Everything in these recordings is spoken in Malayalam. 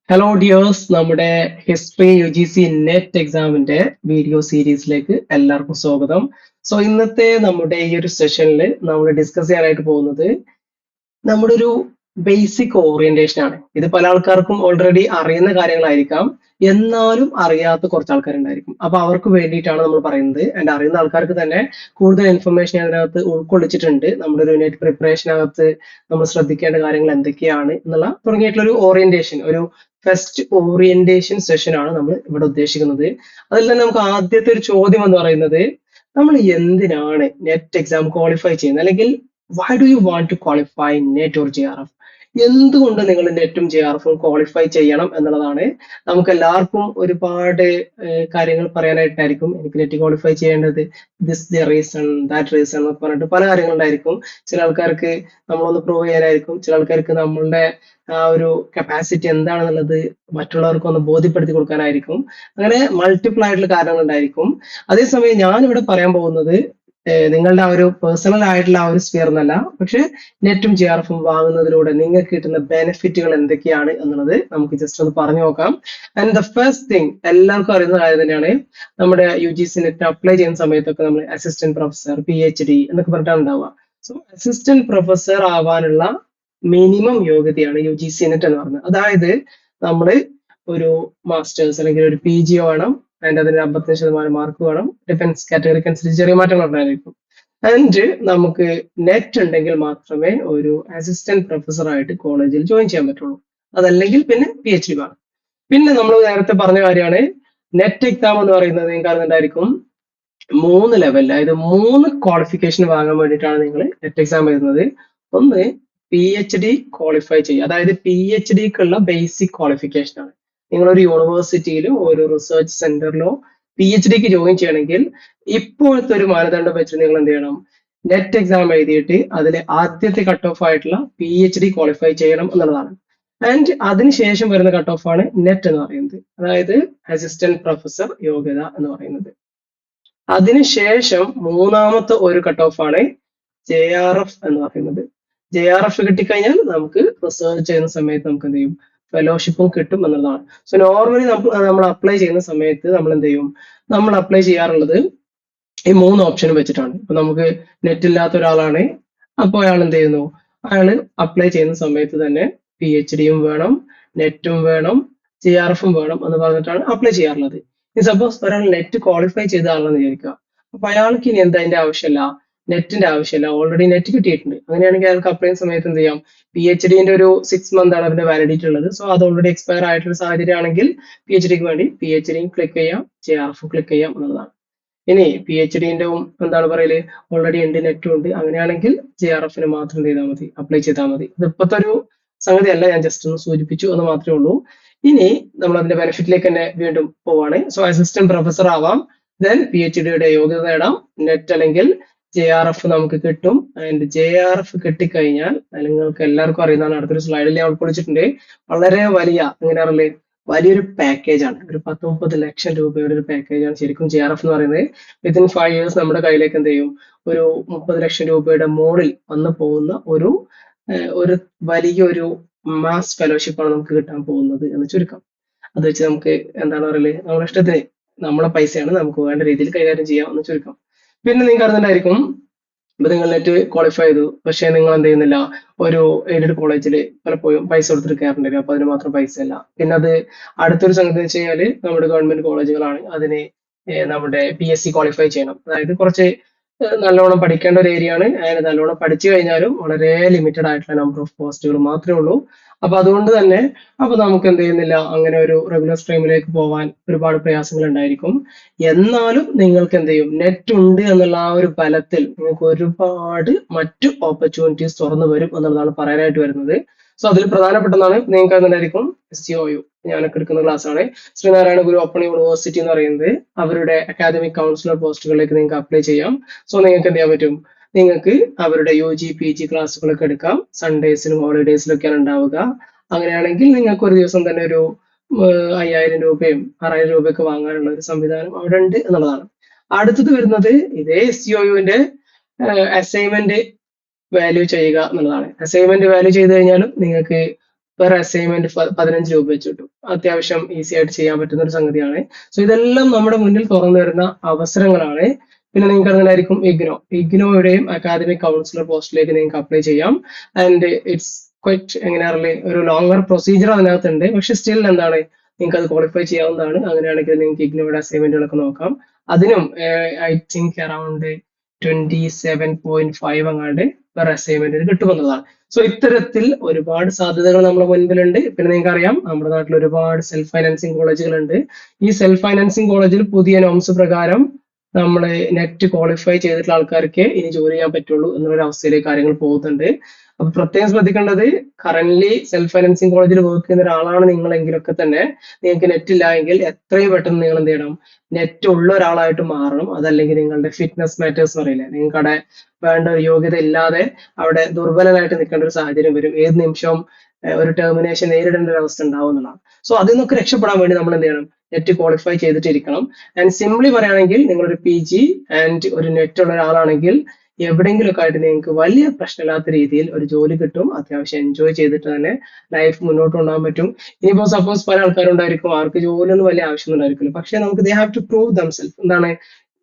ഹലോ ഡിയേഴ്സ്, നമ്മുടെ ഹിസ്റ്ററി UGC നെറ്റ് എക്സാമിന്റെ വീഡിയോ സീരീസിലേക്ക് എല്ലാവർക്കും സ്വാഗതം. സോ ഇന്നത്തെ നമ്മുടെ ഈ ഒരു സെഷനിൽ നമ്മൾ ഡിസ്കസ് ചെയ്യാനായിട്ട് പോകുന്നത് നമ്മുടെ ഒരു ബേസിക് ഓറിയന്റേഷൻ ആണ്. ഇത് പല ആൾക്കാർക്കും ഓൾറെഡി അറിയുന്ന കാര്യങ്ങളായിരിക്കാം, എന്നാലും അറിയാത്ത കുറച്ച് ആൾക്കാരുണ്ടായിരിക്കും. അപ്പൊ അവർക്ക് വേണ്ടിയിട്ടാണ് നമ്മൾ പറയുന്നത്. ആൻഡ് അറിയുന്ന ആൾക്കാർക്ക് തന്നെ കൂടുതൽ ഇൻഫർമേഷൻ അതിനകത്ത് ഉൾക്കൊള്ളിച്ചിട്ടുണ്ട്. നമ്മുടെ ഒരു നെറ്റ് പ്രിപ്പറേഷനകത്ത് നമ്മൾ ശ്രദ്ധിക്കേണ്ട കാര്യങ്ങൾ എന്തൊക്കെയാണ് എന്നുള്ള തുടങ്ങിയിട്ടുള്ള ഒരു ഓറിയന്റേഷൻ, ഒരു ഫസ്റ്റ് ഓറിയന്റേഷൻ സെഷൻ ആണ് നമ്മൾ ഇവിടെ ഉദ്ദേശിക്കുന്നത്. അതിൽ തന്നെ നമുക്ക് ആദ്യത്തെ ഒരു ചോദ്യം എന്ന് പറയുന്നത്, നമ്മൾ എന്തിനാണ് നെറ്റ് എക്സാം ക്വാളിഫൈ ചെയ്യുന്നത്, അല്ലെങ്കിൽ why do you want to qualify NET or JRF? എന്തുകൊണ്ട് നിങ്ങൾ നെറ്റും JRF-ഉം ക്വാളിഫൈ ചെയ്യണം എന്നുള്ളതാണ്. നമുക്ക് എല്ലാവർക്കും ഒരുപാട് കാര്യങ്ങൾ പറയാനായിട്ടായിരിക്കും. എനിക്ക് നെറ്റ് ക്വാളിഫൈ ചെയ്യേണ്ടത് this the reason, that reason എന്നൊക്കെ പറഞ്ഞിട്ട് പല കാര്യങ്ങളുണ്ടായിരിക്കും. ചില ആൾക്കാർക്ക് നമ്മളൊന്ന് പ്രൂവ് ചെയ്യാനായിരിക്കും, ചില ആൾക്കാർക്ക് നമ്മളുടെ ആ ഒരു കപ്പാസിറ്റി എന്താണെന്നുള്ളത് മറ്റുള്ളവർക്ക് ഒന്ന് ബോധ്യപ്പെടുത്തി കൊടുക്കാനായിരിക്കും. അങ്ങനെ മൾട്ടിപ്പിൾ ആയിട്ടുള്ള കാര്യങ്ങൾ ഉണ്ടായിരിക്കും. അതേസമയം ഞാൻ ഇവിടെ പറയാൻ പോകുന്നത് നിങ്ങളുടെ ആ ഒരു പേഴ്സണൽ ആയിട്ടുള്ള ആ ഒരു സ്ഫിയർ എന്നല്ല, പക്ഷെ നെറ്റും JRF-ഉം വാങ്ങുന്നതിലൂടെ നിങ്ങൾക്ക് കിട്ടുന്ന ബെനിഫിറ്റുകൾ എന്തൊക്കെയാണ് എന്നുള്ളത് നമുക്ക് ജസ്റ്റ് ഒന്ന് പറഞ്ഞു നോക്കാം. ആൻഡ് ദ ഫസ്റ്റ് തിങ്, എല്ലാവർക്കും അറിയുന്ന കാര്യം തന്നെയാണ്, നമ്മുടെ UGC നെറ്റ് അപ്ലൈ ചെയ്യുന്ന സമയത്തൊക്കെ നമ്മൾ അസിസ്റ്റന്റ് പ്രൊഫസർ, PhD എന്നൊക്കെ പറഞ്ഞിട്ടാണ് ഉണ്ടാവുക. സോ അസിസ്റ്റന്റ് പ്രൊഫസർ ആവാനുള്ള മിനിമം യോഗ്യതയാണ് UGC നെറ്റ് എന്ന് പറയുന്നത്. അതായത് നമ്മൾ ഒരു മാസ്റ്റേഴ്സ് അല്ലെങ്കിൽ ഒരു PG വേണം, ആൻഡ് അതിന് 55% മാർക്ക് വേണം. ഡിഫൻസ് കാറ്റഗറിക്ക് അനുസരിച്ച് ചെറിയ മാറ്റങ്ങൾ ഉണ്ടായിരിക്കും. ആൻഡ് നമുക്ക് നെറ്റ് ഉണ്ടെങ്കിൽ മാത്രമേ ഒരു അസിസ്റ്റന്റ് പ്രൊഫസർ ആയിട്ട് കോളേജിൽ ജോയിൻ ചെയ്യാൻ പറ്റുള്ളൂ. അതല്ലെങ്കിൽ പിന്നെ PhD വേണം. പിന്നെ നമ്മൾ നേരത്തെ പറഞ്ഞ കാര്യമാണ്, നെറ്റ് എക്സാം എന്ന് പറയുന്നത് നിങ്ങൾക്ക് അറിഞ്ഞിട്ടുണ്ടായിരിക്കും, 3 ലെവൽ, അതായത് 3 ക്വാളിഫിക്കേഷൻ വാങ്ങാൻ വേണ്ടിയിട്ടാണ് നിങ്ങൾ നെറ്റ് എക്സാം എഴുതുന്നത്. ഒന്ന് PhD ക്വാളിഫൈ ചെയ്യുക, അതായത് PhD-ക്കുള്ള ബേസിക് ക്വാളിഫിക്കേഷൻ ആണ്. നിങ്ങളൊരു യൂണിവേഴ്സിറ്റിയിലോ ഒരു റിസർച്ച് സെന്ററിലോ PhD-ക്ക് ജോയിൻ ചെയ്യണമെങ്കിൽ ഇപ്പോഴത്തെ ഒരു മാനദണ്ഡം വെച്ച് നിങ്ങൾ എന്ത് ചെയ്യണം, നെറ്റ് എക്സാം എഴുതിയിട്ട് അതിലെ ആദ്യത്തെ കട്ട് ഓഫ് ആയിട്ടുള്ള PhD ക്വാളിഫൈ ചെയ്യണം എന്നുള്ളതാണ്. ആൻഡ് അതിനുശേഷം വരുന്ന കട്ട് ഓഫ് ആണ് നെറ്റ് എന്ന് പറയുന്നത്, അതായത് അസിസ്റ്റന്റ് പ്രൊഫസർ യോഗ്യത എന്ന് പറയുന്നത്. അതിനുശേഷം മൂന്നാമത്തെ ഒരു കട്ട് ഓഫ് ആണ് JRF എന്ന് പറയുന്നത്. JRF കിട്ടിക്കഴിഞ്ഞാൽ നമുക്ക് റിസർച്ച് ചെയ്യുന്ന സമയത്ത് നമുക്ക് എന്ത് ചെയ്യും, ഫെലോഷിപ്പും കിട്ടും എന്നുള്ളതാണ്. സോ നോർമലി നമ്മൾ അപ്ലൈ ചെയ്യുന്ന സമയത്ത് നമ്മൾ എന്ത് ചെയ്യും, നമ്മൾ അപ്ലൈ ചെയ്യാറുള്ളത് ഈ 3 ഓപ്ഷനും വെച്ചിട്ടാണ്. ഇപ്പൊ നമുക്ക് നെറ്റ് ഇല്ലാത്ത ഒരാളാണ്, അപ്പോൾ അയാൾ എന്ത് ചെയ്യുന്നു, അയാൾ അപ്ലൈ ചെയ്യുന്ന സമയത്ത് തന്നെ PhD-യും വേണം, നെറ്റും വേണം, JRF-ഉം വേണം എന്ന് പറഞ്ഞിട്ടാണ് അപ്ലൈ ചെയ്യാറുള്ളത്. സപ്പോസ് ഒരാൾ നെറ്റ് ക്വാളിഫൈ ചെയ്ത ആളാണെന്ന് വിചാരിക്കുക, അപ്പൊ അയാൾക്ക് ഇനി എന്താ അതിന്റെ ആവശ്യമില്ല, നെറ്റിന്റെ ആവശ്യമില്ല, ഓൾറെഡി നെറ്റ് കിട്ടിയിട്ടുണ്ട്. അങ്ങനെയാണെങ്കിൽ അയാൾക്ക് അപ്ലൈ ചെയ്യുന്ന സമയത്ത് എന്ത് ചെയ്യാം, PhD-ന്റെ ഒരു 6 മന്ത് ആണ് അതിന്റെ വാലിഡിറ്റി ഉള്ളത്. സോ അത് ഓൾറെഡി എക്സ്പയർ ആയിട്ടുള്ള സാഹചര്യം ആണെങ്കിൽ PhD-ക്ക് വേണ്ടി PhD-യും ക്ലിക്ക് ചെയ്യാം, JRF-ഉം ക്ലിക്ക് ചെയ്യാം എന്നുള്ളതാണ്. ഇനി PhD-ന്റെ എന്താണ് പറയല്, ഓൾറെഡി ഉണ്ട്, നെറ്റും ഉണ്ട്, അങ്ങനെയാണെങ്കിൽ JRF-ന് മാത്രം എന്ത് ചെയ്താൽ മതി, അപ്ലൈ ചെയ്താൽ മതി. ഇത് ഇപ്പോഴത്തെ ഒരു സംഗതി അല്ല, ഞാൻ ജസ്റ്റ് ഒന്ന് സൂചിപ്പിച്ചു എന്ന് മാത്രമേ ഉള്ളൂ. ഇനി നമ്മൾ അതിന്റെ ബെനിഫിറ്റിലേക്ക് തന്നെ വീണ്ടും പോവാണ്. സോ അസിസ്റ്റന്റ് പ്രൊഫസർ ആവാം, ദെൻ PhD-യുടെ യോഗ്യത നേടാം, നെറ്റ് അല്ലെങ്കിൽ JRF നമുക്ക് കിട്ടും. ആൻഡ് JRF കിട്ടിക്കഴിഞ്ഞാൽ നിങ്ങൾക്ക് എല്ലാവർക്കും അറിയുന്നതാണ്, അടുത്തൊരു സ്ലൈഡിൽ ഞാൻ ഉൾക്കൊള്ളിച്ചിട്ടുണ്ട്, വളരെ വലിയ, എങ്ങനെയാണല്ലേ, വലിയൊരു പാക്കേജ് ആണ്. ഒരു 10-30 ലക്ഷം രൂപയുടെ ഒരു പാക്കേജ് ആണ് ശരിക്കും JRF എന്ന് പറയുന്നത്. വിത്തിൻ 5 years നമ്മുടെ കയ്യിലേക്ക് എന്ത് ചെയ്യും, ഒരു 30 ലക്ഷം രൂപയുടെ മുകളിൽ വന്നു പോകുന്ന ഒരു വലിയൊരു മാസ് ഫെലോഷിപ്പ് ആണ് നമുക്ക് കിട്ടാൻ പോകുന്നത് എന്ന് ചുരുക്കം. അത് വെച്ച് നമുക്ക് എന്താണ് പറയല്, നമ്മുടെ ഇഷ്ടത്തിന്, നമ്മളെ പൈസയാണ്, നമുക്ക് വേണ്ട രീതിയിൽ കൈകാര്യം ചെയ്യാം എന്ന് ചുരുക്കം. പിന്നെ നിങ്ങൾക്ക് അറിഞ്ഞിട്ടുണ്ടായിരിക്കും, ഇപ്പൊ നിങ്ങൾ നെറ്റ് ക്വാളിഫൈ ചെയ്തു, പക്ഷെ നിങ്ങൾ എന്ത് ചെയ്യുന്നില്ല, ഒരു എയ്ഡഡ് കോളേജിൽ പലപ്പോഴും പൈസ കൊടുത്തിട്ട് കയറേണ്ടി വരും. അപ്പൊ അതിന് മാത്രം പൈസ ഇല്ല. പിന്നെ അത് അടുത്തൊരു സംഗതി വെച്ച് കഴിഞ്ഞാല്, നമ്മുടെ ഗവൺമെന്റ് കോളേജുകളാണ്, അതിന് നമ്മുടെ PSC ക്വാളിഫൈ ചെയ്യണം. അതായത് കുറച്ച് നല്ലോണം പഠിക്കേണ്ട ഒരു ഏരിയ ആണ്. അതിന് നല്ലോണം പഠിച്ചു കഴിഞ്ഞാലും വളരെ ലിമിറ്റഡ് ആയിട്ടുള്ള നമ്പർ ഓഫ് പോസ്റ്റുകൾ മാത്രമേ ഉള്ളൂ. അപ്പൊ അതുകൊണ്ട് തന്നെ അപ്പൊ നമുക്ക് എന്ത് ചെയ്യുന്നില്ല, അങ്ങനെ ഒരു റെഗുലർ സ്ട്രീമിലേക്ക് പോവാൻ ഒരുപാട് പ്രയാസങ്ങൾ ഉണ്ടായിരിക്കും. എന്നാലും നിങ്ങൾക്ക് എന്ത് ചെയ്യും, നെറ്റ് ഉണ്ട് എന്നുള്ള ആ ഒരു ബലത്തിൽ നിങ്ങൾക്ക് ഒരുപാട് മറ്റു ഓപ്പർച്യൂണിറ്റീസ് തുറന്നു വരും എന്നുള്ളതാണ് പറയാനായിട്ട് വരുന്നത്. സോ അതിൽ പ്രധാനപ്പെട്ടതാണ്, നിങ്ങൾക്ക് എന്തായിരിക്കും, SCOU, ഞാനൊക്കെ എടുക്കുന്ന ക്ലാസ് ആണ്, ശ്രീനാരായണ ഗുരു ഓപ്പൺ യൂണിവേഴ്സിറ്റി എന്ന് പറയുന്നത്. അവരുടെ അക്കാദമിക് കൗൺസിലർ പോസ്റ്റുകളിലേക്ക് നിങ്ങൾക്ക് അപ്ലൈ ചെയ്യാം. സോ നിങ്ങൾക്ക് എന്ത് ചെയ്യാൻ പറ്റും, നിങ്ങൾക്ക് അവരുടെ UG PG ക്ലാസ്സുകളൊക്കെ എടുക്കാം. സൺഡേസിലും ഹോളിഡേസിലൊക്കെയാണ് ഉണ്ടാവുക. അങ്ങനെയാണെങ്കിൽ നിങ്ങൾക്ക് ഒരു ദിവസം തന്നെ ഒരു 5000 രൂപയും 6000 രൂപയൊക്കെ വാങ്ങാനുള്ള ഒരു സംവിധാനം അവിടെ ഉണ്ട് എന്നുള്ളതാണ്. അടുത്തത് വരുന്നത് ഇതേ SCOU-ന്റെ അസൈൻമെന്റ് വാല്യൂ ചെയ്യുക എന്നുള്ളതാണ്. അസൈൻമെന്റ് വാല്യൂ ചെയ്ത് കഴിഞ്ഞാലും നിങ്ങൾക്ക് പെർ അസൈൻമെന്റ് 15 രൂപ വെച്ച് കിട്ടും. അത്യാവശ്യം ഈസി ആയിട്ട് ചെയ്യാൻ പറ്റുന്ന ഒരു സംഗതിയാണ്. സോ ഇതെല്ലാം നമ്മുടെ മുന്നിൽ തുറന്നു വരുന്ന അവസരങ്ങളാണ്. പിന്നെ നിങ്ങൾക്ക് അറിയായിരിക്കും ഇഗ്നോയുടെയും അക്കാദമിക് കൗൺസിലർ പോസ്റ്റിലേക്ക് നിങ്ങൾക്ക് അപ്ലൈ ചെയ്യാം. ആൻഡ് ഇറ്റ്സ് ക്വൈറ്റ് എങ്ങനെയാണല്ലേ ഒരു ലോങ്ങർ പ്രൊസീജിയർ അതിനകത്തുണ്ട്. പക്ഷെ സ്റ്റിൽ എന്താണ് നിങ്ങൾക്ക് അത് ക്വാളിഫൈ ചെയ്യാവുന്നതാണ്. അങ്ങനെയാണെങ്കിൽ നിങ്ങൾക്ക് ഇഗ്നോയുടെ അസൈൻമെന്റുകളൊക്കെ നോക്കാം. അതിനും ഐ തിങ്ക് അറൌണ്ട് 27.5 അങ്ങാണ്ട് പെർ അസൈൻമെന്റിന് കിട്ടുമെന്നതാണ്. സോ ഇത്തരത്തിൽ ഒരുപാട് സാധ്യതകൾ നമ്മുടെ മുൻപിലുണ്ട്. പിന്നെ നിങ്ങൾക്ക് അറിയാം നമ്മുടെ നാട്ടിൽ ഒരുപാട് സെൽഫ് ഫൈനാൻസിങ് കോളേജുകളുണ്ട്. ഈ സെൽഫ് ഫൈനാൻസിങ് കോളേജിൽ പുതിയ നോംസ് പ്രകാരം നമ്മൾ നെറ്റ് ക്വാളിഫൈ ചെയ്തിട്ടുള്ള ആൾക്കാർക്ക് ഇനി ജോലി ചെയ്യാൻ പറ്റുള്ളൂ എന്നുള്ള അവസ്ഥയിലേക്ക് കാര്യങ്ങൾ പോകുന്നുണ്ട്. അപ്പൊ പ്രത്യേകം ശ്രദ്ധിക്കേണ്ടത് കറന്റ് സെൽഫ് ഫൈനാൻസിങ് കോളേജിൽ വർക്ക് ചെയ്യുന്ന ഒരാളാണ് നിങ്ങളെങ്കിലൊക്കെ തന്നെ നിങ്ങൾക്ക് നെറ്റ് ഇല്ല എങ്കിൽ എത്രയും പെട്ടെന്ന് നിങ്ങൾ എന്ത് ചെയ്യണം, നെറ്റ് ഉള്ള ഒരാളായിട്ട് മാറണം. അതല്ലെങ്കിൽ നിങ്ങളുടെ ഫിറ്റ്നസ് മാറ്റേഴ്സ് പറയില്ലേ, നിങ്ങൾക്ക് അവിടെ വേണ്ട ഒരു യോഗ്യത ഇല്ലാതെ അവിടെ ദുർബലനായിട്ട് നിൽക്കേണ്ട ഒരു സാഹചര്യം വരും. ഏത് നിമിഷവും ഒരു ടെർമിനേഷൻ നേരിടേണ്ട ഒരു അവസ്ഥ ഉണ്ടാവുന്നതാണ്. സോ അതിൽ നിന്നൊക്കെ രക്ഷപ്പെടാൻ വേണ്ടി നമ്മൾ എന്ത് ചെയ്യണം, നെറ്റ് ക്വാളിഫൈ ചെയ്തിട്ടിരിക്കണം. ആൻഡ് സിംപ്ലി പറയുകയാണെങ്കിൽ നിങ്ങളൊരു PG ആൻഡ് ഒരു നെറ്റ് ഉള്ള ഒരാളാണെങ്കിൽ എവിടെയെങ്കിലുമൊക്കെ ആയിട്ട് നിങ്ങൾക്ക് വലിയ പ്രശ്നമില്ലാത്ത രീതിയിൽ ഒരു ജോലി കിട്ടും. അത്യാവശ്യം എൻജോയ് ചെയ്തിട്ട് തന്നെ ലൈഫ് മുന്നോട്ട് കൊണ്ടുപോകാൻ പറ്റും. ഇനിയിപ്പോ സപ്പോസ് പല ആൾക്കാരുണ്ടായിരിക്കും അവർക്ക് ജോലിയൊന്നും വലിയ ആവശ്യമൊന്നും ഉണ്ടായിരിക്കില്ല, പക്ഷെ നമുക്ക് they have to prove themselves. എന്താണ്,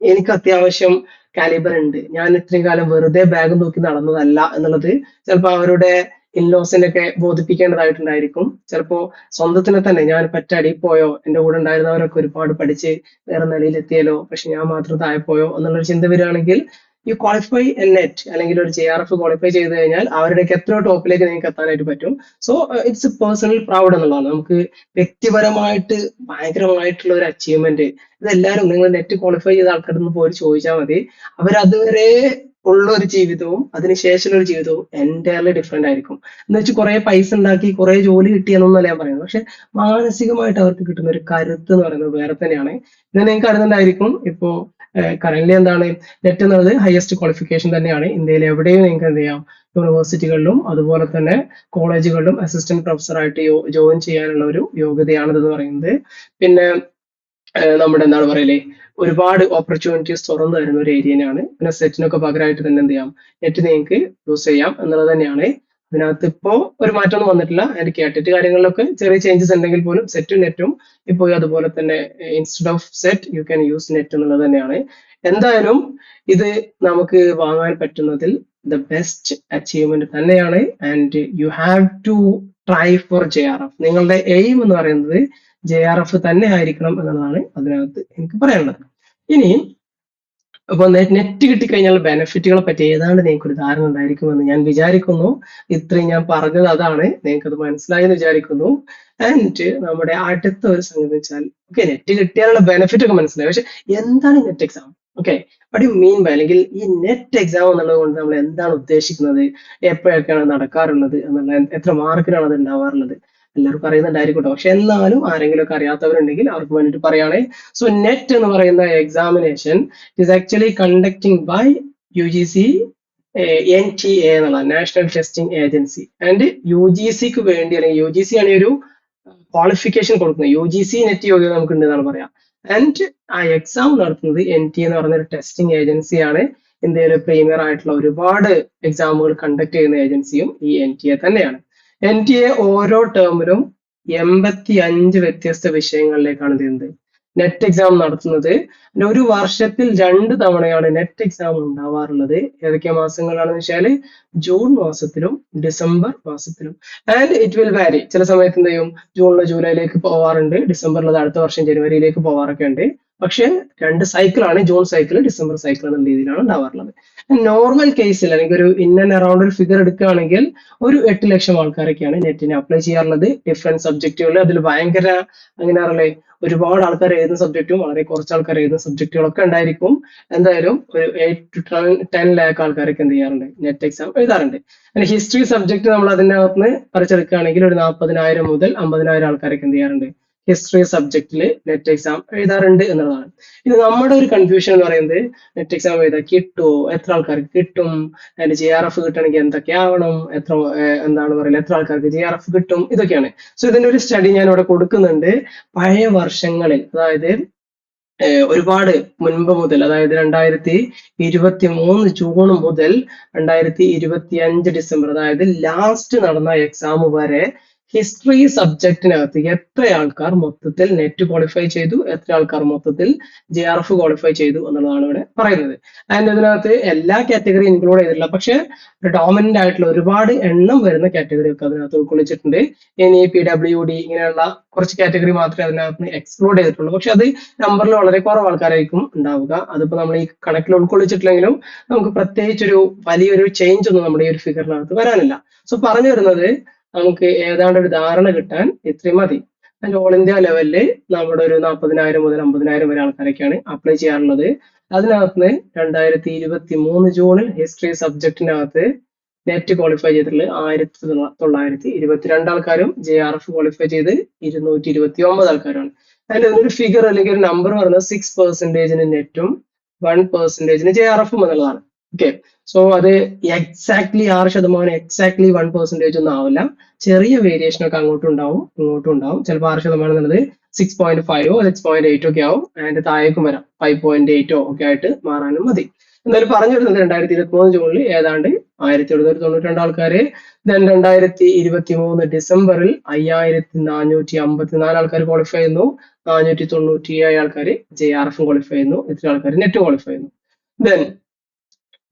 എനിക്ക് അത്യാവശ്യം കാലിബർ ഉണ്ട്, ഞാൻ ഇത്രയും കാലം വെറുതെ ബാഗ് നോക്കി നടന്നതല്ല എന്നുള്ളത് ചിലപ്പോൾ അവരുടെ ഇൻലോസിനെ ഒക്കെ ബോധിപ്പിക്കേണ്ടതായിട്ടുണ്ടായിരിക്കും. ചിലപ്പോ സ്വന്തത്തിനെ തന്നെ ഞാൻ പറ്റടി പോയോ, എന്റെ കൂടെ ഉണ്ടായിരുന്നവരൊക്കെ ഒരുപാട് പഠിച്ച് വേറെ നിലയിലെത്തിയല്ലോ, പക്ഷെ ഞാൻ മാത്രം താഴെ പോയോ എന്നുള്ളൊരു ചിന്ത വരികയാണെങ്കിൽ ഈ ക്വാളിഫൈ നെറ്റ് അല്ലെങ്കിൽ ഒരു JRF ക്വാളിഫൈ ചെയ്ത് കഴിഞ്ഞാൽ അവരുടെയൊക്കെ എത്രയോ ടോപ്പിലേക്ക് നിങ്ങൾക്ക് എത്താനായിട്ട് പറ്റും. സോ ഇറ്റ്സ് പേഴ്സണൽ പ്രൗഡ് എന്നുള്ളതാണ്. നമുക്ക് വ്യക്തിപരമായിട്ട് ഭയങ്കരമായിട്ടുള്ള ഒരു അച്ചീവ്മെന്റ് ഇതെല്ലാവരും നിങ്ങൾ നെറ്റ് ക്വാളിഫൈ ചെയ്ത ആൾക്കാരൊന്ന് പോയി ചോദിച്ചാൽ മതി. അവരതുവരെ ഉള്ള ഒരു ജീവിതവും അതിനുശേഷമുള്ള ഒരു ജീവിതവും എൻറ്റയർലി ഡിഫറെന്റ് ആയിരിക്കും. എന്ന് വെച്ചാൽ കുറെ പൈസ ഉണ്ടാക്കി കുറെ ജോലി കിട്ടി എന്നൊന്നല്ല ഞാൻ പറയുന്നത്, പക്ഷെ മാനസികമായിട്ട് അവർക്ക് കിട്ടുന്ന ഒരു കരുത്ത് എന്ന് പറയുന്നത് വേറെ തന്നെയാണ്. പിന്നെ നിങ്ങൾക്ക് അറിയുന്നുണ്ടായിരിക്കും ഇപ്പോ കറന്റ് എന്താണ്, നെറ്റ് എന്നുള്ളത് ഹയസ്റ്റ് ക്വാളിഫിക്കേഷൻ തന്നെയാണ്. ഇന്ത്യയിൽ എവിടെയും നിങ്ങൾക്ക് എന്ത് ചെയ്യാം, യൂണിവേഴ്സിറ്റികളിലും അതുപോലെ തന്നെ കോളേജുകളിലും അസിസ്റ്റന്റ് പ്രൊഫസർ ആയിട്ട് ജോയിൻ ചെയ്യാനുള്ള ഒരു യോഗ്യതയാണിതെന്ന് പറയുന്നത്. പിന്നെ നമ്മുടെ എന്താണ് പറയലേ, ഒരുപാട് ഓപ്പർച്യൂണിറ്റീസ് തുറന്നു തരുന്ന ഒരു ഏരിയയാണ്. പിന്നെ സെറ്റിനൊക്കെ പകരമായിട്ട് തന്നെ എന്ത് ചെയ്യാം, നെറ്റ് നിങ്ങൾക്ക് യൂസ് ചെയ്യാം എന്നുള്ളത് തന്നെയാണ്. അതിനകത്ത് ഇപ്പോ ഒരു മാറ്റമൊന്നും വന്നിട്ടില്ല. അതിന്റെ കേട്ടിട്ട് കാര്യങ്ങളിലൊക്കെ ചെറിയ ചേഞ്ചസ് ഉണ്ടെങ്കിൽ പോലും സെറ്റും നെറ്റും ഇപ്പോൾ അതുപോലെ തന്നെ instead of set you can use net എന്നുള്ളത് തന്നെയാണ്. എന്തായാലും ഇത് നമുക്ക് വാങ്ങാൻ പറ്റുന്നതിൽ ദ ബെസ്റ്റ് അച്ചീവ്മെന്റ് തന്നെയാണ്. And you have to try for JRF. നിങ്ങളുടെ എയിം എന്ന് പറയുന്നത് JRF തന്നെ ആയിരിക്കണം എന്നുള്ളതാണ് അതിനകത്ത് എനിക്ക് പറയാനുള്ളത്. ഇനി അപ്പൊ നെറ്റ് കിട്ടിക്കഴിഞ്ഞാൽ ബെനിഫിറ്റുകളെ പറ്റി ഏതാണ്ട് നിങ്ങൾക്ക് ഒരു ധാരണ ഉണ്ടായിരിക്കുമെന്ന് ഞാൻ വിചാരിക്കുന്നു. ഇത്രയും ഞാൻ പറഞ്ഞത് അതാണ്, നിങ്ങൾക്ക് അത് മനസ്സിലായെന്ന് വിചാരിക്കുന്നു. ആൻഡ് നമ്മുടെ അടുത്ത ഒരു സംഗതി വെച്ചാൽ ഓക്കെ, നെറ്റ് കിട്ടിയാലുള്ള ബെനിഫിറ്റ് ഒക്കെ മനസ്സിലായി, പക്ഷെ എന്താണ് net exam? Okay, what you mean by, അല്ലെങ്കിൽ ഈ നെറ്റ് എക്സാം എന്നുള്ളത് കൊണ്ട് നമ്മൾ എന്താണ് ഉദ്ദേശിക്കുന്നത്, എപ്പോഴൊക്കെയാണ് നടക്കാറുള്ളത് എന്നുള്ള, എത്ര മാർക്കിനാണ് അത് ഉണ്ടാവാറുള്ളത്, എല്ലാവർക്കും അറിയുന്നുണ്ടായിരിക്കട്ടോ. പക്ഷെ എന്നാലും ആരെങ്കിലും ഒക്കെ അറിയാത്തവരുണ്ടെങ്കിൽ അവർക്ക് വേണ്ടിയിട്ട് പറയുകയാണെ. സോ നെറ്റ് എന്ന് പറയുന്ന examination is actually conducting by UGC NTA എന്നുള്ള നാഷണൽ ടെസ്റ്റിംഗ് ഏജൻസി. ആൻഡ് UGCക്ക് വേണ്ടി, അല്ലെങ്കിൽ UGC ആണ് ഒരു ക്വാളിഫിക്കേഷൻ കൊടുക്കുന്നത്. UGC നെറ്റ് യോഗ്യത നമുക്ക് ഉണ്ടെന്നാണ് പറയാം. ആൻഡ് ആ എക്സാം നടത്തുന്നത് NTA എന്ന് പറയുന്ന ഒരു ടെസ്റ്റിംഗ് ഏജൻസിയാണ്. ഇന്ത്യയിലെ പ്രീമിയർ ആയിട്ടുള്ള ഒരുപാട് എക്സാമുകൾ കണ്ടക്ട് ചെയ്യുന്ന ഏജൻസിയും ഈ NTA തന്നെയാണ്. NTA ഓരോ ടേമിലും 85 വ്യത്യസ്ത വിഷയങ്ങളിലേക്കാണ് ഇത് നെറ്റ് എക്സാം നടത്തുന്നത്. ഒരു വർഷത്തിൽ 2 തവണയാണ് നെറ്റ് എക്സാം ഉണ്ടാവാറുള്ളത്. ഏതൊക്കെ മാസങ്ങളാണെന്ന് വെച്ചാൽ ജൂൺ മാസത്തിലും ഡിസംബർ മാസത്തിലും. ആൻഡ് ഇറ്റ് വിൽ വാരി. ചില സമയത്ത് എന്ത് ചെയ്യും, ജൂണിലോ ജൂലൈയിലേക്ക് പോവാറുണ്ട്, ഡിസംബറിലത് അടുത്ത വർഷം ജനുവരിയിലേക്ക് പോവാറൊക്കെ ഉണ്ട്. പക്ഷെ 2 സൈക്കിളാണ്, ജൂൺ സൈക്കിൾ ഡിസംബർ സൈക്കിൾ എന്ന രീതിയിലാണ് ഉണ്ടാവാറുള്ളത്. നോർമൽ കേസിൽ അല്ലെങ്കിൽ ഒരു ഇൻ ആൻഡ് അറൌണ്ട് ഒരു ഫിഗർ എടുക്കുകയാണെങ്കിൽ ഒരു 8 ലക്ഷം ആൾക്കാരൊക്കെയാണ് നെറ്റിന് അപ്ലൈ ചെയ്യാറുള്ളത്. ഡിഫറെന്റ് സബ്ജക്റ്റുകൾ, അതിൽ ഭയങ്കര അങ്ങനെ അറിയില്ലേ, ഒരുപാട് ആൾക്കാർ എഴുതുന്ന സബ്ജക്റ്റും വളരെ കുറച്ച് ആൾക്കാർ എഴുതുന്ന സബ്ജക്റ്റുകളൊക്കെ ഉണ്ടായിരിക്കും. എന്തായാലും ഒരു 8 to 10 ലാക്ക് ആൾക്കാരൊക്കെ എന്ത് ചെയ്യാറുണ്ട്, നെറ്റ് എക്സാം എഴുതാറുണ്ട്. അല്ലെ ഹിസ്റ്ററി സബ്ജക്ട് നമ്മൾ അതിനകത്ത് നിന്ന് പറിച്ചെടുക്കുകയാണെങ്കിൽ ഒരു 40,000 മുതൽ 50,000 ആൾക്കാരൊക്കെ എന്ത് ചെയ്യാറുണ്ട്, ഹിസ്റ്ററി സബ്ജക്റ്റിൽ നെറ്റ് എക്സാം എഴുതാറുണ്ട് എന്നുള്ളതാണ്. ഇത് നമ്മുടെ ഒരു കൺഫ്യൂഷൻ എന്ന് പറയുന്നത്, നെറ്റ് എക്സാം എഴുതാൻ കിട്ടുമോ, എത്ര ആൾക്കാർക്ക് കിട്ടും, അതിന്റെ JRF കിട്ടണമെങ്കിൽ എന്തൊക്കെ ആവണം, എത്ര എന്താണ് പറയുക, എത്ര ആൾക്കാർക്ക് JRF കിട്ടും, ഇതൊക്കെയാണ്. സോ ഇതിന്റെ ഒരു സ്റ്റഡി ഞാൻ ഇവിടെ കൊടുക്കുന്നുണ്ട്. പഴയ വർഷങ്ങളിൽ, അതായത് ഒരുപാട് മുൻപ് മുതൽ, അതായത് 2023 ജൂൺ മുതൽ 2025 ഡിസംബർ, അതായത് ലാസ്റ്റ് നടന്ന എക്സാം വരെ ഹിസ്റ്ററി സബ്ജക്റ്റിനകത്ത് എത്ര ആൾക്കാർ മൊത്തത്തിൽ നെറ്റ് ക്വാളിഫൈ ചെയ്തു, എത്ര ആൾക്കാർ മൊത്തത്തിൽ JRF ക്വാളിഫൈ ചെയ്തു എന്നുള്ളതാണ് ഇവിടെ പറയുന്നത്. ആൻഡ് ഇതിനകത്ത് എല്ലാ കാറ്റഗറി ഇൻക്ലൂഡ് ചെയ്തിട്ടില്ല, പക്ഷെ ഡോമിനന്റ് ആയിട്ടുള്ള ഒരുപാട് എണ്ണം വരുന്ന കാറ്റഗറി ഒക്കെ അതിനകത്ത് ഉൾക്കൊള്ളിച്ചിട്ടുണ്ട്. PWD ഇങ്ങനെയുള്ള കുറച്ച് കാറ്റഗറി മാത്രമേ അതിനകത്ത് എക്സ്ക്ലൂഡ് ചെയ്തിട്ടുള്ളൂ. പക്ഷെ അത് നമ്പറിൽ വളരെ കുറവ് ആൾക്കാരായിരിക്കും ഉണ്ടാവുക. അതിപ്പോ നമ്മൾ ഈ കണക്കിൽ ഉൾക്കൊള്ളിച്ചിട്ടില്ലെങ്കിലും നമുക്ക് പ്രത്യേകിച്ച് ഒരു വലിയൊരു ചേഞ്ച് ഒന്നും നമ്മുടെ ഈ ഒരു ഫിഗറിനകത്ത് വരാനില്ല. സോ പറഞ്ഞു വരുന്നത് നമുക്ക് ഏതാണ്ട് ഒരു ധാരണ കിട്ടാൻ ഇത്രയും മതി. ആൻഡ് ഓൾ ഇന്ത്യ ലെവലില് നമ്മുടെ ഒരു 40,000 മുതൽ 50,000 വരെ ആൾക്കാരൊക്കെയാണ് അപ്ലൈ ചെയ്യാറുള്ളത്. അതിനകത്ത് 2023 ജൂണിൽ ഹിസ്റ്ററി സബ്ജക്റ്റിനകത്ത് നെറ്റ് ക്വാളിഫൈ ചെയ്തിട്ടുള്ളത് 1922 ആൾക്കാരും JRF ക്വാളിഫൈ ചെയ്ത് 229 ആൾക്കാരാണ്. അതിന്റെ ഇതിനൊരു ഫിഗർ അല്ലെങ്കിൽ ഒരു നമ്പർ പറയുന്നത് 6% നെറ്റും 1% JRF എന്നുള്ളതാണ്. ഓക്കെ, സോ അത് എക്സാക്ട്ലി 6% എക്സാക്ട്ലി 1% ഒന്നും ആവില്ല. ചെറിയ വേരിയേഷൻ ഒക്കെ അങ്ങോട്ടും ഉണ്ടാവും ഇങ്ങോട്ടും ഉണ്ടാവും. ചിലപ്പോൾ 6% എന്നുള്ളത് 6.5 6.8 ഒക്കെ ആവും. അതിന്റെ താഴേക്കും വരാം 5.8 ഒക്കെ ആയിട്ട് മാറാനും മതി. എന്തായാലും പറഞ്ഞു വരുന്നത് 2023 ജൂണിൽ ഏതാണ്ട് 1792 ആൾക്കാര്, ദെൻ 2023 ഡിസംബറിൽ 5454 ആൾക്കാർ ക്വാളിഫൈ ചെയ്യുന്നു, 497 ആൾക്കാർ JRF ക്വാളിഫൈ ചെയ്യുന്നു, എത്ര ആൾക്കാർ നെറ്റ് ക്വാളിഫൈ ചെയ്യുന്നു. ദെൻ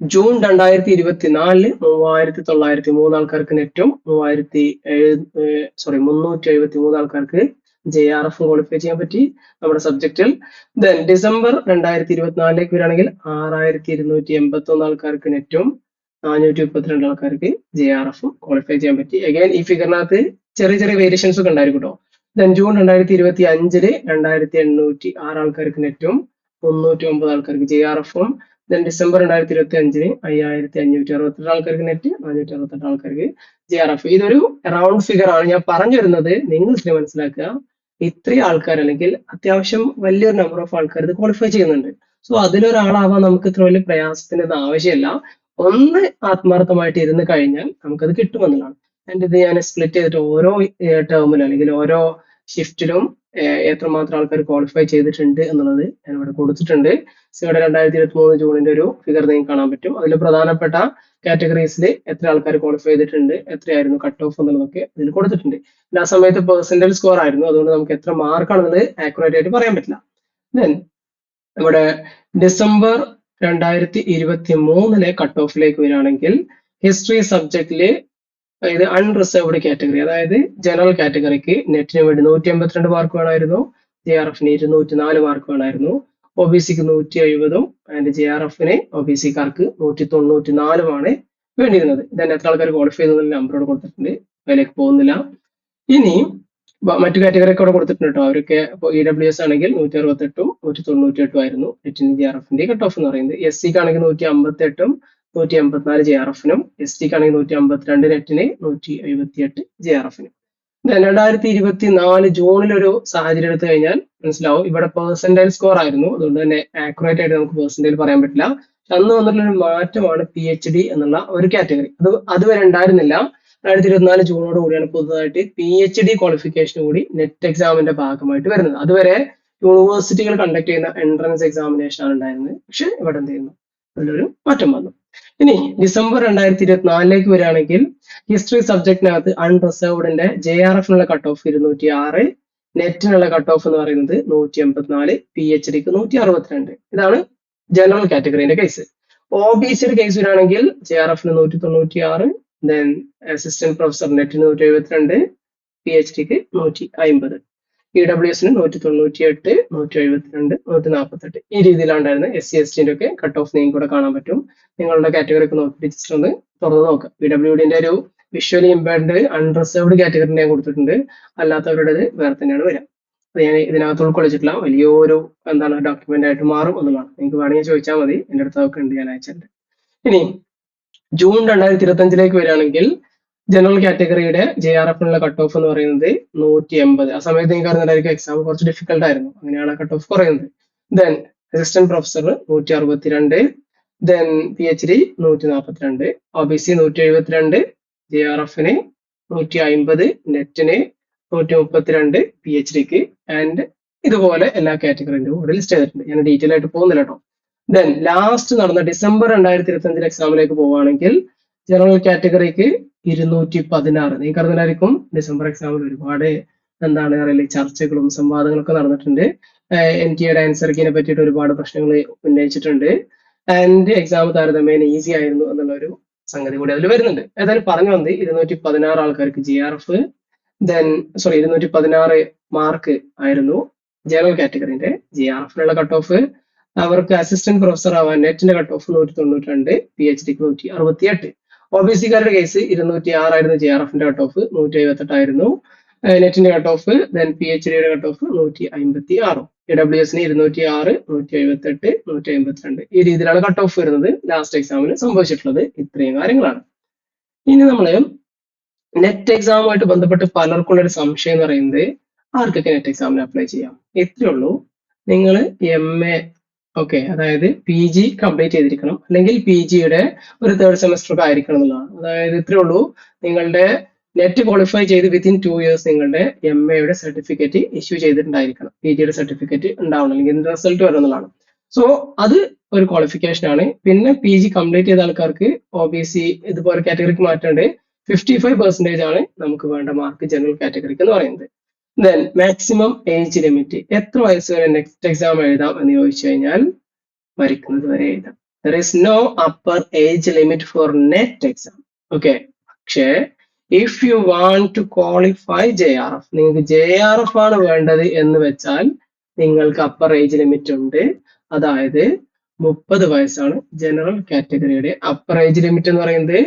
ജൂൺ 2024 3903 ആൾക്കാർക്ക് നെറ്റും 373 ആൾക്കാർക്ക് JRF ക്വാളിഫൈ ചെയ്യാൻ പറ്റി നമ്മുടെ സബ്ജക്റ്റിൽ. ദെൻ ഡിസംബർ 2024 വരികയാണെങ്കിൽ 6281 ആൾക്കാർക്ക് നെറ്റും 432 ആൾക്കാർക്ക് JRF ക്വാളിഫൈ ചെയ്യാൻ പറ്റി. അഗൈൻ ഈ ഫിഗറിനകത്ത് ചെറിയ ചെറിയ വേരിയേഷൻസ് ഒക്കെ ഉണ്ടായിരിക്കും കേട്ടോ. ദെൻ ജൂൺ 2025 2806 ആൾക്കാർക്ക് നെറ്റും 309 ആൾക്കാർക്ക് JRFും. ദെൻ ഡിസംബർ 2025 5562 ആൾക്കാർക്ക് നെറ്റ്, 468 ആൾക്കാർക്ക് JRF. ഇതൊരു റൗണ്ട് ഫിഗർ ആണ്. ഞാൻ പറഞ്ഞു വരുന്നത് നിങ്ങൾ ഇത്ര മനസ്സിലാക്കുക, ഇത്രയും ആൾക്കാർ അല്ലെങ്കിൽ അത്യാവശ്യം വലിയൊരു നമ്പർ ഓഫ് ആൾക്കാർ ഇത് ക്വാളിഫൈ ചെയ്യുന്നുണ്ട്. സോ അതിലൊരാളാവാൻ നമുക്ക് ഇത്ര വലിയ പ്രയാസത്തിന്റെ ആവശ്യമില്ല. ഒന്ന് ആത്മാർത്ഥമായിട്ട് ഇരുന്ന് കഴിഞ്ഞാൽ നമുക്കത് കിട്ടുമെന്നുള്ളതാണ്. ആൻഡ് ഇത് ഞാൻ സ്പ്ലിറ്റ് ചെയ്തിട്ട് ഓരോ ടേമിലും അല്ലെങ്കിൽ ഓരോ ഷിഫ്റ്റിലും എത്രമാത്രം ആൾക്കാർ ക്വാളിഫൈ ചെയ്തിട്ടുണ്ട് എന്നുള്ളത് ഞാൻ ഇവിടെ കൊടുത്തിട്ടുണ്ട്. സോ ഇവിടെ 2023 ജൂണിന്റെ ഒരു ഫിഗർ നിങ്ങൾക്ക് കാണാൻ പറ്റും. അതിൽ പ്രധാനപ്പെട്ട കാറ്റഗറീസിൽ എത്ര ആൾക്കാർ ക്വാളിഫൈ ചെയ്തിട്ടുണ്ട്, എത്രയായിരുന്നു കട്ട് ഓഫ് എന്നുള്ളതൊക്കെ ഇതിൽ കൊടുത്തിട്ടുണ്ട്. ആ സമയത്ത് പെർസെന്റേജ് സ്കോർ ആയിരുന്നു, അതുകൊണ്ട് നമുക്ക് എത്ര മാർക്കാണെന്നുള്ളത് ആക്യുറേറ്റ് ആയിട്ട് പറയാൻ പറ്റില്ല. ദെൻ ഇവിടെ ഡിസംബർ 2023 കട്ട് ഓഫിലേക്ക് വരികയാണെങ്കിൽ ഹിസ്റ്ററി സബ്ജക്റ്റില് ഇത് അൺറിസർവ്ഡ് കാറ്റഗറി, അതായത് ജനറൽ കാറ്റഗറിക്ക് നെറ്റിന് വേണ്ടി 182 മാർക്ക് വേണമായിരുന്നു, JRFന് 204 മാർക്ക് വേണമായിരുന്നു, OBCക്ക് 170 ആൻഡ് JRFന് OBCക്കാർക്ക് 194 വേണ്ടിയിരുന്നത്. ഇതന്നെ എത്ര ആൾക്കാർ ക്വാളിഫൈ ചെയ്തെന്നുള്ള നമ്പറോട് കൊടുത്തിട്ടുണ്ട്, അതിലേക്ക് പോകുന്നില്ല. ഇനി മറ്റു കാറ്റഗറി ഒക്കെ അവിടെ കൊടുത്തിട്ടുണ്ട് കേട്ടോ. അവരൊക്കെ EWS ആണെങ്കിൽ 168 198 ആയിരുന്നു നെറ്റിന് JRFന്റെ കട്ട് ഓഫ് എന്ന് പറയുന്നത്. SCക്ക് ആണെങ്കിൽ 158 184 JRFനും, STക്ക് ആണെങ്കിൽ 152 നെറ്റിന് 178 JRFനും. 2024 ജൂണിൽ ഒരു സാഹചര്യം എടുത്തു കഴിഞ്ഞാൽ മനസ്സിലാവും, ഇവിടെ പെർസെന്റൈൽ സ്കോർ ആയിരുന്നു, അതുകൊണ്ട് തന്നെ ആക്യുറേറ്റ് ആയിട്ട് നമുക്ക് പെർസെന്റൈൽ പറയാൻ പറ്റില്ല. അന്ന് വന്നിട്ടുള്ള ഒരു മാറ്റമാണ് PhD എന്നുള്ള ഒരു കാറ്റഗറി. അതുവരെ ഉണ്ടായിരുന്നില്ല. 2024 ജൂണോട് കൂടിയാണ് പുതുതായിട്ട് PhD ക്വാളിഫിക്കേഷൻ കൂടി നെറ്റ് എക്സാമിന്റെ ഭാഗമായിട്ട് വരുന്നത്. അതുവരെ യൂണിവേഴ്സിറ്റികൾ കണ്ടക്ട് ചെയ്യുന്ന എൻട്രൻസ് എക്സാമിനേഷൻ ആണ് ഉണ്ടായിരുന്നത്. പക്ഷെ ഇവിടെ എന്ത് ചെയ്യുന്നു, അതിലൊരു മാറ്റം വന്നു. ഇനി ഡിസംബർ 2024 വരികയാണെങ്കിൽ ഹിസ്റ്ററി സബ്ജക്റ്റിനകത്ത് അൺറിസർവ്ഡിന്റെ JRFനുള്ള കട്ട് ഓഫ് 206, നെറ്റിനുള്ള കട്ട് ഓഫ് എന്ന് പറയുന്നത് 184, PhDക്ക് 162. ഇതാണ് ജനറൽ കാറ്റഗറിന്റെ കേസ്. OBCയുടെ കേസ് വരികയാണെങ്കിൽ JRFന് 196, ദെൻ അസിസ്റ്റന്റ് പ്രൊഫസർ നെറ്റിന് 172, PhDക്ക് 150, EWSന് 198, 172, 148. ഈ രീതിയിലാണ് ഉണ്ടായിരുന്നത്. SC STന്റെ ഒക്കെ കട്ട് ഓഫ് നിങ്ങൾക്ക് കൂടെ കാണാൻ പറ്റും. നിങ്ങളുടെ കാറ്റഗറി ഒക്കെ നോക്കി ജസ്റ്റ് ഒന്ന് തുറന്ന് നോക്കാം. PWDന്റെ ഒരു വിഷ്വലി ഇമ്പയർഡ് അൺറിസർവ്ഡ് കാറ്റഗറി ഞാൻ കൊടുത്തിട്ടുണ്ട്, അല്ലാത്തവരുടേത് വേറെ തന്നെയാണ് വരിക. അത് ഞാൻ ഇതിനകത്ത് ഉൾക്കൊള്ളിച്ചിട്ടില്ല, വലിയൊരു ഡോക്യുമെന്റ് ആയിട്ട് മാറും എന്നുള്ളതാണ്. നിങ്ങൾക്ക് വേണമെങ്കിൽ ചോദിച്ചാൽ മതി, എൻ്റെ അടുത്തൊക്കെ ഉണ്ട്, ഞാൻ അയച്ചിട്ടുണ്ട്. ഇനി ജൂൺ 2025 വരികയാണെങ്കിൽ ജനറൽ കാറ്റഗറിയുടെ JRFനുള്ള കട്ട് ഓഫ് എന്ന് പറയുന്നത് 180. ആ സമയത്ത് നിങ്ങൾക്ക് അറിഞ്ഞിട്ടായിരിക്കും എക്സാം കുറച്ച് ഡിഫിക്കൽട്ട് ആയിരുന്നു, അങ്ങനെയാണ് കട്ട് ഓഫ് കുറയുന്നത്. Then assistant professor 162, then PhD 142, OBC 172, JRFന് 150, നെറ്റിന് 132, PhDക്ക്, ആൻഡ് ഇതുപോലെ എല്ലാ കാറ്റഗറിന്റെ കൂടെ ലിസ്റ്റ് ചെയ്തിട്ടുണ്ട്. ഞാൻ ഡീറ്റെയിൽ ആയിട്ട് പോകുന്നില്ല കേട്ടോ. ദെൻ ലാസ്റ്റ് നടന്ന ഡിസംബർ 2025 എക്സാമിലേക്ക് പോവുകയാണെങ്കിൽ ജനറൽ കാറ്റഗറിക്ക് 216. നിങ്ങൾക്ക് അറിഞ്ഞായിരിക്കും ഡിസംബർ എക്സാമിൽ ഒരുപാട് എന്താണ് പറയുക ചർച്ചകളും സംവാദങ്ങളൊക്കെ നടന്നിട്ടുണ്ട്. NTAയുടെ ആൻസർ കീനെ പറ്റിയിട്ട് ഒരുപാട് പ്രശ്നങ്ങൾ ഉന്നയിച്ചിട്ടുണ്ട്. ആൻഡ് എക്സാം താരതമ്യേന ഈസി ആയിരുന്നു എന്നുള്ള ഒരു സംഗതി കൂടി അതിൽ വരുന്നുണ്ട്. ഏതായാലും പറഞ്ഞു വന്നത് 216 ആൾക്കാർക്ക് GRF, ദെൻ 216 മാർക്ക് ആയിരുന്നു ജനറൽ കാറ്റഗറിന്റെ. GRFനുള്ള കട്ട് ഓഫ് അവർക്ക് അസിസ്റ്റന്റ് പ്രൊഫസർ ആവാൻ നെറ്റിന്റെ കട്ട് ഓഫ് 192, PhDക്ക് 168. OBC-കാരുടെ കേസ് 206 ആയിരുന്നു GRFന്റെ കട്ട് ഓഫ്, 178 ആയിരുന്നു നെറ്റിന്റെ കട്ട് ഓഫ്, ദെൻ PhDയുടെ കട്ട് ഓഫ് 156. AWSന് 206, 178, 152 ഈ രീതിയിലാണ് കട്ട് ഓഫ് വരുന്നത്. ലാസ്റ്റ് എക്സാമിന് സംഭവിച്ചിട്ടുള്ളത് ഇത്രയും കാര്യങ്ങളാണ്. ഇനി നമ്മള് നെറ്റ് എക്സാമുമായിട്ട് ബന്ധപ്പെട്ട് പലർക്കുള്ള ഒരു സംശയം എന്ന് പറയുന്നത് ആർക്കൊക്കെ നെറ്റ് എക്സാമിന് അപ്ലൈ ചെയ്യാം. ഇത്രയേ ഉള്ളൂ. നിങ്ങൾ MA അതായത് PG കംപ്ലീറ്റ് ചെയ്തിരിക്കണം, അല്ലെങ്കിൽ PGയുടെ ഒരു 3rd സെമസ്റ്റർ ഒക്കെ ആയിരിക്കണം എന്നുള്ളതാണ്. അതായത് ഇത്രയേ ഉള്ളൂ. നിങ്ങളുടെ നെറ്റ് ക്വാളിഫൈ ചെയ്ത് വിത്തിൻ 2 years നിങ്ങളുടെ MAയുടെ സർട്ടിഫിക്കറ്റ് ഇഷ്യൂ ചെയ്തിട്ടുണ്ടായിരിക്കണം. PGയുടെ സർട്ടിഫിക്കറ്റ് ഉണ്ടാവണം, അല്ലെങ്കിൽ ഇതിന്റെ റിസൾട്ട് വരുന്നതാണ്. സോ അത് ഒരു ക്വാളിഫിക്കേഷൻ ആണ്. പിന്നെ PG കംപ്ലീറ്റ് ചെയ്ത ആൾക്കാർക്ക് OBC ഇതുപോലെ കാറ്റഗറിക്ക് മാറ്റേണ്ടത് 55% ആണ് നമുക്ക് വേണ്ട മാർക്ക് ജനറൽ കാറ്റഗറിക്ക് എന്ന് പറയുന്നത്. ദെൻ മാക്സിമം ഏജ് ലിമിറ്റ്, എത്ര വയസ്സ് വരെ നെക്സ്റ്റ് എക്സാം എഴുതാം എന്ന് ചോദിച്ചു കഴിഞ്ഞാൽ മരിക്കുന്നത് വരെ എഴുതാം. There is no upper age limit for NET exam. പക്ഷേ if you want to qualify JRF, നിങ്ങൾക്ക് JRF ആണ് വേണ്ടത് എന്ന് വെച്ചാൽ നിങ്ങൾക്ക് അപ്പർ ഏജ് ലിമിറ്റ് ഉണ്ട്. അതായത് 30 വയസ്സാണ് ജനറൽ കാറ്റഗറിയുടെ അപ്പർ ഏജ് ലിമിറ്റ് എന്ന് പറയുന്നത്.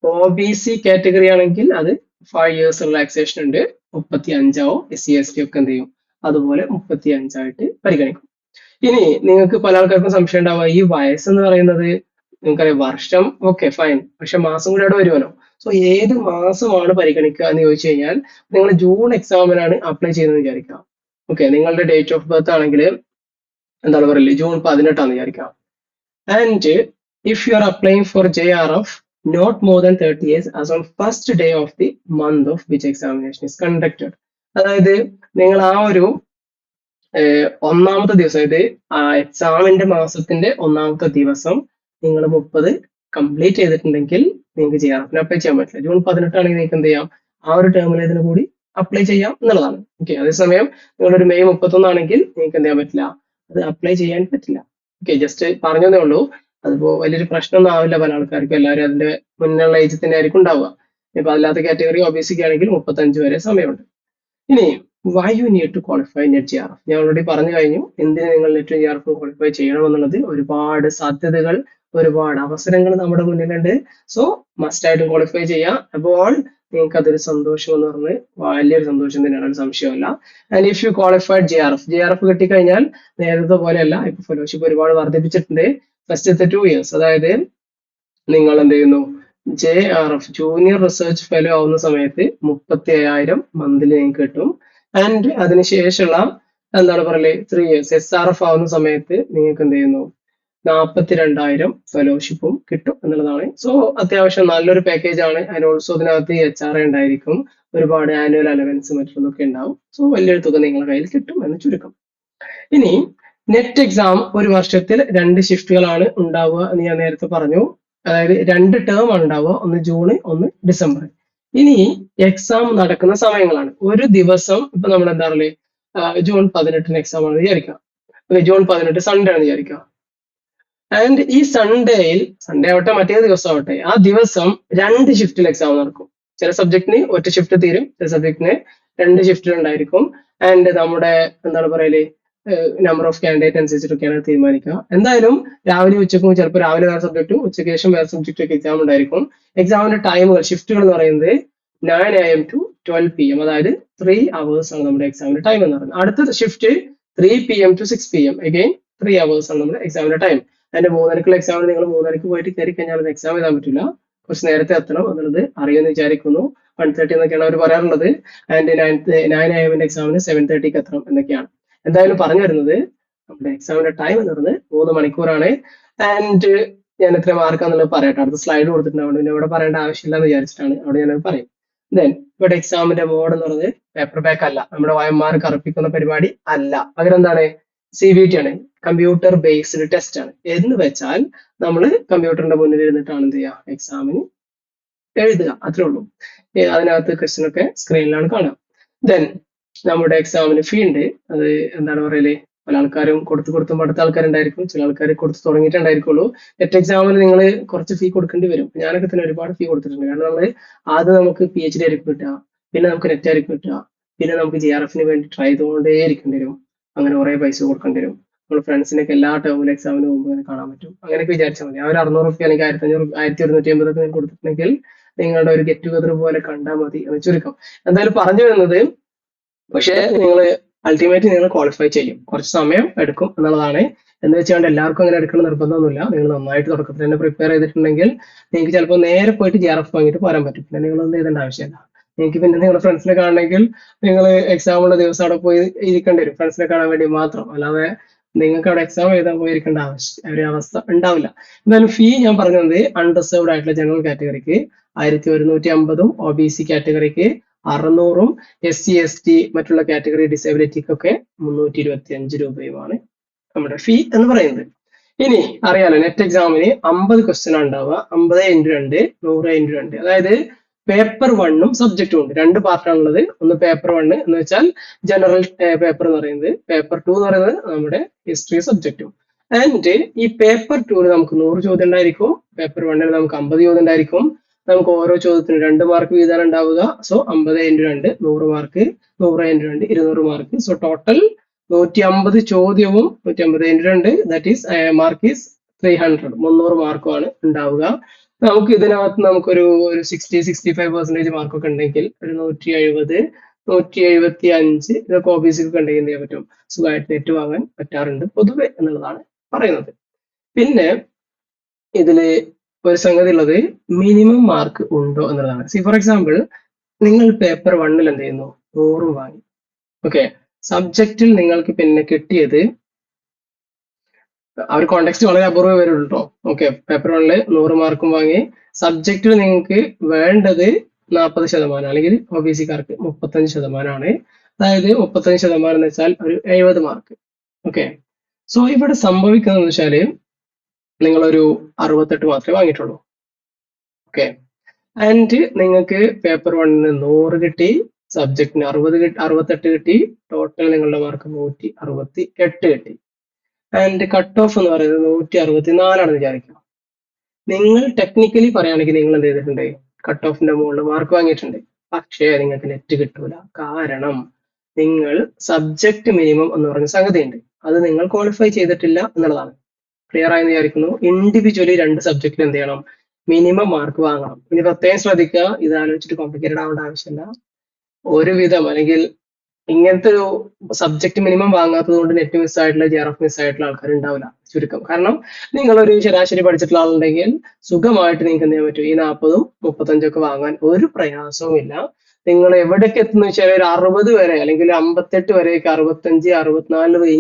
OBC കാറ്റഗറി ആണെങ്കിൽ അത് 5 years റിലാക്സേഷൻ ഉണ്ട്, 35 ആവും. SC/ST ഒക്കെ എന്ത് ചെയ്യും, അതുപോലെ 35 ആയിട്ട് പരിഗണിക്കും. ഇനി നിങ്ങൾക്ക് പല ആൾക്കാർക്കും സംശയം ഉണ്ടാവുക, ഈ വയസ്സ് എന്ന് പറയുന്നത് നിങ്ങൾക്കറിയാം വർഷം ഫൈൻ, പക്ഷെ മാസം കൂടെ അവിടെ വരുമല്ലോ. സോ ഏത് മാസമാണ് പരിഗണിക്കുക എന്ന് ചോദിച്ചു കഴിഞ്ഞാൽ നിങ്ങൾ ജൂൺ എക്സാമിനാണ് അപ്ലൈ ചെയ്യുന്നത് വിചാരിക്കാം. നിങ്ങളുടെ ഡേറ്റ് ഓഫ് ബർത്ത് ആണെങ്കിൽ എന്താണ് പറയല്ലേ, June 18 വിചാരിക്കാം. And if you are applying four JRF not more than 30 years as on first day of the month of which examination is conducted. അതായത് നിങ്ങൾ ആ ഒരു ഒന്നാമത്തെ ദിവസം, അതായത് എക്സാമിന്റെ മാസത്തിന്റെ ഒന്നാമത്തെ ദിവസം നിങ്ങൾ 30 കംപ്ലീറ്റ് ചെയ്തിട്ടുണ്ടെങ്കിൽ നിങ്ങൾക്ക് JRF അപ്ലൈ ചെയ്യാൻ പറ്റില്ല. June 18 ആണെങ്കിൽ നിങ്ങൾക്ക് എന്ത് ചെയ്യാം, ആ ഒരു ടേമിൽ ഇതിന് കൂടി അപ്ലൈ ചെയ്യാം എന്നുള്ളതാണ്. അതേസമയം നിങ്ങളൊരു May 31 ആണെങ്കിൽ നിങ്ങൾക്ക് എന്ത് ചെയ്യാൻ പറ്റില്ല, അത് അപ്ലൈ ചെയ്യാൻ പറ്റില്ല. ജസ്റ്റ് പറഞ്ഞതേ ഉള്ളൂ. അതിപ്പോ വലിയൊരു പ്രശ്നമൊന്നും ആവില്ല പല ആൾക്കാർക്കും. എല്ലാവരും അതിന്റെ മുന്നുള്ള ഏജ് തന്നെ ആയിരിക്കും ഉണ്ടാവുക. ഇപ്പൊ അല്ലാത്ത കാറ്റഗറി OBC ആണെങ്കിൽ 35 വരെ സമയമുണ്ട്. ഇനി why you need to qualify net JRF, ഞാൻ ഓൾറെഡി പറഞ്ഞു കഴിഞ്ഞു എന്തിന് നിങ്ങൾ നെറ്റ് JRF ക്വാളിഫൈ ചെയ്യണമെന്നുള്ളത്. ഒരുപാട് സാധ്യതകൾ, ഒരുപാട് അവസരങ്ങൾ നമ്മുടെ മുന്നിലുണ്ട്. സോ മസ്റ്റ് ആയിട്ട് ക്വാളിഫൈ ചെയ്യാം. അപ്പോൾ നിങ്ങൾക്ക് അതൊരു സന്തോഷം എന്ന് പറഞ്ഞ് വലിയൊരു സന്തോഷം തന്നെയാണ്, ഒരു സംശയമല്ല. And if you qualified JRF കിട്ടിക്കഴിഞ്ഞാൽ നേരത്തെ പോലെയല്ല, ഇപ്പൊ ഫെലോഷിപ്പ് ഒരുപാട് വർദ്ധിപ്പിച്ചിട്ടുണ്ട്. ഫസ്റ്റത്തെ 2 years, അതായത് നിങ്ങൾ എന്ത് ചെയ്യുന്നു, JRF ജൂനിയർ റിസർച്ച് ഫെലോ ആവുന്ന സമയത്ത് 37,000 മന്ത്ലി നിങ്ങൾക്ക് കിട്ടും. ആൻഡ് അതിനുശേഷമുള്ള എന്താണ് പറയല് 3 years SRF ആവുന്ന സമയത്ത് നിങ്ങൾക്ക് എന്ത് ചെയ്യുന്നു, 42,000 ഫെലോഷിപ്പും കിട്ടും എന്നുള്ളതാണ്. സോ അത്യാവശ്യം നല്ലൊരു പാക്കേജ് ആണ്. ആൻഡ് ഓൾസോ ഇതിനകത്ത് HRA ഉണ്ടായിരിക്കും, ഒരുപാട് ആനുവൽ അലവൻസ് മറ്റുള്ളതൊക്കെ ഉണ്ടാവും. സോ വലിയൊരു തുക നിങ്ങളുടെ കയ്യിൽ കിട്ടും എന്ന് ചുരുക്കം. ഇനി നെറ്റ് എക്സാം ഒരു വർഷത്തിൽ 2 ഷിഫ്റ്റുകളാണ് ഉണ്ടാവുക എന്ന് ഞാൻ നേരത്തെ പറഞ്ഞു. അതായത് 2 ടേം ആണ് ഉണ്ടാവുക, ഒന്ന് ജൂൺ, ഒന്ന് ഡിസംബർ. ഇനി എക്സാം നടക്കുന്ന സമയങ്ങളാണ്. ഒരു ദിവസം ഇപ്പൊ നമ്മൾ എന്താ പറയുക, June 18 എക്സാം ആണെന്ന് വിചാരിക്കാം. June 18 സൺഡേ ആണ് വിചാരിക്കാം. ആൻഡ് ഈ സൺഡേ ആവട്ടെ മറ്റേ ദിവസം ആവട്ടെ, ആ ദിവസം 2 ഷിഫ്റ്റിൽ എക്സാം നടക്കും. ചില സബ്ജക്റ്റിന് ഒറ്റ ഷിഫ്റ്റ് തീരും, ചില സബ്ജക്റ്റിന് 2 ഷിഫ്റ്റിൽ ഉണ്ടായിരിക്കും. ആൻഡ് നമ്മുടെ എന്താണ് പറയല് നമ്പർ ഓഫ് കാൻഡിഡേറ്റ് അനുസരിച്ചിട്ടൊക്കെയാണ് തീരുമാനിക്കുക. എന്തായാലും രാവിലെ ഉച്ചക്കും, ചിലപ്പോൾ രാവിലെ വേറെ സബ്ജക്റ്റും ഉച്ചയ്ക്ക് ശേഷം വേറെ സബ്ജക്റ്റും ഒക്കെ എക്സാം ഉണ്ടായിരിക്കും. എക്സാമിന്റെ ടൈമുകൾ, ഷിഫ്റ്റുകൾ എന്ന് പറയുന്നത് 9 AM to 12 PM, അതായത് 3 hours ആണ് നമ്മുടെ എക്സാമിന്റെ ടൈം എന്ന് പറയുന്നത്. അടുത്ത shift 3 PM to 6 PM, again 3 hours ആണ് നമ്മുടെ എക്സാമിന്റെ ടൈം. അതിന്റെ 3:30 എക്സാമിന് നിങ്ങൾ 3:30 പോയിട്ട് കയറി കഴിഞ്ഞാൽ എക്സാം എഴുതാൻ പറ്റില്ല, കുറച്ച് നേരത്തെ എത്തണം എന്നുള്ളത് അറിയുമെന്ന് വിചാരിക്കുന്നു. 1:30 എന്നൊക്കെയാണ് അവർ പറയാറുള്ളത്. ആൻഡ് 9 AM എക്സാമിന് 7:30 എത്തണം എന്നൊക്കെയാണ്. എന്തായാലും പറഞ്ഞു വരുന്നത് നമ്മുടെ എക്സാമിന്റെ ടൈം എന്ന് പറയുന്നത് 3 മണിക്കൂറാണ്. ആൻഡ് ഞാൻ എത്ര മാർക്കാന്നുള്ളത് പറയട്ടെ, അടുത്ത സ്ലൈഡ് കൊടുത്തിട്ടുണ്ട്, പിന്നെ ഇവിടെ പറയേണ്ട ആവശ്യമില്ല എന്ന് വിചാരിച്ചിട്ടാണ് അവിടെ ഞാനത് പറയും. ദെൻ ഇവിടെ എക്സാമിന്റെ മോഡ് എന്ന് പറയുന്നത് പേപ്പർ ബാക്ക് അല്ല, നമ്മുടെ OMR കറുപ്പിക്കുന്ന പരിപാടി അല്ല, പകരം എന്താണ് CBT ആണ്, കമ്പ്യൂട്ടർ ബേസ്ഡ് ടെസ്റ്റ് ആണ്. എന്ന് വെച്ചാൽ നമ്മൾ കമ്പ്യൂട്ടറിന്റെ മുന്നിൽ ഇരുന്നിട്ടാണ് എന്ത് ചെയ്യുക, എക്സാമിന് എഴുതുക, അത്രേ ഉള്ളൂ. അതിനകത്ത് ക്വസ്റ്റ്യൻ ഒക്കെ സ്ക്രീനിലാണ് കാണുക. ദെൻ നമ്മുടെ എക്സാമിന് ഫീ ഉണ്ട്. അത് എന്താണ് പറയല്, പല ആൾക്കാരും കൊടുത്തും അടുത്ത ആൾക്കാരുണ്ടായിരിക്കും, ചില ആൾക്കാർ കൊടുത്ത് തുടങ്ങിയിട്ടുണ്ടായിരിക്കുള്ളൂ. നെറ്റ് എക്സാമിന് നിങ്ങൾ കുറച്ച് ഫീ കൊടുക്കേണ്ടി വരും. ഞാനൊക്കെ തന്നെ ഒരുപാട് ഫീ കൊടുത്തിട്ടുണ്ട്. കാരണം നമ്മൾ ആദ്യം നമുക്ക് PhD ആയിരിക്കും കിട്ടുക, പിന്നെ നമുക്ക് നെറ്റ് ആയിരിക്കും കിട്ടുക, പിന്നെ നമുക്ക് JRF വേണ്ടി ട്രൈ ചെയ്തുകൊണ്ടേ ഇരിക്കേണ്ടി വരും. അങ്ങനെ കുറെ പൈസ കൊടുക്കേണ്ടി വരും. നമ്മൾ ഫ്രണ്ട്സിനൊക്കെ എല്ലാ ടേമിലും എക്സാമിന് മുമ്പ് അങ്ങനെ കാണാൻ പറ്റും. അങ്ങനെയൊക്കെ വിചാരിച്ചാൽ മതി. ആ ഒരു 600 റുപ്യ അല്ലെങ്കിൽ 1500, 1150 ഒക്കെ കൊടുത്തിട്ടുണ്ടെങ്കിൽ നിങ്ങളുടെ ഒരു ഗെറ്റ് ടുഗദർ പോലെ കണ്ടാൽ മതി എന്ന് ചുരുക്കം. എന്തായാലും പറഞ്ഞു വരുന്നത്, പക്ഷേ നിങ്ങൾ അൾട്ടിമേറ്റ് നിങ്ങൾ ക്വാളിഫൈ ചെയ്യും, കുറച്ച് സമയം എടുക്കും എന്നുള്ളതാണ്. എന്ന് വെച്ചുകൊണ്ട് എല്ലാവർക്കും അങ്ങനെ എടുക്കണം നിർബന്ധമൊന്നുമില്ല. നിങ്ങൾ നന്നായിട്ട് തുടക്കത്തിൽ തന്നെ പ്രിപ്പയർ ചെയ്തിട്ടുണ്ടെങ്കിൽ നിങ്ങൾക്ക് ചിലപ്പോൾ നേരെ പോയിട്ട് JRF വാങ്ങിയിട്ട് പോരാൻ പറ്റും. പിന്നെ നിങ്ങളൊന്നും എഴുതേണ്ട ആവശ്യമില്ല. നിങ്ങൾക്ക് പിന്നെ നിങ്ങളുടെ ഫ്രണ്ട്സിനെ കാണണമെങ്കിൽ നിങ്ങൾ എക്സാമുള്ള ദിവസം അവിടെ പോയി ഇരിക്കേണ്ടി വരും, ഫ്രണ്ട്സിനെ കാണാൻ വേണ്ടി മാത്രം. അല്ലാതെ നിങ്ങൾക്ക് അവിടെ എക്സാം എഴുതാൻ പോയിരിക്കേണ്ട ഒരു അവസ്ഥ ഉണ്ടാവില്ല. എന്തായാലും ഫീ ഞാൻ പറഞ്ഞത് അൺറിസർവ്ഡ് ആയിട്ടുള്ള ജനറൽ കാറ്റഗറിക്ക് 1150, OBC കാറ്റഗറിക്ക് 600, SC ST മറ്റുള്ള കാറ്റഗറി ഡിസേബിലിറ്റിക്കൊക്കെ 325 രൂപയുമാണ് നമ്മുടെ ഫീ എന്ന് പറയുന്നത്. ഇനി അറിയാലോ, നെറ്റ് എക്സാമിന് 50 ക്വസ്റ്റ്യൻ ഉണ്ടാവുക. 50 × 2 100 × 2, അതായത് പേപ്പർ 1ഉം സബ്ജക്റ്റും ഉണ്ട്. 2 പാർട്ടാണുള്ളത്. ഒന്ന് പേപ്പർ 1 എന്ന് വെച്ചാൽ ജനറൽ പേപ്പർ എന്ന് പറയുന്നത്, പേപ്പർ 2 എന്ന് പറയുന്നത് നമ്മുടെ ഹിസ്റ്ററി സബ്ജക്റ്റും. ആൻഡ് ഈ പേപ്പർ 2 നമുക്ക് 100 ചോദ്യം ഉണ്ടായിരിക്കും, പേപ്പർ 1 നമുക്ക് 50 ചോദ്യം ഉണ്ടായിരിക്കും. നമുക്ക് ഓരോ ചോദ്യത്തിനും 2 മാർക്ക് വീതമാണ് ഉണ്ടാവുക. So 50 × 2 100 mark, 100 × 2 200 mark. So total 150 ചോദ്യവും 150 × 2 ദാറ്റ് ഈസ് മാർക്ക് ഈസ് 300, 300 മാർക്കുമാണ് ഉണ്ടാവുക. നമുക്ക് ഇതിനകത്ത് നമുക്കൊരു 60-65% മാർക്കൊക്കെ ഉണ്ടെങ്കിൽ ഒരു 170, 175 ഇതൊക്കെ OBC ഒക്കെ ഉണ്ടെങ്കിൽ എന്ത് ചെയ്യാൻ പറ്റും, സുഖമായിട്ട് നെറ്റ് വാങ്ങാൻ പറ്റാറുണ്ട് പൊതുവെ എന്നുള്ളതാണ് പറയുന്നത്. പിന്നെ ഇതില് ഒരു സംഗതി ഉള്ളത് മിനിമം മാർക്ക് ഉണ്ടോ എന്നുള്ളതാണ്. സി ഫോർ എക്സാമ്പിൾ, നിങ്ങൾ പേപ്പർ 1 എന്ത് ചെയ്യുന്നു, 100 വാങ്ങി. ഓക്കെ, സബ്ജക്റ്റിൽ നിങ്ങൾക്ക് പിന്നെ കിട്ടിയത്, ആ ഒരു കോണ്ടെക്സ്റ്റ് വളരെ അപൂർവം വരുള്ളൂ കേട്ടോ. ഓക്കെ, പേപ്പർ 1 100 മാർക്കും വാങ്ങി, സബ്ജക്റ്റിൽ നിങ്ങൾക്ക് വേണ്ടത് 40% അല്ലെങ്കിൽ OBC-കാർക്ക് 35%. അതായത് 35% എന്ന് വെച്ചാൽ ഒരു 70 മാർക്ക്. ഓക്കെ, സോ ഇവിടെ സംഭവിക്കുന്നത് വെച്ചാല് നിങ്ങളൊരു 68 മാത്രമേ വാങ്ങിയിട്ടുള്ളൂ. ഓക്കെ, ആൻഡ് നിങ്ങൾക്ക് പേപ്പർ 1 100 കിട്ടി, സബ്ജക്റ്റിന് 68 കിട്ടി, ടോട്ടൽ നിങ്ങളുടെ മാർക്ക് 168 കിട്ടി. ആൻഡ് കട്ട് ഓഫ് എന്ന് പറയുന്നത് 164 വിചാരിക്കുക. നിങ്ങൾ ടെക്നിക്കലി പറയുകയാണെങ്കിൽ നിങ്ങൾ എന്ത് ചെയ്തിട്ടുണ്ട്, കട്ട് ഓഫിന്റെ മുകളിൽ മാർക്ക് വാങ്ങിയിട്ടുണ്ട്. പക്ഷേ നിങ്ങൾക്ക് നെറ്റ് കിട്ടൂല. കാരണം നിങ്ങൾ സബ്ജക്ട് മിനിമം എന്ന് പറഞ്ഞ സംഗതി ഉണ്ട്, അത് നിങ്ങൾ ക്വാളിഫൈ ചെയ്തിട്ടില്ല എന്നുള്ളതാണ്. ക്ലിയർ ആയെന്ന് വിചാരിക്കുന്നു. ഇൻഡിവിജ്വലി 2 സബ്ജക്റ്റിൽ എന്ത് ചെയ്യണം, മിനിമം മാർക്ക് വാങ്ങണം. ഇനി പ്രത്യേകം ശ്രദ്ധിക്കുക, ഇത് ആലോചിച്ചിട്ട് കോംപ്ലിക്കേറ്റഡ് ആവേണ്ട ആവശ്യമില്ല. ഒരുവിധം അല്ലെങ്കിൽ ഇങ്ങനത്തെ ഒരു സബ്ജക്ട് മിനിമം വാങ്ങാത്തത് കൊണ്ട് നെറ്റ് മിസ്സായിട്ടുള്ള JRF മിസ്സായിട്ടുള്ള ആൾക്കാർ ഉണ്ടാവില്ല ചുരുക്കം. കാരണം നിങ്ങളൊരു ശരാശരി പഠിച്ചിട്ടുള്ള ആളുണ്ടെങ്കിൽ സുഖമായിട്ട് നിങ്ങൾക്ക് എന്ത് ചെയ്യാൻ പറ്റും, ഈ 40ഉം 35ഉം ഒക്കെ വാങ്ങാൻ ഒരു പ്രയാസവും ഇല്ല. നിങ്ങൾ എവിടേക്ക് എത്തുന്ന വെച്ചാൽ ഒരു 60 വരെ അല്ലെങ്കിൽ 58 വരെയൊക്കെ, 65 64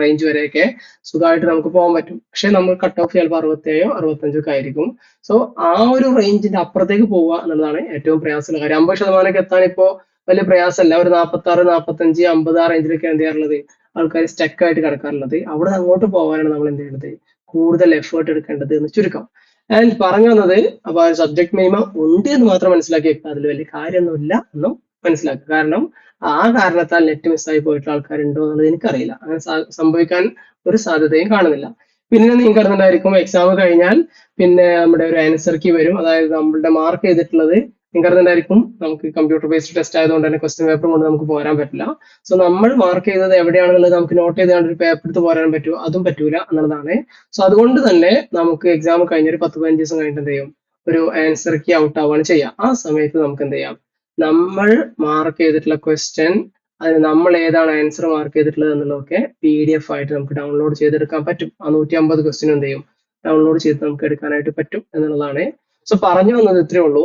റേഞ്ച് വരെയൊക്കെ സുഖമായിട്ട് നമുക്ക് പോകാൻ പറ്റും. പക്ഷെ നമ്മൾ കട്ട് ഓഫ് ചിലപ്പോൾ 67 65 ഒക്കെ ആയിരിക്കും. സോ ആ ഒരു റേഞ്ചിന്റെ അപ്പുറത്തേക്ക് പോവുക എന്നുള്ളതാണ് ഏറ്റവും പ്രയാസമുള്ള കാര്യം. 50% എത്താൻ ഇപ്പോൾ വലിയ പ്രയാസമല്ല. ഒരു 46 45 50 ആ റേഞ്ചിലൊക്കെ എന്ത് ചെയ്യാറുള്ളത്, ആൾക്കാർ സ്റ്റക്ക് ആയിട്ട് കിടക്കാറുള്ളത്. അവിടെ അങ്ങോട്ട് പോകാനാണ് നമ്മൾ എന്ത് ചെയ്യുന്നത്, കൂടുതൽ എഫേർട്ട് എടുക്കേണ്ടത് എന്ന് ചുരുക്കം. ആൻഡ് പറഞ്ഞു വന്നത്, അപ്പൊ ആ സബ്ജക്ട് മിനിമം ഉണ്ട് എന്ന് മാത്രം മനസ്സിലാക്കി വെക്കുക, അതിൽ വലിയ കാര്യമൊന്നുമില്ല എന്നും മനസ്സിലാക്കുക. കാരണം ആ കാരണത്താൽ നെറ്റ് മിസ്സായി പോയിട്ടുള്ള ആൾക്കാരുണ്ടോ എന്നുള്ളത് എനിക്കറിയില്ല. അങ്ങനെ സംഭവിക്കാൻ ഒരു സാധ്യതയും കാണുന്നില്ല. പിന്നെ നിങ്ങൾക്ക് അറിഞ്ഞിട്ടുണ്ടായിരിക്കും, എക്സാം കഴിഞ്ഞാൽ പിന്നെ നമ്മുടെ ഒരു ആൻസർ കീ വരും. അതായത് നമ്മളുടെ മാർക്ക് ചെയ്തിട്ടുള്ളത് നിങ്ങൾക്ക് അറിഞ്ഞിട്ടുണ്ടായിരിക്കും, നമുക്ക് കമ്പ്യൂട്ടർ ബേസ്ഡ് ടെസ്റ്റ് ആയതുകൊണ്ട് തന്നെ ക്വസ്റ്റ്യൻ പേപ്പർ കൊണ്ട് നമുക്ക് പോരാൻ പറ്റില്ല. സോ നമ്മൾ മാർക്ക് ചെയ്തത് എവിടെയാണെന്നുള്ളത് നമുക്ക് നോട്ട് ചെയ്തുകൊണ്ട് ഒരു പേപ്പർ എടുത്ത് പോരാൻ പറ്റുമോ, അതും പറ്റൂല എന്നുള്ളതാണ്. സോ അതുകൊണ്ട് തന്നെ നമുക്ക് എക്സാം കഴിഞ്ഞ ഒരു 10-15 ദിവസം കഴിഞ്ഞിട്ട് എന്ത് ചെയ്യും, ഒരു ആൻസർ കീ ഔട്ട് ആവുകയാണ് ചെയ്യുക. ആ സമയത്ത് നമുക്ക് എന്ത് ചെയ്യാം, നമ്മൾ മാർക്ക് ചെയ്തിട്ടുള്ള ക്വസ്റ്റ്യൻ, അതിന് നമ്മൾ ഏതാണ് ആൻസർ മാർക്ക് ചെയ്തിട്ടുള്ളത് എന്നുള്ളതൊക്കെ PDF ആയിട്ട് നമുക്ക് ഡൗൺലോഡ് ചെയ്തെടുക്കാൻ പറ്റും. ആ 150 ക്വസ്റ്റ്യൻ എന്ത് ചെയ്യും, ഡൗൺലോഡ് ചെയ്ത് നമുക്ക് എടുക്കാനായിട്ട് പറ്റും എന്നുള്ളതാണ്. സോ പറഞ്ഞു വന്നത് ഇത്രയേ ഉള്ളൂ.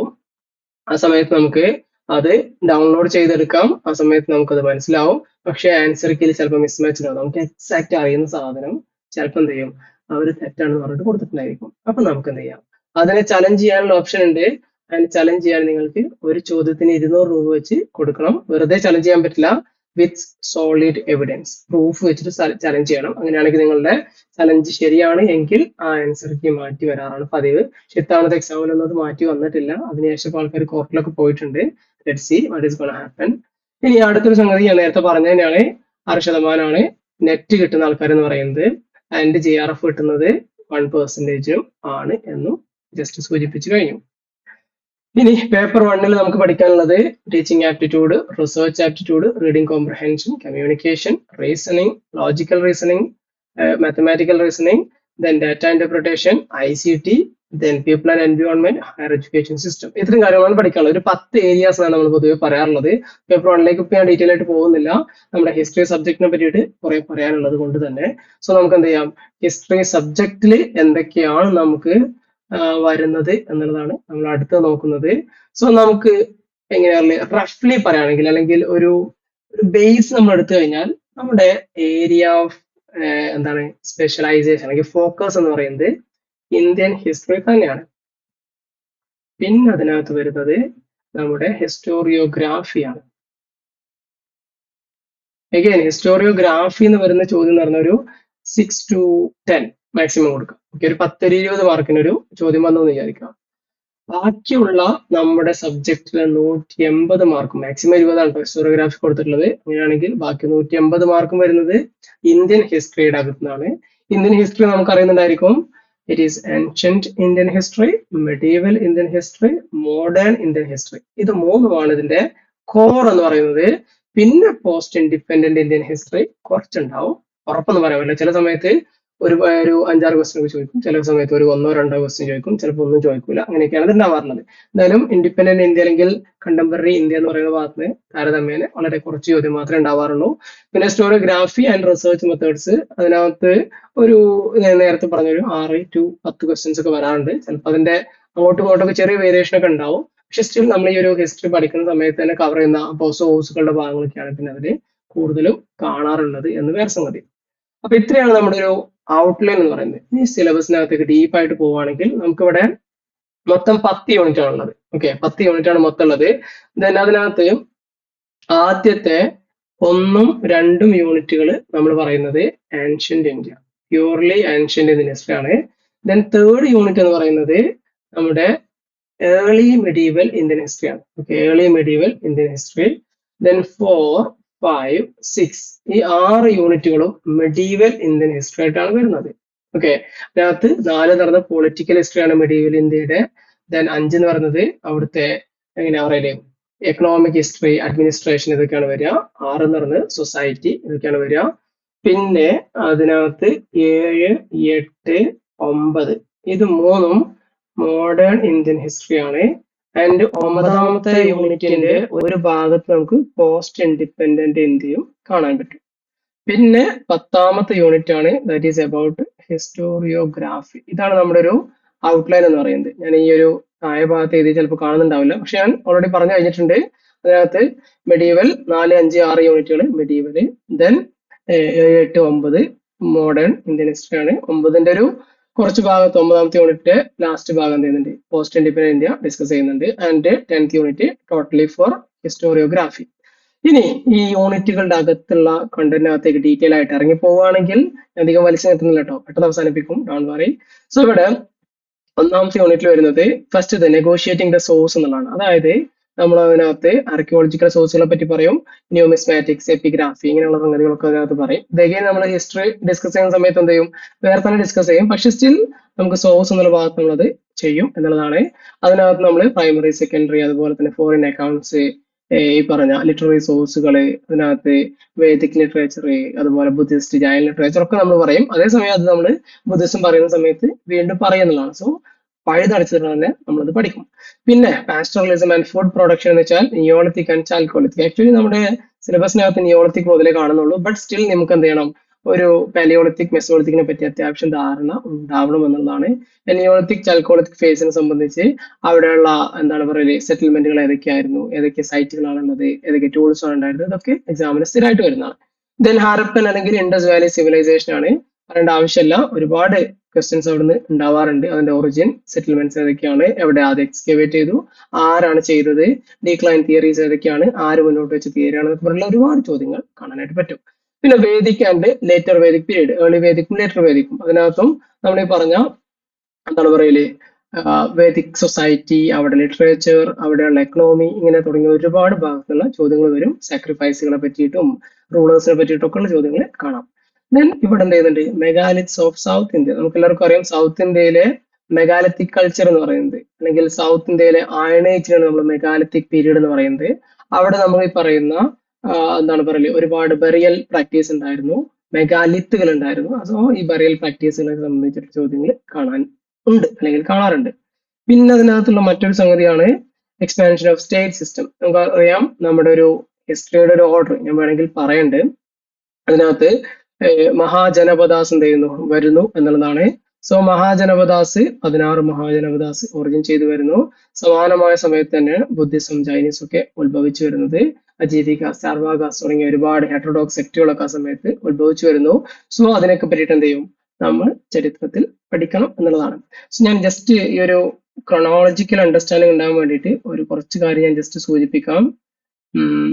ആ സമയത്ത് നമുക്ക് അത് ഡൗൺലോഡ് ചെയ്തെടുക്കാം, ആ സമയത്ത് നമുക്കത് മനസ്സിലാവും. പക്ഷെ ആൻസർ കീയിൽ ചിലപ്പോൾ മിസ്മാച്ച് ഉണ്ടാവും. നമുക്ക് എക്സാക്ട് അറിയുന്ന സാധനം ചിലപ്പോൾ എന്ത് ചെയ്യും, അവർ തെറ്റാണെന്ന് പറഞ്ഞിട്ട് കൊടുത്തിട്ടുണ്ടായിരിക്കും. അപ്പൊ നമുക്ക് എന്ത് ചെയ്യാം, അതിനെ ചലഞ്ച് ചെയ്യാനുള്ള ഓപ്ഷൻ ഉണ്ട്. അതിന് ചലഞ്ച് ചെയ്യാൻ നിങ്ങൾക്ക് ഒരു ചോദ്യത്തിന് 200 രൂപ വെച്ച് കൊടുക്കണം. വെറുതെ ചലഞ്ച് ചെയ്യാൻ പറ്റില്ല. വിത്ത് സോളിഡ് എവിഡൻസ്. പ്രൂഫ് വെച്ചിട്ട് ചലഞ്ച് ചെയ്യണം. അങ്ങനെയാണെങ്കിൽ നിങ്ങളുടെ ചലഞ്ച് ശരിയാണ് എങ്കിൽ ആ ആൻസർക്ക് മാറ്റി വരാറാണ് പതിവ്. പക്ഷെ ഇത്തവണത്തെ എക്സാമിലൊന്നും അത് മാറ്റി വന്നിട്ടില്ല. അതിനുശേഷം ആൾക്കാർ കോർട്ടിലൊക്കെ പോയിട്ടുണ്ട്. Let's see what is gonna happen. ഇനി അടുത്തൊരു സംഗതി ഞാൻ നേരത്തെ പറഞ്ഞതിനാണ് 6% നെറ്റ് കിട്ടുന്ന ആൾക്കാർ എന്ന് പറയുന്നത്. ആൻഡ് JRF കിട്ടുന്നത് 1% ആണ് എന്നും ജസ്റ്റ് സൂചിപ്പിച്ചു കഴിഞ്ഞു. ഇനി പേപ്പർ 1 നമുക്ക് പഠിക്കാനുള്ളത് teaching aptitude, research aptitude, reading comprehension, communication, reasoning, logical reasoning, mathematical reasoning, then data interpretation, ICT, then people and environment, higher education system. ഇത്രയും കാര്യങ്ങളാണ് പഠിക്കാനുള്ളത്. ഒരു 10 ഏരിയാസ് ആണ് നമ്മൾ പൊതുവെ പറയാറുള്ളത്. പേപ്പർ 1ലേക്ക് ഇപ്പൊ ഞാൻ ഡീറ്റെയിൽ ആയിട്ട് പോകുന്നില്ല. നമ്മുടെ ഹിസ്റ്ററി സബ്ജക്റ്റിനെ പറ്റിയിട്ട് കുറെ പറയാനുള്ളത് കൊണ്ട് തന്നെ സോ നമുക്ക് എന്ത് ചെയ്യാം, ഹിസ്റ്ററി സബ്ജക്റ്റിൽ എന്തൊക്കെയാണ് നമുക്ക് വരുന്നത് എന്നുള്ളതാണ് നമ്മൾ അടുത്ത് നോക്കുന്നത്. സോ നമുക്ക് എങ്ങനെയാണ് റഫ്ലി പറയുകയാണെങ്കിൽ അല്ലെങ്കിൽ ഒരു ബേസ് നമ്മൾ എടുത്തു കഴിഞ്ഞാൽ നമ്മുടെ ഏരിയ ഓഫ് എന്താണ് സ്പെഷ്യലൈസേഷൻ അല്ലെങ്കിൽ ഫോക്കസ് എന്ന് പറയുന്നത് ഇന്ത്യൻ ഹിസ്റ്ററി തന്നെയാണ്. പിന്നെ അതിനകത്ത് വരുന്നത് നമ്മുടെ ഹിസ്റ്റോറിയോഗ്രാഫിയാണ്. അഗൈൻ ഹിസ്റ്റോറിയോഗ്രാഫി എന്ന് വരുന്ന ചോദ്യം എന്ന് പറഞ്ഞ ഒരു 6 to 10 മാക്സിമം കൊടുക്കാം. ഓക്കെ, ഒരു 10-20 മാർക്കിനൊരു ചോദ്യം വന്നു എന്ന് വിചാരിക്കാം. ബാക്കിയുള്ള നമ്മുടെ സബ്ജക്റ്റില് 180 മാർക്കും, മാക്സിമം 20 ഹിസ്റ്റോറിയോഗ്രാഫി കൊടുത്തിട്ടുള്ളത്. അങ്ങനെയാണെങ്കിൽ ബാക്കി 180 മാർക്കും വരുന്നത് ഇന്ത്യൻ ഹിസ്റ്ററിയുടെ അകത്തുനിന്നാണ്. ഇന്ത്യൻ ഹിസ്റ്ററി നമുക്ക് അറിയുന്നുണ്ടായിരിക്കും. It is ancient Indian history, medieval Indian history, modern Indian history. ഇത് മൂന്നുമാണ് ഇതിന്റെ കോർ എന്ന് പറയുന്നത്. പിന്നെ പോസ്റ്റ് ഇൻഡിപെൻഡന്റ് ഇന്ത്യൻ ഹിസ്റ്ററി കുറച്ചുണ്ടാവും, ഉറപ്പൊന്നും പറയാൻ പറ്റില്ല. ചില സമയത്ത് ഒരു 5-6 ക്വസ്റ്റ്യൻ ഒക്കെ ചോദിക്കും, ചില സമയത്ത് ഒരു 1-2 ക്വസ്റ്റ്യൻ ചോദിക്കും, ചിലപ്പോൾ ഒന്നും ചോദിക്കില്ല. അങ്ങനെയൊക്കെയാണ് ഇത് ഉണ്ടാവാറുള്ളത്. എന്തായാലും ഇൻഡിപെൻഡന്റ് ഇന്ത്യ അല്ലെങ്കിൽ കണ്ടംപററി ഇന്ത്യ എന്ന് പറയുന്ന ഭാഗത്ത് താരതമ്യേന വളരെ കുറച്ച് ചോദ്യം മാത്രമേ ഉണ്ടാവാറുള്ളൂ. പിന്നെ ഹിസ്റ്റോറിയോഗ്രാഫി ആൻഡ് റിസർച്ച് മെത്തേഡ്സ്, അതിനകത്ത് ഒരു നേരത്തെ പറഞ്ഞൊരു 6 to 10 ക്വസ്റ്റ്യൻസ് ഒക്കെ വരാറുണ്ട്. ചിലപ്പോൾ അതിന്റെ അങ്ങോട്ടും ഇങ്ങോട്ടൊക്കെ ചെറിയ വേരിയേഷൻ ഒക്കെ ഉണ്ടാവും. പക്ഷെ സ്റ്റിൽ നമ്മൾ ഈ ഒരു ഹിസ്റ്ററി പഠിക്കുന്ന സമയത്ത് തന്നെ കവർ ചെയ്യുന്ന സോഴ്സുകളുടെ ഭാഗങ്ങളൊക്കെയാണ് പിന്നെ അതിൽ കൂടുതലും കാണാറുള്ളത് എന്ന് വേറെ സംഗതി. അപ്പൊ ഇത്രയാണ് നമ്മുടെ ഒരു ഔട്ട്ലൈൻ എന്ന് പറയുന്നത്. ഇനി സിലബസിനകത്തേക്ക് ഡീപ്പായിട്ട് പോവുകയാണെങ്കിൽ നമുക്കിവിടെ മൊത്തം 10 യൂണിറ്റ് ആണുള്ളത്. ഓക്കെ, 10 യൂണിറ്റ് ആണ് മൊത്തം ഉള്ളത്. ദെൻ അതിനകത്ത് ആദ്യത്തെ 1-2 യൂണിറ്റുകൾ നമ്മൾ പറയുന്നത് ancient India, purely ancient Indian history ആണ്. ദെൻ 3rd യൂണിറ്റ് എന്ന് പറയുന്നത് നമ്മുടെ ഏർലി മെഡീവൽ ഇന്ത്യൻ ഹിസ്റ്ററി ആണ്. Okay, early medieval Indian history. Then 4, 5, 6 ഈ 6 യൂണിറ്റുകളും മെഡീവൽ ഇന്ത്യൻ ഹിസ്റ്ററി ആയിട്ടാണ് വരുന്നത്. ഓക്കെ, അതിനകത്ത് 4 നടന്ന പൊളിറ്റിക്കൽ ഹിസ്റ്ററിയാണ് മെഡീവൽ ഇന്ത്യയുടെ. ദെൻ 5 എന്ന് പറയുന്നത് അവിടുത്തെ എങ്ങനെയാ പറയല് എക്കണോമിക് ഹിസ്റ്ററി, അഡ്മിനിസ്ട്രേഷൻ, ഇതൊക്കെയാണ് വരിക. 6 എന്ന് പറയുന്നത് സൊസൈറ്റി, ഇതൊക്കെയാണ് വരിക. പിന്നെ അതിനകത്ത് 7, 8, 9 ഇത് മൂന്നും മോഡേൺ ഇന്ത്യൻ ഹിസ്റ്ററി ആണ്. ആൻഡ് 9ാമത്തെ യൂണിറ്റിന്റെ ഒരു ഭാഗത്ത് നമുക്ക് പോസ്റ്റ് ഇൻഡിപെൻഡന്റ് ഇന്ത്യയും കാണാൻ പറ്റും. പിന്നെ 10ാമത്തെ യൂണിറ്റ് ആണ് ദാറ്റ് ഈസ് അബൌട്ട് ഹിസ്റ്റോറിയോഗ്രാഫി. ഇതാണ് നമ്മുടെ ഒരു ഔട്ട്ലൈൻ എന്ന് പറയുന്നത്. ഞാൻ ഈ ഒരു താഴെ ഭാഗത്ത് എഴുതി ചിലപ്പോൾ കാണുന്നുണ്ടാവില്ല, പക്ഷെ ഞാൻ ഓൾറെഡി പറഞ്ഞു കഴിഞ്ഞിട്ടുണ്ട്. അതിനകത്ത് മെഡീവൽ 4, 5, 6 യൂണിറ്റുകൾ മെഡീവല്. ദെൻ 7, 8, 9 മോഡേൺ ഇന്ത്യൻ ഹിസ്റ്ററി ആണ്. 9ന്റെ ഒരു കുറച്ച് ഭാഗത്ത് 9ാമത്തെ യൂണിറ്റ് ലാസ്റ്റ് ഭാഗം ചെയ്യുന്നുണ്ട്, പോസ്റ്റ് ഇൻഡിപെൻഡന്റ് ഇന്ത്യ ഡിസ്കസ് ചെയ്യുന്നുണ്ട്. And 10th unit totally for historiography. ഇനി ഈ യൂണിറ്റുകളുടെ അകത്തുള്ള കണ്ടന്റിനകത്തേക്ക് ഡീറ്റെയിൽ ആയിട്ട് ഇറങ്ങി പോവുകയാണെങ്കിൽ അധികം വലിച്ചു നിർത്തുന്നില്ല കേട്ടോ, പെട്ടെന്ന് അവസാനിപ്പിക്കും, ഡോണ്ട് വറി. സോ ഇവിടെ 1ാമത്തെ യൂണിറ്റിൽ വരുന്നത് ഫസ്റ്റ് നെഗോഷിയേറ്റിംഗ് ദ സോഴ്സ് എന്നുള്ളതാണ്. അതായത് നമ്മൾ അതിനകത്ത് ആർക്കിയോളജിക്കൽ സോഴ്സുകളെ പറ്റി പറയും, ന്യൂമിസ്മാറ്റിക്സ്, എപ്പിഗ്രാഫി, ഇങ്ങനെയുള്ള സംഗതികളൊക്കെ അതിനകത്ത് പറയും. ഇതൊക്കെ നമ്മൾ ഹിസ്റ്ററി ഡിസ്കസ് ചെയ്യുന്ന സമയത്ത് എന്ത് ചെയ്യും, വേറെ തന്നെ ഡിസ്കസ് ചെയ്യും. പക്ഷെ സ്റ്റിൽ നമുക്ക് സോഴ്സ് എന്നുള്ള ഭാഗത്ത് നമ്മളത് ചെയ്യും എന്നുള്ളതാണ്. അതിനകത്ത് നമ്മൾ പ്രൈമറി, സെക്കൻഡറി, അതുപോലെ തന്നെ ഫോറിൻ അക്കൗണ്ട്സ്, ഈ പറഞ്ഞ ലിറ്റററി സോഴ്സുകൾ, അതിനകത്ത് വേദിക് ലിറ്ററേച്ചർ, അതുപോലെ ബുദ്ധിസ്റ്റ്, ജൈൻ ലിറ്ററേച്ചർ ഒക്കെ നമ്മൾ പറയും. അതേസമയം അത് നമ്മൾ ബുദ്ധിസം പറയുന്ന സമയത്ത് വീണ്ടും പറയുന്നതാണ്. സോ പഴുതടച്ചിട്ട് തന്നെ നമ്മളത് പഠിക്കും. പിന്നെ പാസ്റ്ററലിസം ആൻഡ് ഫുഡ് പ്രൊഡക്ഷൻ എന്ന് വെച്ചാൽ നിയോളിത്തിക് ആൻഡ് ചാൽക്കോളിത്തിക്. ആക്ച്വലി നമ്മുടെ സിലബസിനകത്ത് നിയോളിത്തിക് മുതലേ കാണുന്നുള്ളൂ. ബട്ട് സ്റ്റിൽ നമുക്ക് എന്ത് ചെയ്യണം, ഒരു പാലിയോളിത്തിക്, മെസോളിത്തിക്കിനെ പറ്റി അത്യാവശ്യം ധാരണ ഉണ്ടാവണം എന്നുള്ളതാണ്. നിയോളിത്തിക്, ചാൽക്കോളിത്തിക് ഫേസിനെ സംബന്ധിച്ച് അവിടെയുള്ള എന്താണ് പറയുക സെറ്റിൽമെന്റുകൾ ഏതൊക്കെയായിരുന്നു, ഏതൊക്കെ സൈറ്റുകളാണുള്ളത്, ഏതൊക്കെ ടൂൾസ് ആണ് ഉണ്ടായിരുന്നത്, ഇതൊക്കെ എക്സാമിന് സ്ഥിരമായിട്ട് വരുന്നതാണ്. ദെൻ ഹാരപ്പൻ അല്ലെങ്കിൽ ഇൻഡസ് വാലി സിവിലൈസേഷൻ ആണ്, പറയേണ്ട ആവശ്യമില്ല. ഒരുപാട് ക്വസ്റ്റ്യൻസ് അവിടുന്ന് ഉണ്ടാവാറുണ്ട്. അതിന്റെ ഒറിജിൻ, സെറ്റിൽമെന്റ്സ് ഏതൊക്കെയാണ്, എവിടെ ആദ്യം എക്സ്കവേറ്റ് ചെയ്തു, ആരാണ് ചെയ്തത്, ഡീക്ലൈൻ തിയറീസ് ഏതൊക്കെയാണ്, ആര് മുന്നോട്ട് വെച്ച തിയറിയാണ് എന്നൊക്കെ പറഞ്ഞുള്ള ഒരുപാട് ചോദ്യങ്ങൾ കാണാനായിട്ട് പറ്റും. പിന്നെ Vedic and later Vedic period, early വേദിക്കും ലേറ്റർ വേദിക്കും. അതിനകത്തും നമ്മൾ ഈ പറഞ്ഞ എന്താണ് പറയല്, വേദിക് സൊസൈറ്റി, അവിടെ ലിറ്ററേച്ചർ, അവിടെയുള്ള എക്കണോമി, ഇങ്ങനെ തുടങ്ങിയ ഒരുപാട് ഭാഗത്തുള്ള ചോദ്യങ്ങൾ വരും. സാക്രിഫൈസുകളെ പറ്റിയിട്ടും റൂളേഴ്സിനെ പറ്റിയിട്ടൊക്കെ ഉള്ള ചോദ്യങ്ങൾ കാണാം. ദെൻ ഇവിടെ എന്ത് ചെയ്യുന്നുണ്ട്, മെഗാലിത്സ് ഓഫ് സൗത്ത് ഇന്ത്യ. നമുക്ക് എല്ലാവർക്കും അറിയാം സൗത്ത് ഇന്ത്യയിലെ മെഗാലിത്തിക് കൾച്ചർ എന്ന് പറയുന്നത്, അല്ലെങ്കിൽ സൗത്ത് ഇന്ത്യയിലെ അയൺ ഏജിനാണ് നമ്മൾ മെഗാലിത്തിക് പീരീഡ് എന്ന് പറയുന്നത്. അവിടെ നമ്മൾ ഈ പറയുന്ന എന്താണ് പറയല്, ഒരുപാട് ബെറിയൽ പ്രാക്ടീസ് ഉണ്ടായിരുന്നു, മെഗാലിത്തുകൾ ഉണ്ടായിരുന്നു. സോ ഈ ബെറിയൽ പ്രാക്ടീസുകളെ സംബന്ധിച്ചിട്ട് ചോദ്യങ്ങൾ കാണാൻ ഉണ്ട്, അല്ലെങ്കിൽ കാണാറുണ്ട്. പിന്നെ അതിനകത്തുള്ള മറ്റൊരു സംഗതിയാണ് എക്സ്പാൻഷൻ ഓഫ് സ്റ്റേറ്റ് സിസ്റ്റം. നമുക്ക് അറിയാം നമ്മുടെ ഒരു ഹിസ്റ്ററിയുടെ ഒരു ഓർഡർ ഞാൻ വേണമെങ്കിൽ പറയുന്നുണ്ട്. അതിനകത്ത് മഹാജനപദാസ് എന്ത് ചെയ്യുന്നു, വരുന്നു എന്നുള്ളതാണ്. സോ മഹാജനപദാസ്, 16 മഹാജനപദാസ് ഒറിജിൻ ചെയ്തു വരുന്നു. സമാനമായ സമയത്ത് തന്നെ ബുദ്ധിസം, ജൈനിസം ഒക്കെ ഉത്ഭവിച്ചു വരുന്നത്. അജീവിക, സാർവാകാസ് തുടങ്ങിയ ഒരുപാട് ഹെറ്ററോഡോക്സ് സെക്റ്റുകളൊക്കെ ആ സമയത്ത് ഉത്ഭവിച്ചു വരുന്നു. സോ അതിനൊക്കെ പറ്റിയിട്ട് എന്ത് ചെയ്യും, നമ്മൾ ചരിത്രത്തിൽ പഠിക്കണം എന്നുള്ളതാണ്. സോ ഞാൻ ജസ്റ്റ് ഈ ഒരു ക്രൊണോളജിക്കൽ അണ്ടർസ്റ്റാൻഡിങ് ഉണ്ടാകാൻ വേണ്ടിയിട്ട് ഒരു കുറച്ച് കാര്യം ഞാൻ ജസ്റ്റ് സൂചിപ്പിക്കാം.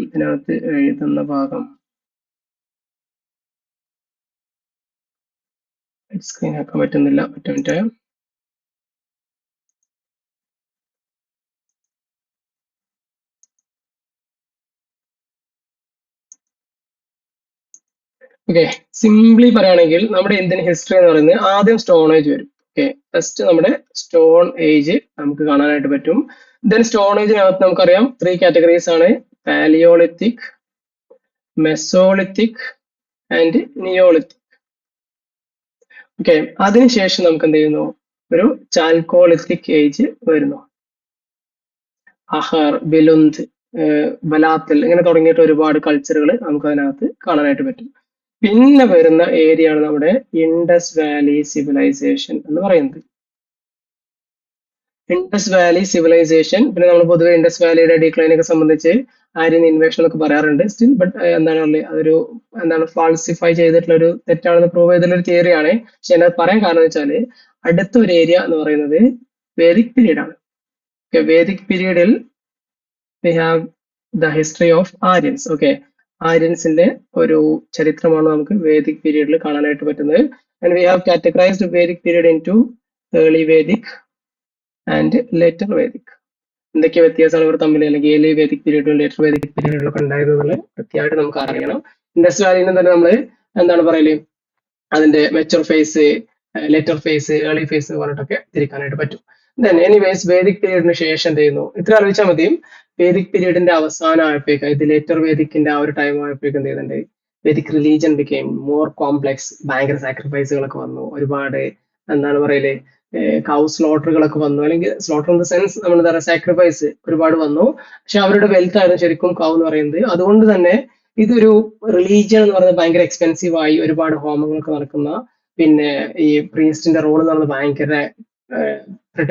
ഇതിനകത്ത് എഴുതുന്ന ഭാഗം സ്ക്രീൻ ആക്കാൻ പറ്റുന്നില്ല, ഒറ്റ മിനിറ്റ്. ഓക്കെ, സിംപ്ലി പറയുകയാണെങ്കിൽ നമ്മുടെ ഇന്ത്യൻ ഹിസ്റ്ററി എന്ന് പറയുന്നത് ആദ്യം സ്റ്റോൺ ഏജ് വരും. ഓക്കെ, ഫസ്റ്റ് നമ്മുടെ സ്റ്റോൺ ഏജ് നമുക്ക് കാണാനായിട്ട് പറ്റും. ദെൻ സ്റ്റോൺ ഏജിനകത്ത് നമുക്കറിയാം 3 കാറ്റഗറീസ് ആണ്, Palaeolithic, mesolithic and Neolithic. Okay, അതിനുശേഷം നമുക്ക് എന്ത് ചെയ്യുന്നു, ഒരു ചാൽക്കോളിത്തിക് ഏജ് വരുന്നു. അഹർ, ബിലുന്ദ്, ബലാത്തൽ, ഇങ്ങനെ തുടങ്ങിയിട്ട് ഒരുപാട് കൾച്ചറുകൾ നമുക്ക് അതിനകത്ത് കാണാനായിട്ട് പറ്റും. പിന്നെ വരുന്ന ഏരിയ ആണ് നമ്മുടെ ഇൻഡസ് വാലി സിവിലൈസേഷൻ എന്ന് പറയുന്നത്. ഇൻഡസ് വാലി സിവിലൈസേഷൻ, പിന്നെ നമ്മൾ പൊതുവെ ഇൻഡസ് വാലിയുടെ ഡിക്ലൈൻ ഒക്കെ സംബന്ധിച്ച് ആര്യൻ ഇൻവേഷൻ എന്നൊക്കെ പറയാറുണ്ട്. സ്റ്റിൽ ബട്ട് എന്താണ് പറയുക, അതൊരു എന്താണ് ഫാൾസിഫൈ ചെയ്തിട്ടുള്ള ഒരു തെറ്റാണെന്ന് പ്രൂവ് ചെയ്തിട്ടുള്ള ഒരു തിയറിയാണ്. പക്ഷെ എന്നത് പറയാൻ കാരണം വെച്ചാൽ അടുത്ത ഒരു ഏരിയ എന്ന് പറയുന്നത് വേദിക് പീരീഡ് ആണ്. വേദിക് പീരീഡിൽ we have the history of Aryans. Okay, ആര്യൻസിന്റെ ഒരു ചരിത്രമാണ് നമുക്ക് വേദിക് പീരീഡിൽ കാണാനായിട്ട് പറ്റുന്നത്. And we have categorized Vedic period into early Vedic and later Vedic. എന്തൊക്കെ വ്യത്യാസമാണ് ഇവർ തമ്മിൽ, അല്ലെങ്കിൽ ഏർലി വേദിക് പീരീഡിലും ലേറ്റർ വേദിക് പീരീഡിലും ഒക്കെ ഉണ്ടായതെന്നുള്ള കൃത്യമായിട്ട് നമുക്ക് അറിയണം. ഇൻഡസ് വാലിയിൽ നിന്ന് തന്നെ നമ്മൾ എന്താണ് പറയല്, അതിന്റെ mature phase, later phase, early phase പറഞ്ഞിട്ടൊക്കെ തിരിക്കാനായിട്ട് പറ്റും. ദെൻ എനിവേസ് വേദിക് പീരീഡിന് ശേഷം എന്ത് ചെയ്യുന്നു, ഇത്ര ആലോചിച്ചാൽ മതിയും. വേദിക് പീരീഡിന്റെ അവസാനം ആയപ്പോഴേക്ക്, ഇത് ലേറ്റർ വേദിക്കിന്റെ ആ ഒരു ടൈം ആയപ്പോഴേക്ക് എന്ത് ചെയ്യുന്നുണ്ട്, Vedic religion became more complex. ഭയങ്കര സാക്രിഫൈസുകളൊക്കെ വന്നു, ഒരുപാട് എന്താണ് പറയല്, കൗ സ്ലോട്ടറുകളൊക്കെ വന്നു, അല്ലെങ്കിൽ സ്ലോട്ടർ ഇൻ ദ സെൻസ് നമ്മൾ എന്താ പറയുക, സാക്രിഫൈസ് ഒരുപാട് വന്നു. പക്ഷെ അവരുടെ വെൽത്ത് ആയിരുന്നു ശരിക്കും കൗ എന്ന് പറയുന്നത്. അതുകൊണ്ട് തന്നെ ഇതൊരു റിലീജിയൻ എന്ന് പറയുന്നത് ഭയങ്കര എക്സ്പെൻസീവ് ആയി, ഒരുപാട് ഹോമങ്ങളൊക്കെ നടക്കുന്ന, പിന്നെ ഈ പ്രീസ്റ്റിന്റെ റോൾ എന്ന് പറയുന്നത് ഭയങ്കര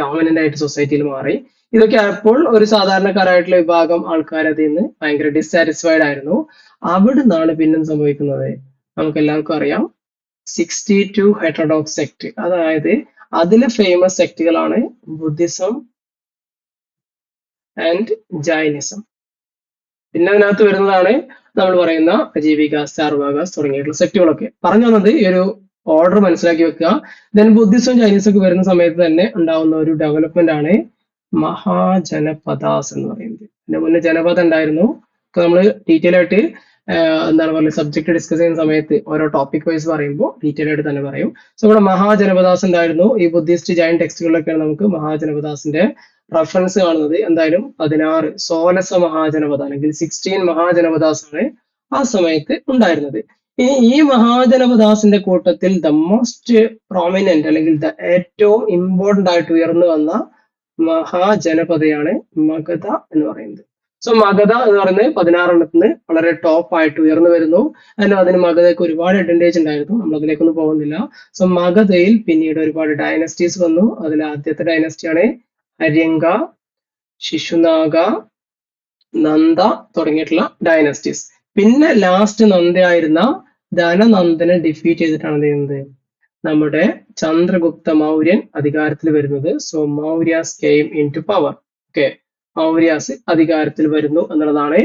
ഡോമിനന്റ് ആയിട്ട് സൊസൈറ്റിയിൽ മാറി. ഇതൊക്കെ ആയപ്പോൾ ഒരു സാധാരണക്കാരായിട്ടുള്ള വിഭാഗം ആൾക്കാർ അതിൽ നിന്ന് ഭയങ്കര ഡിസാറ്റിസ്ഫൈഡ് ആയിരുന്നു. അവിടെ നിന്നാണ് പിന്നെ സംഭവിക്കുന്നത്, നമുക്ക് എല്ലാവർക്കും അറിയാം 62 ഹെറ്ററോഡോക്സ് സെക്ട്. അതായത് അതിലെ ഫേമസ് സെക്ടുകളാണ് ബുദ്ധിസം ആൻഡ് ജൈനിസം. പിന്നെ അതിനകത്ത് വരുന്നതാണ് നമ്മൾ പറയുന്ന അജീവിക, സാർവാകാസ് തുടങ്ങിയിട്ടുള്ള സെക്ടുകളൊക്കെ. പറഞ്ഞു വന്നത് ഈ ഒരു ഓർഡർ മനസ്സിലാക്കി വെക്കുക. ദെൻ ബുദ്ധിസം, ജൈനിസം ഒക്കെ വരുന്ന സമയത്ത് തന്നെ ഉണ്ടാവുന്ന ഒരു ഡെവലപ്മെന്റ് ആണ് മഹാജനപദാസ് എന്ന് പറയുന്നത്. ഇതിന്റെ മുന്നേ ജനപദം ഉണ്ടായിരുന്നു. നമ്മൾ ഡീറ്റെയിൽ ആയിട്ട് എന്താണ് പറയുക, സബ്ജക്ട് ഡിസ്കസ് ചെയ്യുന്ന സമയത്ത് ഓരോ ടോപ്പിക് വൈസ് പറയുമ്പോൾ ഡീറ്റെയിൽ ആയിട്ട് തന്നെ പറയും. സോ ഇവിടെ മഹാജനപദാസ് ഉണ്ടായിരുന്നു. ഈ ബുദ്ധിസ്റ്റ് ജൈൻ ടെക്സ്റ്റുകളിലൊക്കെയാണ് നമുക്ക് മഹാജനപദാസിന്റെ റഫറൻസ് കാണുന്നത്. എന്തായാലും 16 സോലസ മഹാജനപദ, അല്ലെങ്കിൽ 16 മഹാജനപദാസ് ആണ് ആ സമയത്ത് ഉണ്ടായിരുന്നത്. ഇനി ഈ മഹാജനപദാസിന്റെ കൂട്ടത്തിൽ ദ മോസ്റ്റ് പ്രോമിനന്റ്, അല്ലെങ്കിൽ ഏറ്റവും ഇമ്പോർട്ടന്റ് ആയിട്ട് ഉയർന്നു വന്ന മഹാജനപദയാണ് മഗധ എന്ന് പറയുന്നത്. സോ മഗധ എന്ന് പറയുന്നത് 16 എണ്ണത്തിന് വളരെ ടോപ്പ് ആയിട്ട് ഉയർന്നു വരുന്നു. അതിന് മഗധയ്ക്ക് ഒരുപാട് അഡ്വാൻറ്റേജ് ഉണ്ടായിരുന്നു, നമ്മൾ അതിലേക്കൊന്നും പോകുന്നില്ല. സോ മഗധയിൽ പിന്നീട് ഒരുപാട് ഡൈനസ്റ്റീസ് വന്നു. അതിൽ ആദ്യത്തെ ഡൈനസ്റ്റിയാണ് ഹര്യങ്ക, ശിശുനാഗ, നന്ദ തുടങ്ങിയിട്ടുള്ള ഡൈനസ്റ്റീസ്. പിന്നെ ലാസ്റ്റ് നന്ദയായിരുന്ന ധനനന്ദനെ ഡിഫീറ്റ് ചെയ്തിട്ടാണ് എന്ത് ചെയ്യുന്നത്, നമ്മുടെ ചന്ദ്രഗുപ്ത മൗര്യൻ അധികാരത്തിൽ വരുന്നത്. So Mauryas came into power. Okay, Mauryas അധികാരത്തിൽ വരുന്നു എന്നുള്ളതാണ്.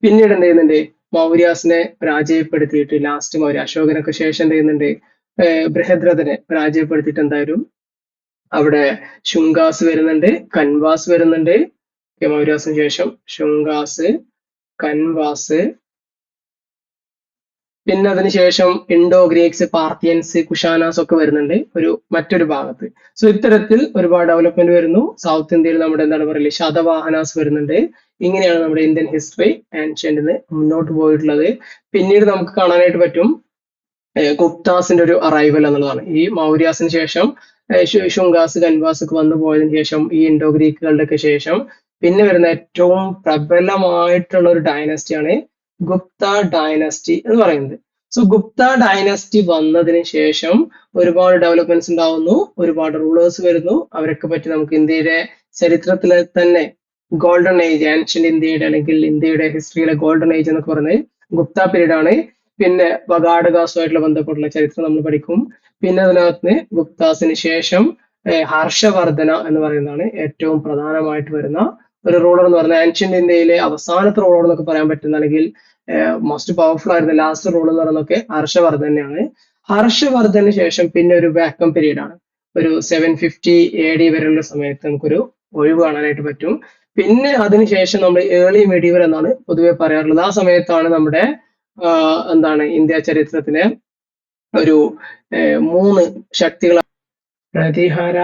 പിന്നീട് എന്ത് ചെയ്യുന്നുണ്ട്, മൗര്യാസിനെ പരാജയപ്പെടുത്തിയിട്ട് ലാസ്റ്റ് അശോകനൊക്കെ ശേഷം എന്ത് ചെയ്യുന്നുണ്ട്, ബൃഹദ്രഥനെ പരാജയപ്പെടുത്തിയിട്ട് എന്തായാലും അവിടെ ശുംഗാസ് വരുന്നുണ്ട്, കൻവാസ് വരുന്നുണ്ട്. മൗര്യാസിന് ശേഷം ശുംഗാസ്, കൻവാസ്, പിന്നെ അതിനുശേഷം ഇൻഡോ ഗ്രീക്സ്, പാർത്തിയൻസ്, കുഷാനാസ് ഒക്കെ വരുന്നുണ്ട് മറ്റൊരു ഭാഗത്ത്. സോ ഇത്തരത്തിൽ ഒരുപാട് ഡെവലപ്മെന്റ് വരുന്നു. സൗത്ത് ഇന്ത്യയിൽ നമ്മുടെ എന്താണ് പറയല്, ശതവാഹനാസ് വരുന്നുണ്ട്. ഇങ്ങനെയാണ് നമ്മുടെ ഇന്ത്യൻ ഹിസ്റ്ററി ആൻഷ്യന്റിന് മുന്നോട്ട് പോയിട്ടുള്ളത്. പിന്നീട് നമുക്ക് കാണാനായിട്ട് പറ്റും ഗുപ്താസിന്റെ ഒരു അറൈവൽ എന്നുള്ളതാണ്. ഈ മൗര്യാസിന് ശേഷം ശുംഗാസ്, കൻവാസ് ഒക്കെ വന്നു പോയതിനു ശേഷം ഈ ഇൻഡോ ഗ്രീക്കുകളുടെ ഒക്കെ ശേഷം പിന്നെ വരുന്ന ഏറ്റവും പ്രബലമായിട്ടുള്ള ഒരു ഡൈനസ്റ്റിയാണ് ഗുപ്ത ഡൈനസ്റ്റി എന്ന് പറയുന്നത്. സോ ഗുപ്ത ഡൈനസ്റ്റി വന്നതിന് ശേഷം ഒരുപാട് ഡെവലപ്മെന്റ്സ് ഉണ്ടാവുന്നു, ഒരുപാട് റൂളേഴ്സ് വരുന്നു. അവരൊക്കെ പറ്റി നമുക്ക് ഇന്ത്യയുടെ ചരിത്രത്തിലെ തന്നെ ഗോൾഡൻ ഏജ്, ആൻഷ്യന്റ് ഇന്ത്യയുടെ അല്ലെങ്കിൽ ഇന്ത്യയുടെ ഹിസ്റ്ററിയിലെ ഗോൾഡൻ ഏജ് എന്നൊക്കെ പറയുന്നത് ഗുപ്ത പീരീഡ് ആണ്. പിന്നെ വഗാഡകാസുമായിട്ടുള്ള ബന്ധപ്പെട്ടുള്ള ചരിത്രം നമ്മൾ പഠിക്കും. പിന്നെ അതിനകത്ത് ഗുപ്താസിന് ശേഷം ഹർഷവർദ്ധന എന്ന് പറയുന്നതാണ് ഏറ്റവും പ്രധാനമായിട്ട് വരുന്ന ഒരു റൂളർ എന്ന് പറയുന്നത്. ആൻഷ്യന്റ് ഇന്ത്യയിലെ അവസാനത്തെ റൂളർ എന്നൊക്കെ പറയാൻ പറ്റുന്നതാണെങ്കിൽ മോസ്റ്റ് പവർഫുൾ ആയിരുന്ന ലാസ്റ്റ് റൂൾ എന്ന് പറയുന്നതൊക്കെ ഹർഷവർദ്ധൻ തന്നെയാണ്. ഹർഷവർദ്ധന് ശേഷം പിന്നെ ഒരു വാക്കം പീരീഡ് ആണ്. ഒരു 750 AD വരെയുള്ള സമയത്ത് നമുക്കൊരു ഒഴിവ് കാണാനായിട്ട് പറ്റും. പിന്നെ അതിനുശേഷം നമ്മൾ ഏർലി മെഡീവൽ എന്നാണ് പൊതുവെ പറയാറുള്ളത്. ആ സമയത്താണ് നമ്മുടെ എന്താണ് ഇന്ത്യ ചരിത്രത്തിലെ ഒരു 3 ശക്തികൾ, പ്രതിഹാര,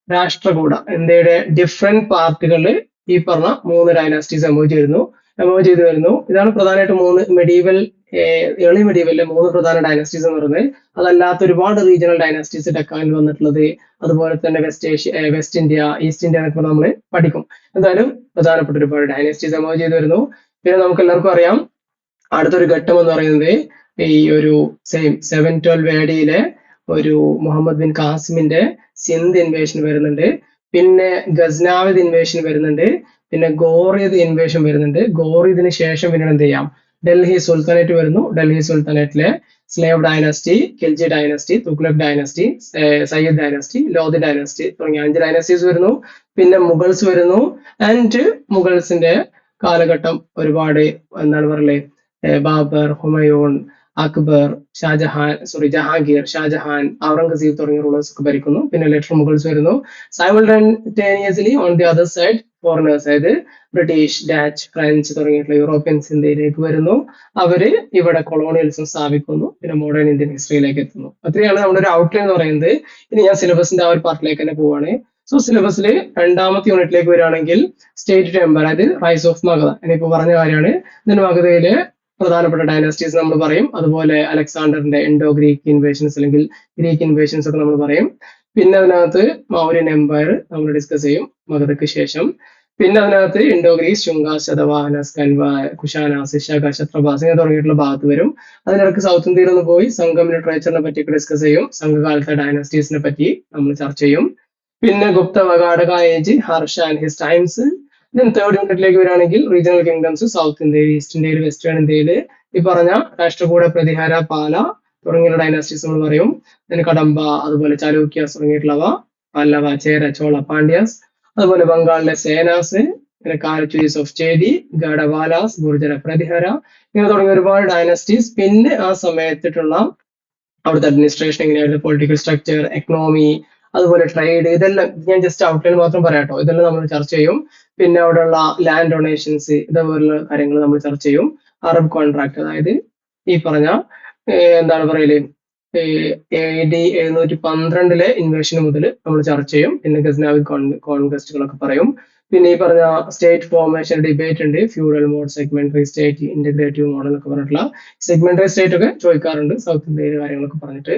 രാഷ്ട്രകൂട, ഇന്ത്യയുടെ ഡിഫറെന്റ് പാർട്ടുകളിൽ ഈ പറഞ്ഞ 3 ഡൈനാസ്റ്റീസ് എമർജ് ചെയ്തു വരുന്നു. ഇതാണ് പ്രധാനമായിട്ട് 3 മെഡീവൽ, ഏർലി മെഡീവലിലെ 3 പ്രധാന ഡൈനാസ്റ്റീസ് എന്ന് പറയുന്നത്. അതല്ലാത്ത ഒരുപാട് റീജിയണൽ ഡൈനാസ്റ്റീസ് ഡെക്കാനിൽ വന്നിട്ടുള്ളത്, അതുപോലെ തന്നെ വെസ്റ്റ് ഇന്ത്യ, ഈസ്റ്റ് ഇന്ത്യ എന്നൊക്കെ നമ്മൾ പഠിക്കും. എന്തായാലും പ്രധാനപ്പെട്ട ഒരുപാട് ഡൈനാസ്റ്റീസ് എമർജ് ചെയ്തു വരുന്നു. പിന്നെ നമുക്ക് എല്ലാവർക്കും അറിയാം അടുത്തൊരു ഘട്ടം എന്ന് പറയുന്നത് ഈ ഒരു 712 AD ഒരു മുഹമ്മദ് ബിൻ ഖാസിമിന്റെ സിന്ധ് ഇൻവേഷൻ വരുന്നുണ്ട്. പിന്നെ ഗസ്നാവിദ് ഇൻവേഷൻ വരുന്നുണ്ട്. പിന്നെ ഗോറിയദ് ഇൻവേഷൻ വരുന്നുണ്ട്. ഗോറിയദിന് ശേഷം പിന്നീട് എന്ത് ചെയ്യാം, ഡൽഹി സുൽത്താനേറ്റ് വരുന്നു. ഡൽഹി സുൽത്താനേറ്റിലെ slave dynasty, Khilji dynasty, Tughlaq dynasty, Sayyid dynasty, Lodhi dynasty തുടങ്ങിയ 5 ഡൈനസ്റ്റീസ് വരുന്നു. പിന്നെ മുഗൾസ് വരുന്നു. ആൻഡ് മുഗൾസിന്റെ കാലഘട്ടം ഒരുപാട് എന്താണ് പറയലേ, ബാബർ, ഹുമയൂൺ, അക്ബർ, ജഹാംഗീർ, ഷാജഹാൻ, ഔറംഗസീബ് തുടങ്ങിയ റൂളേഴ്സ് ഒക്കെ ഭരിക്കുന്നു. പിന്നെ ലെറ്റർ മുഗൾസ് വരുന്നു. Simultaneously on the other side foreigners, അതായത് ബ്രിട്ടീഷ്, ഡച്ച്, ഫ്രഞ്ച് തുടങ്ങിയിട്ടുള്ള യൂറോപ്യൻസ് ഇന്ത്യയിലേക്ക് വരുന്നു. അവര് ഇവിടെ കൊളോണിയലിസം സ്ഥാപിക്കുന്നു. പിന്നെ മോഡേൺ ഇന്ത്യൻ ഹിസ്റ്ററിയിലേക്ക് എത്തുന്നു. അത്രയാണ് നമ്മുടെ ഒരു ഔട്ട്ലൈൻ എന്ന് പറയുന്നത്. ഇനി ഞാൻ സിലബസിന്റെ ആ ഒരു പാർട്ടിലേക്ക് തന്നെ പോവാണ്. സോ സിലബസിൽ 2ാമത്തെ യൂണിറ്റിലേക്ക് വരികയാണെങ്കിൽ സ്റ്റേറ്റ് ടു എംപയർ, അതായത് റൈസ് ഓഫ് മഗധ, ഇനിയിപ്പോ പറഞ്ഞ കാര്യമാണ്. ഇതിന് മഗധയിലെ പ്രധാനപ്പെട്ട ഡൈനാസ്റ്റീസ് നമ്മൾ പറയും. അതുപോലെ അലക്സാണ്ടറിന്റെ ഇൻഡോ ഗ്രീക്ക് ഇൻവേഷൻസ് അല്ലെങ്കിൽ ഗ്രീക്ക് ഇൻവേഷൻസ് ഒക്കെ നമ്മൾ പറയും. പിന്നെ അതിനകത്ത് മൗര്യൻ എംപയർ നമ്മൾ ഡിസ്കസ് ചെയ്യും മഗധയ്ക്ക് ശേഷം. പിന്നെ അതിനകത്ത് ഇൻഡോ ഗ്രീസ്, ശുംഗാസ്, ശതവാഹനാസ്, കുഷാനാസ്, ശക, ക്ഷത്രപാസ് ഇങ്ങനെ തുടങ്ങിയിട്ടുള്ള ഭാഗത്ത് വരും. അതിനിടയ്ക്ക് സൗത്ത് ഇന്ത്യയിൽ ഒന്ന് പോയി സംഘം ലിറ്ററേച്ചറിനെ പറ്റിയൊക്കെ ഡിസ്കസ് ചെയ്യും. സംഘകാലത്തെ ഡൈനാസ്റ്റീസിനെ പറ്റി നമ്മൾ ചർച്ച ചെയ്യും. പിന്നെ Gupta, Vakataka age, Harsha and his times. Then 3rd യൂണിറ്റിലേക്ക് വരികയാണെങ്കിൽ റീജിയണൽ കിങ്ഡംസ്, സൗത്ത് ഇന്ത്യയിൽ, ഈസ്റ്റ് ഇന്ത്യയിൽ, വെസ്റ്റേൺ ഇന്ത്യയിൽ ഈ പറഞ്ഞ രാഷ്ട്രകൂട, പ്രതിഹാര, പാല തുടങ്ങിയുള്ള ഡൈനാസ്റ്റീസ് നമ്മൾ പറയും. then കടമ്പ, അതുപോലെ ചാലൂക്യാസ് തുടങ്ങിയിട്ടുള്ളവ, പല്ലവ, ചേര, ചോള, പാണ്ഡ്യാസ്, അതുപോലെ ബംഗാളിലെ സേനാസ്, പിന്നെ കാരച്ചുരീസ് ഓഫ് ചേരി, ഗഡവാലാസ്, ഗുർജര, പ്രതിഹാര ഇങ്ങനെ തുടങ്ങിയ ഒരുപാട് ഡൈനാസ്റ്റീസ്. പിന്നെ ആ സമയത്തിട്ടുള്ള അവിടുത്തെ അഡ്മിനിസ്ട്രേഷൻ എങ്ങനെയായിരുന്നു, പൊളിറ്റിക്കൽ സ്ട്രക്ചർ, എക്കണോമി, അതുപോലെ ട്രേഡ്, ഇതെല്ലാം ഞാൻ ജസ്റ്റ് ഔട്ട്ലൈൻ മാത്രം പറയാട്ടോ. ഇതെല്ലാം നമ്മൾ ചർച്ച ചെയ്യും. പിന്നെ അവിടെയുള്ള ലാൻഡ് ഡൊണേഷൻസ് ഇതേപോലുള്ള കാര്യങ്ങൾ നമ്മൾ ചർച്ച ചെയ്യും. അറബ് കോൺട്രാക്ട്, അതായത് ഈ പറഞ്ഞ എന്താണ് പറയല്, AD 712 ഇൻവേഷൻ മുതൽ നമ്മൾ ചർച്ച ചെയ്യും. പിന്നെ ഗസ്നാവിദ് കോൺക്വസ്റ്റുകളൊക്കെ പറയും. പിന്നെ ഈ പറഞ്ഞ സ്റ്റേറ്റ് ഫോർമേഷൻ ഡിബേറ്റ് ഉണ്ട്, feudal mode, segmentary state, integrative model എന്നൊക്കെ പറഞ്ഞിട്ടുള്ള സെഗ്മെന്ററി സ്റ്റേറ്റ് ഒക്കെ ചോദിക്കാറുണ്ട് സൗത്ത് ഇന്ത്യയിലെ കാര്യങ്ങളൊക്കെ പറഞ്ഞിട്ട്.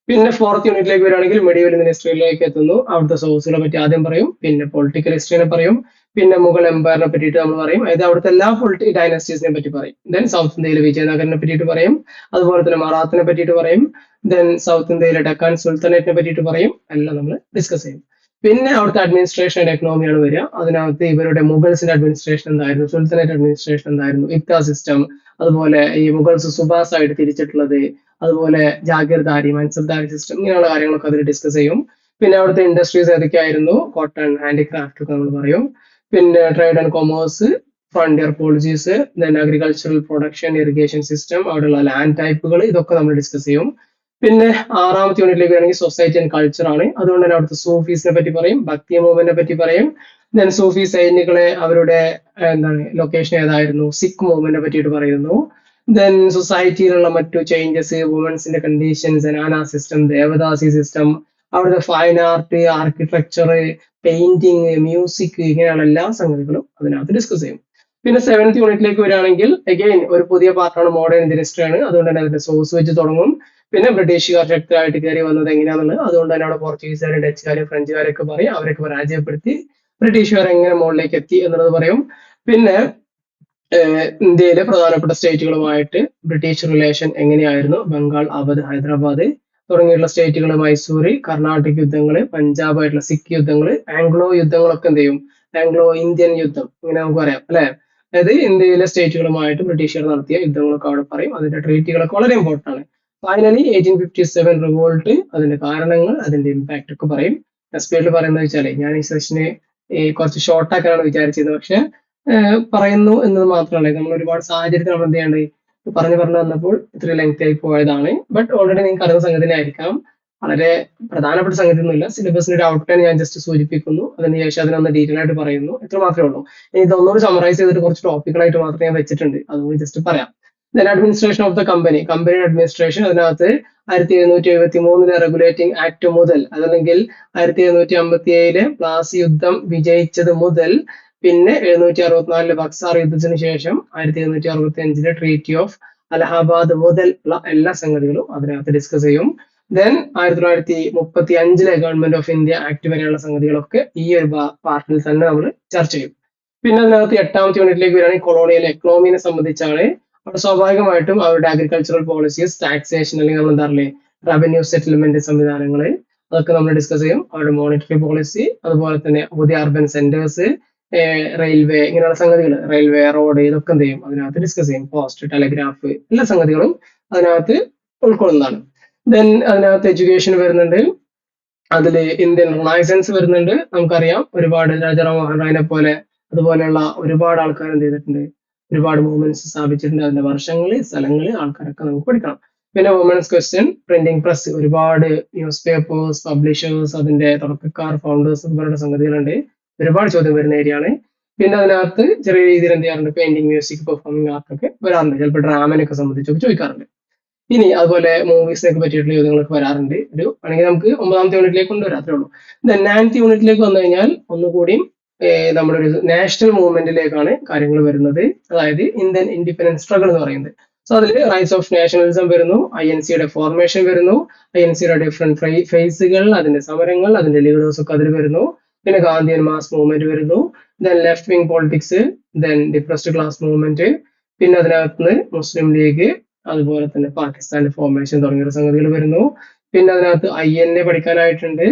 പിന്നെ 4th യൂണിറ്റിലേക്ക് വരികയാണെങ്കിൽ മെഡീവൽ ഇന്ത്യൻ ഹിസ്റ്ററിയിലേക്ക് എത്തുന്നു. അവിടുത്തെ സോഴ്സുകളെ പറ്റി ആദ്യം പറയും. പിന്നെ പൊളിറ്റിക്കൽ ഹിസ്റ്ററിനെ പറയും. പിന്നെ മുഗൾ എംപയറിനെ പറ്റിയിട്ട് നമ്മൾ പറയും, അതായത് അവിടുത്തെ എല്ലാ പൊളിറ്റിക്കൽ ഡൈനാസ്റ്റീസിനെ പറ്റി പറയും. ദെൻ സൗത്ത് ഇന്ത്യയിലെ വിജയനഗറിനെ പറ്റിയിട്ട് പറയും. അതുപോലെ തന്നെ മറാത്തിനെ പറ്റിയിട്ട് പറയും. ദെൻ സൗത്ത് ഇന്ത്യയിലെ ഡക്കാൻ സുൽത്താനേറ്റിനെ പറ്റിയിട്ട് പറയും. എല്ലാം നമ്മൾ ഡിസ്കസ് ചെയ്യും. പിന്നെ അവിടുത്തെ അഡ്മിനിസ്ട്രേഷൻ ആൻഡ് എക്കണോമിയാണ് വരിക. അതിനകത്ത് ഇവരുടെ മുഗൾസിന്റെ അഡ്മിനിസ്ട്രേഷൻ എന്തായിരുന്നു, സുൽത്താനേറ്റ് അഡ്മിനിസ്ട്രേഷൻ എന്തായിരുന്നു, ഇക്ത സിസ്റ്റം, അതുപോലെ ഈ മുഗൾസ് സുബാസ് ആയിട്ട് തിരിച്ചിട്ടുള്ളത്, അതുപോലെ ജാഗീർദാരി മൻസബ്ദാരി സിസ്റ്റം, ഇങ്ങനെയുള്ള കാര്യങ്ങളൊക്കെ അതിൽ ഡിസ്കസ് ചെയ്യും. പിന്നെ അവിടുത്തെ ഇൻഡസ്ട്രീസ് ഏതൊക്കെയായിരുന്നു, കോട്ടൺ, ഹാൻഡിക്രാഫ്റ്റ് ഒക്കെ നമ്മൾ പറയും. പിന്നെ trade and commerce, frontier policies, then agricultural production, irrigation system, അവിടെയുള്ള ലാൻഡ് ടൈപ്പുകൾ, ഇതൊക്കെ നമ്മൾ ഡിസ്കസ് ചെയ്യും. പിന്നെ 6ാമത്തെ യൂണിറ്റിലേക്ക് വരണമെങ്കിൽ സൊസൈറ്റി ആൻഡ് കൾച്ചർ ആണ്. അതുകൊണ്ട് തന്നെ അവിടുത്തെ സൂഫീസിനെ പറ്റി പറയും, ഭക്തി മൂവ്മെന്റിനെ പറ്റി പറയും. ദെൻ സൂഫി സൈനികളെ അവരുടെ എന്താണ് ലൊക്കേഷൻ ഏതായിരുന്നു, സിഖ് മൂവ്മെന്റിനെ പറ്റിയിട്ട് പറയുന്നു. ദെൻ സൊസൈറ്റിയിലുള്ള മറ്റു ചേഞ്ചസ്, വുമൻസിന്റെ conditions, zenana system, devadasi system, അവിടുത്തെ fine art, architecture, painting, music, ഇങ്ങനെയുള്ള എല്ലാ സംഗതികളും അതിനകത്ത് ഡിസ്കസ് ചെയ്യും. പിന്നെ 7th യൂണിറ്റിലേക്ക് വരികയാണെങ്കിൽ അഗെയിൻ ഒരു പുതിയ പാർട്ടാണ്, മോഡേൺ ഇന്ത്യൻ ഹിസ്റ്ററി ആണ്. അതുകൊണ്ട് തന്നെ അതിന്റെ സോഴ്സ് വെച്ച് തുടങ്ങും. പിന്നെ ബ്രിട്ടീഷുകാർ ശക്തരായിട്ട് കയറി വന്നത് എങ്ങനെയാണെന്നുള്ളത്, അതുകൊണ്ട് തന്നെ അവിടെ പോർച്ചുഗീസുകാരും ഡച്ചുകാരും ഫ്രഞ്ചുകാരൊക്കെ പറയും, അവരൊക്കെ പരാജയപ്പെടുത്തി ബ്രിട്ടീഷുകാർ എങ്ങനെ മുകളിലേക്ക് എത്തി എന്നുള്ളത് പറയും. പിന്നെ ഇന്ത്യയിലെ പ്രധാനപ്പെട്ട സ്റ്റേറ്റുകളുമായിട്ട് ബ്രിട്ടീഷ് റിലേഷൻ എങ്ങനെയായിരുന്നു, ബംഗാൾ, അവധ്, ഹൈദരാബാദ് തുടങ്ങിയുള്ള സ്റ്റേറ്റുകൾ, മൈസൂര്, കർണാട്ടിക് യുദ്ധങ്ങള്, പഞ്ചാബായിട്ടുള്ള സിഖ് യുദ്ധങ്ങള്, ആംഗ്ലോ യുദ്ധങ്ങളൊക്കെ എന്ത് ചെയ്യും, ആംഗ്ലോ ഇന്ത്യൻ യുദ്ധം, ഇങ്ങനെ നമുക്ക് പറയാം അല്ലെ. അതായത് ഇന്ത്യയിലെ സ്റ്റേറ്റുകളുമായിട്ട് ബ്രിട്ടീഷുകാർ നടത്തിയ യുദ്ധങ്ങളൊക്കെ അവിടെ പറയും. അതിന്റെ ട്രീറ്റികളൊക്കെ വളരെ ഇമ്പോർട്ടന്റ് ആണ്. ഫൈനലി 1857 റിവോൾട്ട്, അതിന്റെ കാരണങ്ങൾ, അതിന്റെ ഇമ്പാക്ട് ഒക്കെ പറയും. സ്പീഡിൽ പറയുന്നത് വെച്ചാലേ ഞാൻ ഈ സെഷന് കുറച്ച് ഷോർട്ട് ആക്കാനാണ് വിചാരിച്ചിരുന്നത്, പക്ഷെ പറയുന്നു എന്നത് മാത്രമല്ല, നമ്മൾ ഒരുപാട് സാഹചര്യത്തിൽ നമ്മൾ എന്ത് ചെയ്യേണ്ടത് പറഞ്ഞു വന്നപ്പോൾ ഇത്ര ലെങ്ത് ആയി പോയതാണ്. ബട്ട് ഓൾറെഡി നിങ്ങൾക്ക് അറിയുന്ന സംഗതി തന്നെ ആയിരിക്കാം. വളരെ പ്രധാനപ്പെട്ട സംഗതി ഒന്നുമില്ല. സിലബസിന്റെ ഒരു ഔട്ട്ലൈൻ ഞാൻ ജസ്റ്റ് സൂചിപ്പിക്കുന്നു, അതിനുശേഷം അതിനൊന്ന് ഡീറ്റെയിൽ ആയിട്ട് പറയുന്നു, ഇത്ര മാത്രമേ ഉള്ളൂ. ഇനി ഇതൊന്നുകൂടി സമറൈസ് ചെയ്തിട്ട് കുറച്ച് ടോപ്പിക്കുകളായിട്ട് മാത്രമേ ഞാൻ വെച്ചിട്ടുണ്ട്, അതുകൊണ്ട് ജസ്റ്റ് പറയാം. Then administration of the company, കമ്പനിയുടെ അഡ്മിനിസ്ട്രേഷൻ, അതിനകത്ത് 1773 റെഗുലേറ്റിംഗ് ആക്ട് മുതൽ, അതല്ലെങ്കിൽ 1757 പ്ലാസി യുദ്ധം വിജയിച്ചത് മുതൽ, പിന്നെ 1764 ബക്സാർ യുദ്ധത്തിന് ശേഷം 1765 ട്രീറ്റി ഓഫ് അലഹാബാദ് മുതൽ ഉള്ള എല്ലാ സംഗതികളും അതിനകത്ത് ഡിസ്കസ് ചെയ്യും. Then 1935 government of India act വരെയുള്ള സംഗതികളൊക്കെ ഈ ഒരു പാർട്ടിൽ തന്നെ നമ്മൾ ചർച്ച ചെയ്യും. പിന്നെ അതിനകത്ത് 8ാമത്തെ യൂണിറ്റിലേക്ക് വരികയാണെങ്കിൽ കൊളോണിയൽ എക്കണോമിനെ സംബന്ധിച്ചാണ്. അവിടെ സ്വാഭാവികമായിട്ടും അവരുടെ അഗ്രികൾച്ചറൽ പോളിസീസ്, ടാക്സേഷൻ, അല്ലെങ്കിൽ നമ്മൾ എന്താ പറയുക റവന്യൂ സെറ്റിൽമെന്റ് സംവിധാനങ്ങൾ, അതൊക്കെ നമ്മൾ ഡിസ്കസ് ചെയ്യും. അവരുടെ മോണിറ്ററി പോളിസി, അതുപോലെ തന്നെ പുതിയ അർബൻ സെന്റേഴ്സ്, റെയിൽവേ, ഇങ്ങനെയുള്ള സംഗതികൾ, റെയിൽവേ, റോഡ്, ഇതൊക്കെ എന്ത് ചെയ്യും അതിനകത്ത് ഡിസ്കസ് ചെയ്യും. പോസ്റ്റ്, ടെലിഗ്രാഫ്, എല്ലാ സംഗതികളും അതിനകത്ത് ഉൾക്കൊള്ളുന്നതാണ്. ദെൻ അതിനകത്ത് എഡ്യൂക്കേഷൻ വരുന്നുണ്ട്, അതിൽ ഇന്ത്യൻ റിനൈസൻസ് വരുന്നുണ്ട്. നമുക്കറിയാം ഒരുപാട് രാജാറാം മോഹൻ റായിനെ പോലെ അതുപോലെയുള്ള ഒരുപാട് ആൾക്കാർ എന്ത് ചെയ്തിട്ടുണ്ട്, ഒരുപാട് മൂവ്മെന്റ്സ് സ്ഥാപിച്ചിട്ടുണ്ട്. അതിന്റെ വർഷങ്ങള്, സ്ഥലങ്ങള്, ആൾക്കാരൊക്കെ നമുക്ക് പഠിക്കണം. പിന്നെ വുമൻസ് ക്വസ്റ്റ്യൻ, പ്രിന്റിംഗ് പ്രസ്, ഒരുപാട് ന്യൂസ് പേപ്പേഴ്സ്, പബ്ലിഷേഴ്സ്, അതിന്റെ തുടക്കക്കാർ, ഫൗണ്ടേഴ്സ്, ഇവരുടെ സംഗതികളുണ്ട്. ഒരുപാട് ചോദ്യം വരുന്ന ഏരിയ ആണ്. പിന്നെ അതിനകത്ത് ചെറിയ രീതിയിൽ എന്ത് ചെയ്യാറുണ്ട്, പെയിന്റിംഗ്, മ്യൂസിക്, പെർഫോമിംഗ് ആർട്ട് ഒക്കെ വരാറുണ്ട്. ചിലപ്പോൾ ഡ്രാമനൊക്കെ സംബന്ധിച്ചൊക്കെ ചോദിക്കാറുണ്ട്. ഇനി അതുപോലെ മൂവീസിനൊക്കെ പറ്റിയിട്ടുള്ള ചോദ്യങ്ങളൊക്കെ വരാറുണ്ട്. ഒരു വേണമെങ്കിൽ നമുക്ക് 9ാമത്തെ യൂണിറ്റിലേക്ക് കൊണ്ടുവരാം, അത്രേ ഉള്ളൂ. 9th യൂണിറ്റിലേക്ക് വന്നു കഴിഞ്ഞാൽ ഒന്നുകൂടി നമ്മുടെ ഒരു നാഷണൽ മൂവ്മെന്റിലേക്കാണ് കാര്യങ്ങൾ വരുന്നത്. അതായത് ഇന്ത്യൻ ഇൻഡിപെൻഡൻസ് സ്ട്രഗിൾ എന്ന് പറയുന്നത്. സോ അതിൽ റൈറ്റ്സ് ഓഫ് നാഷണലിസം വരുന്നു, INC ഫോർമേഷൻ വരുന്നു, INC ഡിഫറെന്റ് ഫേസുകൾ, അതിന്റെ സമരങ്ങൾ, അതിന്റെ ലീഡേഴ്സ് ഒക്കെ അതിൽ വരുന്നു. പിന്നെ ഗാന്ധിയൻ മാസ് മൂവ്മെന്റ് വരുന്നു. Then left wing politics, then depressed class movement, പിന്നെ അതിനകത്ത് മുസ്ലിം ലീഗ്, അതുപോലെ തന്നെ പാകിസ്ഥാന്റെ ഫോർമേഷൻ തുടങ്ങിയ സംഗതികൾ വരുന്നു. പിന്നെ അതിനകത്ത് INA പഠിക്കാനായിട്ടുണ്ട്.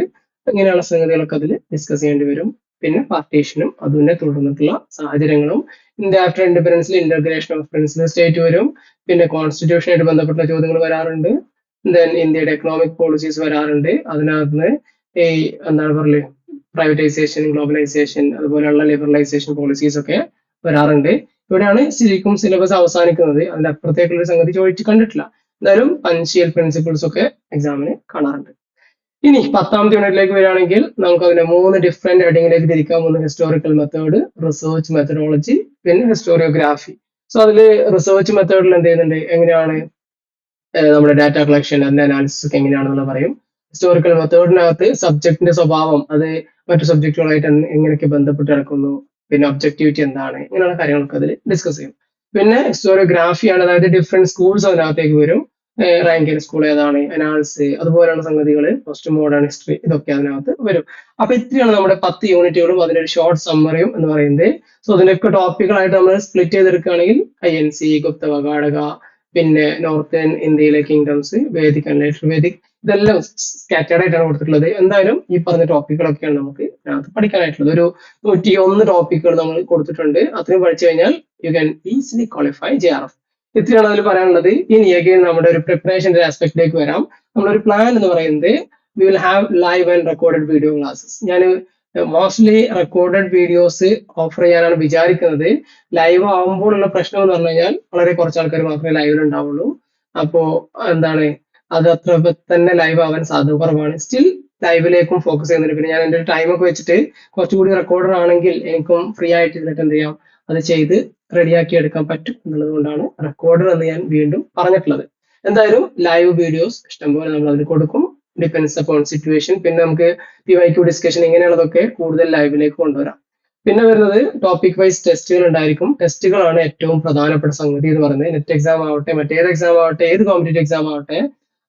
ഇങ്ങനെയുള്ള സംഗതികളൊക്കെ അതിൽ ഡിസ്കസ് ചെയ്യേണ്ടി വരും. പിന്നെ പാർട്ടീഷനും അതിനെ തുടർന്നിട്ടുള്ള സാഹചര്യങ്ങളും, ഇന്ത്യ ആഫ്റ്റർ ഇൻഡിപെൻഡൻസിൽ ഇന്റഗ്രേഷൻ ഓഫ് പ്രിൻസിപ്പൽ സ്റ്റേറ്റ് വരും. പിന്നെ കോൺസ്റ്റിറ്റ്യൂഷനായിട്ട് ബന്ധപ്പെട്ട ചോദ്യങ്ങൾ വരാറുണ്ട്. ദെൻ ഇന്ത്യയുടെ എക്കണോമിക് പോളിസീസ് വരാറുണ്ട്. അതിനകത്ത് ഈ എന്താണ് പറയല് പ്രൈവറ്റൈസേഷൻ, ഗ്ലോബലൈസേഷൻ, അതുപോലെയുള്ള ലിബറലൈസേഷൻ പോളിസീസ് ഒക്കെ വരാറുണ്ട്. ഇവിടെയാണ് ശരിക്കും സിലബസ് അവസാനിക്കുന്നത്. അതിന്റെ അപ്പുറത്തേക്കുള്ള ഒരു സംഗതി ചോദിച്ച് കണ്ടിട്ടില്ല. എന്തായാലും പഞ്ചിയൽ പ്രിൻസിപ്പിൾസ് ഒക്കെ എക്സാമിന് കാണാറുണ്ട്. ഇനി 10ാമത്തെ യൂണിറ്റിലേക്ക് വരികയാണെങ്കിൽ നമുക്ക് അതിനെ 3 ഡിഫറെന്റ് ഹെഡിങ്ങിലേക്ക് തിരിക്കാം. ഒന്ന് ഹിസ്റ്റോറിക്കൽ മെത്തേഡ്, റിസർച്ച് മെത്തഡോളജി, പിന്നെ ഹിസ്റ്റോറിയോഗ്രാഫി. സോ അതിൽ റിസർച്ച് മെത്തേഡിൽ എന്ത് ചെയ്യുന്നുണ്ട്, എങ്ങനെയാണ് നമ്മുടെ ഡാറ്റ കളക്ഷൻ, അതിന്റെ അനാലിസിസ് ഒക്കെ എങ്ങനെയാണെന്നുള്ളത് പറയും. ഹിസ്റ്റോറിക്കൽ മെത്തേഡിനകത്ത് സബ്ജക്റ്റിന്റെ സ്വഭാവം, അത് മറ്റു സബ്ജക്റ്റുകളായിട്ട് എങ്ങനെയൊക്കെ ബന്ധപ്പെട്ട് കിടക്കുന്നു, പിന്നെ ഒബ്ജക്ടിവിറ്റി എന്താണ്, ഇങ്ങനെയുള്ള കാര്യങ്ങളൊക്കെ അതിൽ ഡിസ്കസ് ചെയ്യും. പിന്നെ ഹിസ്റ്റോറിയോഗ്രാഫിയാണ്, അതായത് ഡിഫറെന്റ് സ്കൂൾസ് അതിനകത്തേക്ക് വരും. റാങ്കിൻ സ്കൂൾ ഏതാണ്, അനാൾസ്, അതുപോലെയുള്ള സംഗതികൾ, പോസ്റ്റ് മോഡേൺ ഹിസ്റ്ററി, ഇതൊക്കെ അതിനകത്ത് വരും. അപ്പൊ ഇത്രയാണ് നമ്മുടെ 10 യൂണിറ്റുകളും അതിന്റെ ഒരു ഷോർട്ട് സമ്മറിയും എന്ന് പറയുന്നത്. സോ ഇതിനൊക്കെ ടോപ്പിക്കുകളായിട്ട് നമ്മൾ സ്പ്ലിറ്റ് ചെയ്തെടുക്കുകയാണെങ്കിൽ INC, ഗുപ്ത, വകാടക, പിന്നെ നോർത്തേൺ ഇന്ത്യയിലെ kingdoms, Vedic and later Vedic, ഇതെല്ലാം സ്കാറ്റേർഡ് ആയിട്ടാണ് കൊടുത്തിട്ടുള്ളത്. എന്തായാലും ഈ പറഞ്ഞ ടോപ്പിക്കുകളൊക്കെയാണ് നമുക്ക് ഇതിനകത്ത് പഠിക്കാനായിട്ടുള്ളത്. ഒരു 101 ടോപ്പിക്കുകൾ നമ്മൾ കൊടുത്തിട്ടുണ്ട്. അത്രയും പഠിച്ചു കഴിഞ്ഞാൽ you can easily qualify JRF. ഇത്രയാണ് അതിൽ പറയാനുള്ളത്. ഇനി അഗൈൻ നമ്മുടെ ഒരു പ്രിപ്പറേഷൻ്റെ ആസ്പെക്റ്റിലേക്ക് വരാം. നമ്മളൊരു പ്ലാൻ എന്ന് പറയുന്നത് we will have live and recorded video classes. ഞാൻ മോസ്റ്റ്ലി റെക്കോർഡഡ് വീഡിയോസ് ഓഫർ ചെയ്യാനാണ് വിചാരിക്കുന്നത്. ലൈവ് ആകുമ്പോഴുള്ള പ്രശ്നം എന്ന് പറഞ്ഞു കഴിഞ്ഞാൽ വളരെ കുറച്ച് ആൾക്കാർ മാത്രമേ ലൈവിൽ ഉണ്ടാവുള്ളൂ. അപ്പോ എന്താണ്, അത് അത്ര തന്നെ ലൈവ് ആവാൻ സാധ്യത കുറവാണ്. സ്റ്റിൽ ലൈവിലേക്കും ഫോക്കസ് ചെയ്യുന്നുണ്ട്. പിന്നെ ഞാൻ എൻ്റെ ഒരു ടൈമൊക്കെ വെച്ചിട്ട് കുറച്ചുകൂടി റെക്കോർഡർ ആണെങ്കിൽ എനിക്കും ഫ്രീ ആയിട്ട് ഇരുന്നിട്ട് എന്ത് ചെയ്യാം, അത് ചെയ്ത് റെഡിയാക്കി എടുക്കാൻ പറ്റും എന്നുള്ളത് കൊണ്ടാണ് റെക്കോർഡർ എന്ന് ഞാൻ വീണ്ടും പറഞ്ഞിട്ടുള്ളത്. എന്തായാലും ലൈവ് വീഡിയോസ് ഇഷ്ടംപോലെ നമ്മൾ അതിൽ കൊടുക്കും. Depends upon situation. പിന്നെ നമുക്ക് PYQ ഡിസ്കഷൻ ഇങ്ങനെയുള്ളതൊക്കെ കൂടുതൽ ലൈവിലേക്ക് കൊണ്ടുവരാം. പിന്നെ വരുന്നത് ടോപ്പിക് വൈസ് ടെസ്റ്റുകൾ ഉണ്ടായിരിക്കും. ടെസ്റ്റുകളാണ് ഏറ്റവും പ്രധാനപ്പെട്ട സംഗതി എന്ന് പറയുന്നത്. നെറ്റ് എക്സാം ആവട്ടെ, മറ്റേത് എക്സാം ആവട്ടെ, ഏത് കോമ്പറ്റേറ്റീവ് എക്സാം ആവട്ടെ,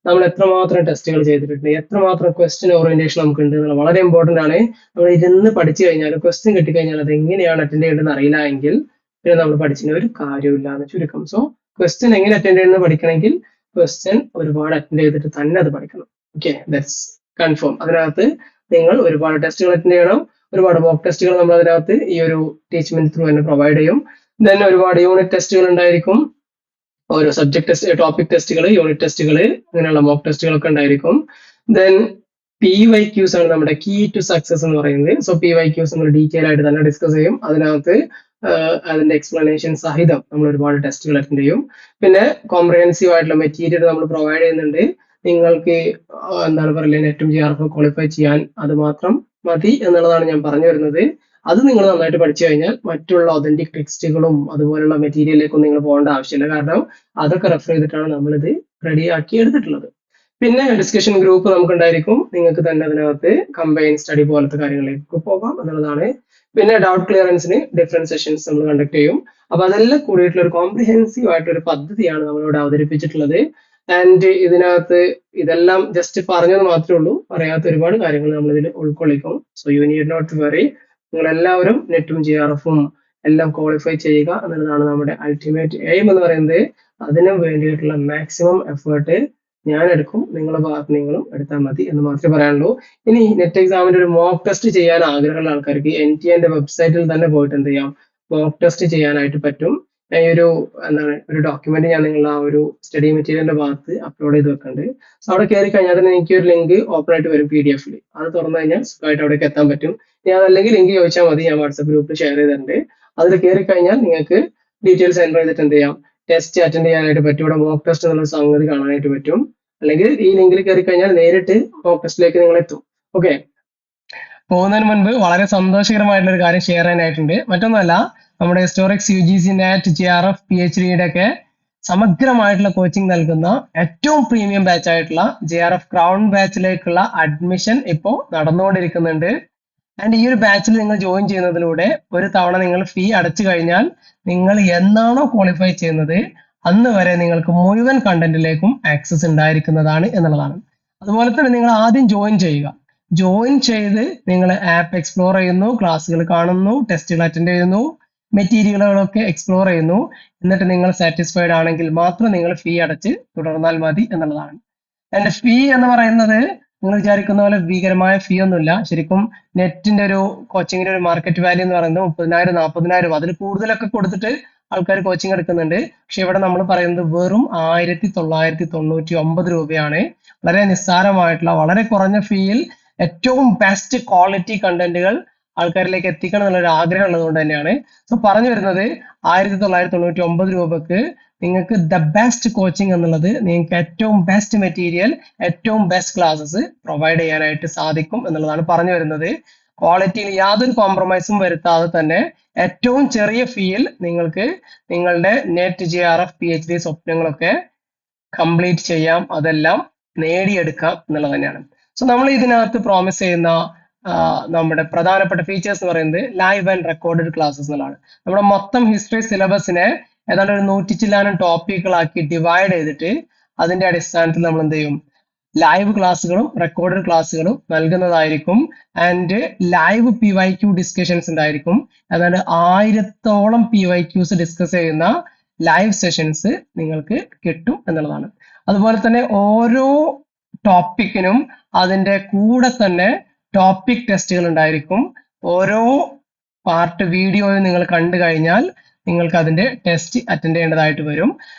നമ്മൾ എത്രമാത്രം ടെസ്റ്റുകൾ ചെയ്തിട്ടുണ്ട്, എത്രമാത്രം ക്വസ്റ്റ്യൻ ഓറിയന്റേഷൻ നമുക്ക് ഉണ്ട് എന്നുള്ളത് വളരെ ഇമ്പോർട്ടന്റ് ആണ്. നമ്മൾ ഇരുന്ന് പഠിച്ചു കഴിഞ്ഞാൽ, ക്വസ്റ്റ്യൻ കിട്ടിക്കഴിഞ്ഞാൽ അത് എങ്ങനെയാണ് അറ്റൻഡ് ചെയ്യേണ്ടതെന്ന് അറിയില്ല എങ്കിൽ പിന്നെ നമ്മൾ പഠിച്ചതിന് ഒരു കാര്യമില്ല എന്ന് ചുരുക്കം. സോ ക്വസ്റ്റ്യൻ എങ്ങനെ അറ്റൻഡ് ചെയ്യുന്നത് പഠിക്കണമെങ്കിൽ ക്വസ്റ്റ്യൻ ഒരുപാട് അറ്റൻഡ് ചെയ്തിട്ട് തന്നെ അത് പഠിക്കണം. Okay, that's confirm. അതിനകത്ത് നിങ്ങൾ ഒരുപാട് ടെസ്റ്റുകൾ അറ്റൻഡ് ചെയ്യണം. ഒരുപാട് മോക്ക് ടെസ്റ്റുകൾ നമ്മൾ അതിനകത്ത് ഈ ഒരു ടീച്ച്മെന്റ് ത്രൂ തന്നെ പ്രൊവൈഡ് ചെയ്യും. ദെൻ ഒരുപാട് യൂണിറ്റ് ടെസ്റ്റുകൾ ഉണ്ടായിരിക്കും. ഓരോ സബ്ജക്ട് ടെസ്റ്റ്, ടോപ്പിക് ടെസ്റ്റുകൾ, യൂണിറ്റ് ടെസ്റ്റുകൾ, അങ്ങനെയുള്ള മോക്ക് ടെസ്റ്റുകളൊക്കെ ഉണ്ടായിരിക്കും. ദെൻ PYQs ആണ് നമ്മുടെ കീ ടു സക്സസ് എന്ന് പറയുന്നത്. സോ PYQs നമ്മൾ ഡീറ്റെയിൽ ആയിട്ട് തന്നെ ഡിസ്കസ് ചെയ്യും. അതിനകത്ത് അതിന്റെ എക്സ്പ്ലനേഷൻ സഹിതം നമ്മൾ ഒരുപാട് ടെസ്റ്റുകൾ അറ്റൻഡ് ചെയ്യും. പിന്നെ കോംപ്രഹെൻസീവ് ആയിട്ടുള്ള മെറ്റീരിയൽ നമ്മൾ പ്രൊവൈഡ് ചെയ്യുന്നുണ്ട്. നിങ്ങൾക്ക് എന്താണ് പറയുക, നെറ്റും JRF ക്വാളിഫൈ ചെയ്യാൻ അത് മാത്രം മതി എന്നുള്ളതാണ് ഞാൻ പറഞ്ഞു വരുന്നത്. അത് നിങ്ങൾ നന്നായിട്ട് പഠിച്ചു കഴിഞ്ഞാൽ മറ്റുള്ള ഒതന്റിക് ടെക്സ്റ്റുകളും അതുപോലുള്ള മെറ്റീരിയലിലേക്കും നിങ്ങൾ പോകേണ്ട ആവശ്യമില്ല. കാരണം അതൊക്കെ റെഫർ ചെയ്തിട്ടാണ് നമ്മളിത് റെഡിയാക്കി എടുത്തിട്ടുള്ളത്. പിന്നെ ഡിസ്കഷൻ ഗ്രൂപ്പ് നമുക്ക് ഉണ്ടായിരിക്കും. നിങ്ങൾക്ക് തന്നെ അതിനകത്ത് കമ്പൈൻ സ്റ്റഡി പോലത്തെ കാര്യങ്ങളിലേക്ക് പോകാം എന്നുള്ളതാണ്. പിന്നെ ഡൗട്ട് ക്ലിയറൻസിന് ഡിഫറെന്റ് സെഷൻസ് നമ്മൾ കണ്ടക്ട് ചെയ്യും. അപ്പൊ അതെല്ലാം കൂടിയിട്ടുള്ള ഒരു കോംപ്രിഹെൻസീവ് ആയിട്ടുള്ള ഒരു പദ്ധതിയാണ് നമ്മളിവിടെ അവതരിപ്പിച്ചിട്ടുള്ളത്. ആൻഡ് ഇതിനകത്ത് ഇതെല്ലാം ജസ്റ്റ് പറഞ്ഞത് മാത്രമേ ഉള്ളൂ, പറയാത്ത ഒരുപാട് കാര്യങ്ങൾ നമ്മൾ ഇതിൽ ഉൾക്കൊള്ളിക്കും. സോ യു നീഡ് നോട്ട് വെറി. നിങ്ങൾ എല്ലാവരും നെറ്റും JRF-ഉം എല്ലാം ക്വാളിഫൈ ചെയ്യുക എന്നുള്ളതാണ് നമ്മുടെ അൾട്ടിമേറ്റ് എയിം എന്ന് പറയുന്നത്. അതിനു വേണ്ടിയിട്ടുള്ള മാക്സിമം എഫേർട്ട് ഞാൻ എടുക്കും, നിങ്ങളുടെ ഭാഗത്ത് നിങ്ങളും എടുത്താൽ മതി എന്ന് മാത്രമേ പറയാനുള്ളൂ. ഇനി നെറ്റ് എക്സാമിന്റെ ഒരു മോക്ക് ടെസ്റ്റ് ചെയ്യാൻ ആഗ്രഹമുള്ള ആൾക്കാർക്ക് NTAന്റെ വെബ്സൈറ്റിൽ തന്നെ പോയിട്ട് എന്ത് ചെയ്യാം, മോക്ക് ടെസ്റ്റ് ചെയ്യാനായിട്ട് പറ്റും. ഈ ഒരു എന്താണ് ഒരു ഡോക്യുമെന്റ് ഞാൻ നിങ്ങളുടെ ആ ഒരു സ്റ്റഡി മെറ്റീരിയലിന്റെ ഭാഗത്ത് അപ്ലോഡ് ചെയ്ത് വെക്കുന്നുണ്ട്. സോ അവിടെ കയറി കഴിഞ്ഞാൽ തന്നെ എനിക്ക് ഒരു ലിങ്ക് ഓപ്പൺ ആയിട്ട് വരും PDF-ൽ. അത് തുറന്നു കഴിഞ്ഞാൽ സുഖമായിട്ട് അവിടേക്ക് എത്താൻ പറ്റും. ഇനി അതല്ലെങ്കിൽ ലിങ്ക് ചോദിച്ചാൽ മതി, ഞാൻ വാട്സ്ആപ്പ് ഗ്രൂപ്പിൽ ഷെയർ ചെയ്തിട്ടുണ്ട്. അതിൽ കയറി കഴിഞ്ഞാൽ നിങ്ങൾക്ക് ഡീറ്റെയിൽസ് എൻ്റർ ചെയ്തിട്ട് എന്ത് ചെയ്യാം, ടെസ്റ്റ് അറ്റൻഡ് ചെയ്യാനായിട്ട് പറ്റും. ഇവിടെ മോക്ക് ടെസ്റ്റ് എന്നുള്ള സംഗതി കാണാനായിട്ട് പറ്റും. അല്ലെങ്കിൽ ഈ ലിങ്കിൽ കയറി കഴിഞ്ഞാൽ നേരിട്ട് മോക്ക് ടെസ്റ്റിലേക്ക് നിങ്ങൾ എത്തും. ഓക്കെ, പോകുന്നതിന് മുൻപ് വളരെ സന്തോഷകരമായിട്ടുള്ള ഒരു കാര്യം ഷെയർ ചെയ്യാനായിട്ടുണ്ട്. മറ്റൊന്നുമല്ല, നമ്മുടെ ഹിസ്റ്റോറിക്സ് UGC NET JRF PhD ഒക്കെ സമഗ്രമായിട്ടുള്ള കോച്ചിങ് നൽകുന്ന ഏറ്റവും പ്രീമിയം ബാച്ച് ആയിട്ടുള്ള JRF ക്രൗൺ ബാച്ചിലേക്കുള്ള അഡ്മിഷൻ ഇപ്പോൾ നടന്നുകൊണ്ടിരിക്കുന്നുണ്ട്. ആൻഡ് ഈ ഒരു ബാച്ചിൽ നിങ്ങൾ ജോയിൻ ചെയ്യുന്നതിലൂടെ ഒരു തവണ നിങ്ങൾ ഫീ അടച്ചു കഴിഞ്ഞാൽ നിങ്ങൾ എന്നാണോ ക്വാളിഫൈ ചെയ്യുന്നത് അന്ന് വരെ നിങ്ങൾക്ക് മുഴുവൻ കണ്ടന്റിലേക്കും ആക്സസ് ഉണ്ടായിരിക്കുന്നതാണ് എന്നുള്ളതാണ്. അതുപോലെ തന്നെ നിങ്ങൾ ആദ്യം ജോയിൻ ചെയ്യുക. ജോയിൻ ചെയ്ത് നിങ്ങൾ ആപ്പ് എക്സ്പ്ലോർ ചെയ്യുന്നു, ക്ലാസ്സുകൾ കാണുന്നു, ടെസ്റ്റുകൾ അറ്റൻഡ് ചെയ്യുന്നു, മെറ്റീരിയലുകളൊക്കെ എക്സ്പ്ലോർ ചെയ്യുന്നു. എന്നിട്ട് നിങ്ങൾ സാറ്റിസ്ഫൈഡ് ആണെങ്കിൽ മാത്രം നിങ്ങൾ ഫീ അടച്ച് തുടർന്നാൽ മതി എന്നുള്ളതാണ്. ആൻഡ് ഫീ എന്ന് പറയുന്നത് നിങ്ങൾ വിചാരിക്കുന്ന പോലെ ഭീകരമായ ഫീ ഒന്നുമില്ല. ശരിക്കും നെറ്റിന്റെ ഒരു കോച്ചിങ്ങിന്റെ ഒരു മാർക്കറ്റ് വാല്യൂ എന്ന് പറയുന്നത് 30,000 40,000 അതിൽ കൂടുതലൊക്കെ കൊടുത്തിട്ട് ആൾക്കാർ കോച്ചിങ് എടുക്കുന്നുണ്ട്. പക്ഷെ ഇവിടെ നമ്മൾ പറയുന്നത് വെറും 1999 രൂപയാണ്. വളരെ നിസ്സാരമായിട്ടുള്ള വളരെ കുറഞ്ഞ ഫീയിൽ ഏറ്റവും ബെസ്റ്റ് ക്വാളിറ്റി കണ്ടന്റുകൾ ആൾക്കാരിലേക്ക് എത്തിക്കണം എന്നുള്ള ആഗ്രഹം ഉള്ളതുകൊണ്ട് തന്നെയാണ്. സോ പറഞ്ഞു വരുന്നത് 1999 രൂപക്ക് നിങ്ങൾക്ക് ദ ബെസ്റ്റ് കോച്ചിങ് എന്നുള്ളത്, നിങ്ങൾക്ക് ഏറ്റവും ബെസ്റ്റ് മെറ്റീരിയൽ, ഏറ്റവും ബെസ്റ്റ് ക്ലാസ്സസ് പ്രൊവൈഡ് ചെയ്യാനായിട്ട് സാധിക്കും എന്നുള്ളതാണ് പറഞ്ഞു വരുന്നത്. ക്വാളിറ്റിയിൽ യാതൊരു കോംപ്രമൈസും വരുത്താതെ തന്നെ ഏറ്റവും ചെറിയ ഫീയിൽ നിങ്ങൾക്ക് നിങ്ങളുടെ നെറ്റ് JRF PhD സ്വപ്നങ്ങളൊക്കെ കംപ്ലീറ്റ് ചെയ്യാം, അതെല്ലാം നേടിയെടുക്കാം എന്നുള്ളത് തന്നെയാണ്. സോ നമ്മൾ ഇതിനകത്ത് പ്രോമിസ് ചെയ്യുന്ന നമ്മുടെ പ്രധാനപ്പെട്ട ഫീച്ചേഴ്സ് എന്ന് പറയുന്നത് ലൈവ് ആൻഡ് റെക്കോർഡഡ് ക്ലാസ്സസ് എന്നുള്ളതാണ്. നമ്മുടെ മൊത്തം ഹിസ്റ്ററി സിലബസിനെ ഏതാണ്ട് ഒരു 100 ചില്ലാനം ടോപ്പിക്കുകളാക്കി ഡിവൈഡ് ചെയ്തിട്ട് അതിന്റെ അടിസ്ഥാനത്തിൽ നമ്മൾ എന്ത് ചെയ്യും, ലൈവ് ക്ലാസ്സുകളും റെക്കോർഡഡ് ക്ലാസ്സുകളും നൽകുന്നതായിരിക്കും. ആൻഡ് ലൈവ് PYQ ഡിസ്കഷൻസ് ഉണ്ടായിരിക്കും. അതായത് 1000-ഓളം PYQs ഡിസ്കസ് ചെയ്യുന്ന ലൈവ് സെഷൻസ് നിങ്ങൾക്ക് കിട്ടും എന്നുള്ളതാണ്. അതുപോലെ തന്നെ ഓരോ ടോപ്പിക്കിനും അതിൻ്റെ കൂടെ തന്നെ ടോപ്പിക് ടെസ്റ്റുകൾ ഉണ്ടായിരിക്കും. ഓരോ പാർട്ട് വീഡിയോയും നിങ്ങൾ കണ്ടു കഴിഞ്ഞാൽ നിങ്ങൾക്ക് അതിന്റെ ടെസ്റ്റ് അറ്റൻഡ് ചെയ്യേണ്ടതായിട്ട് വരും.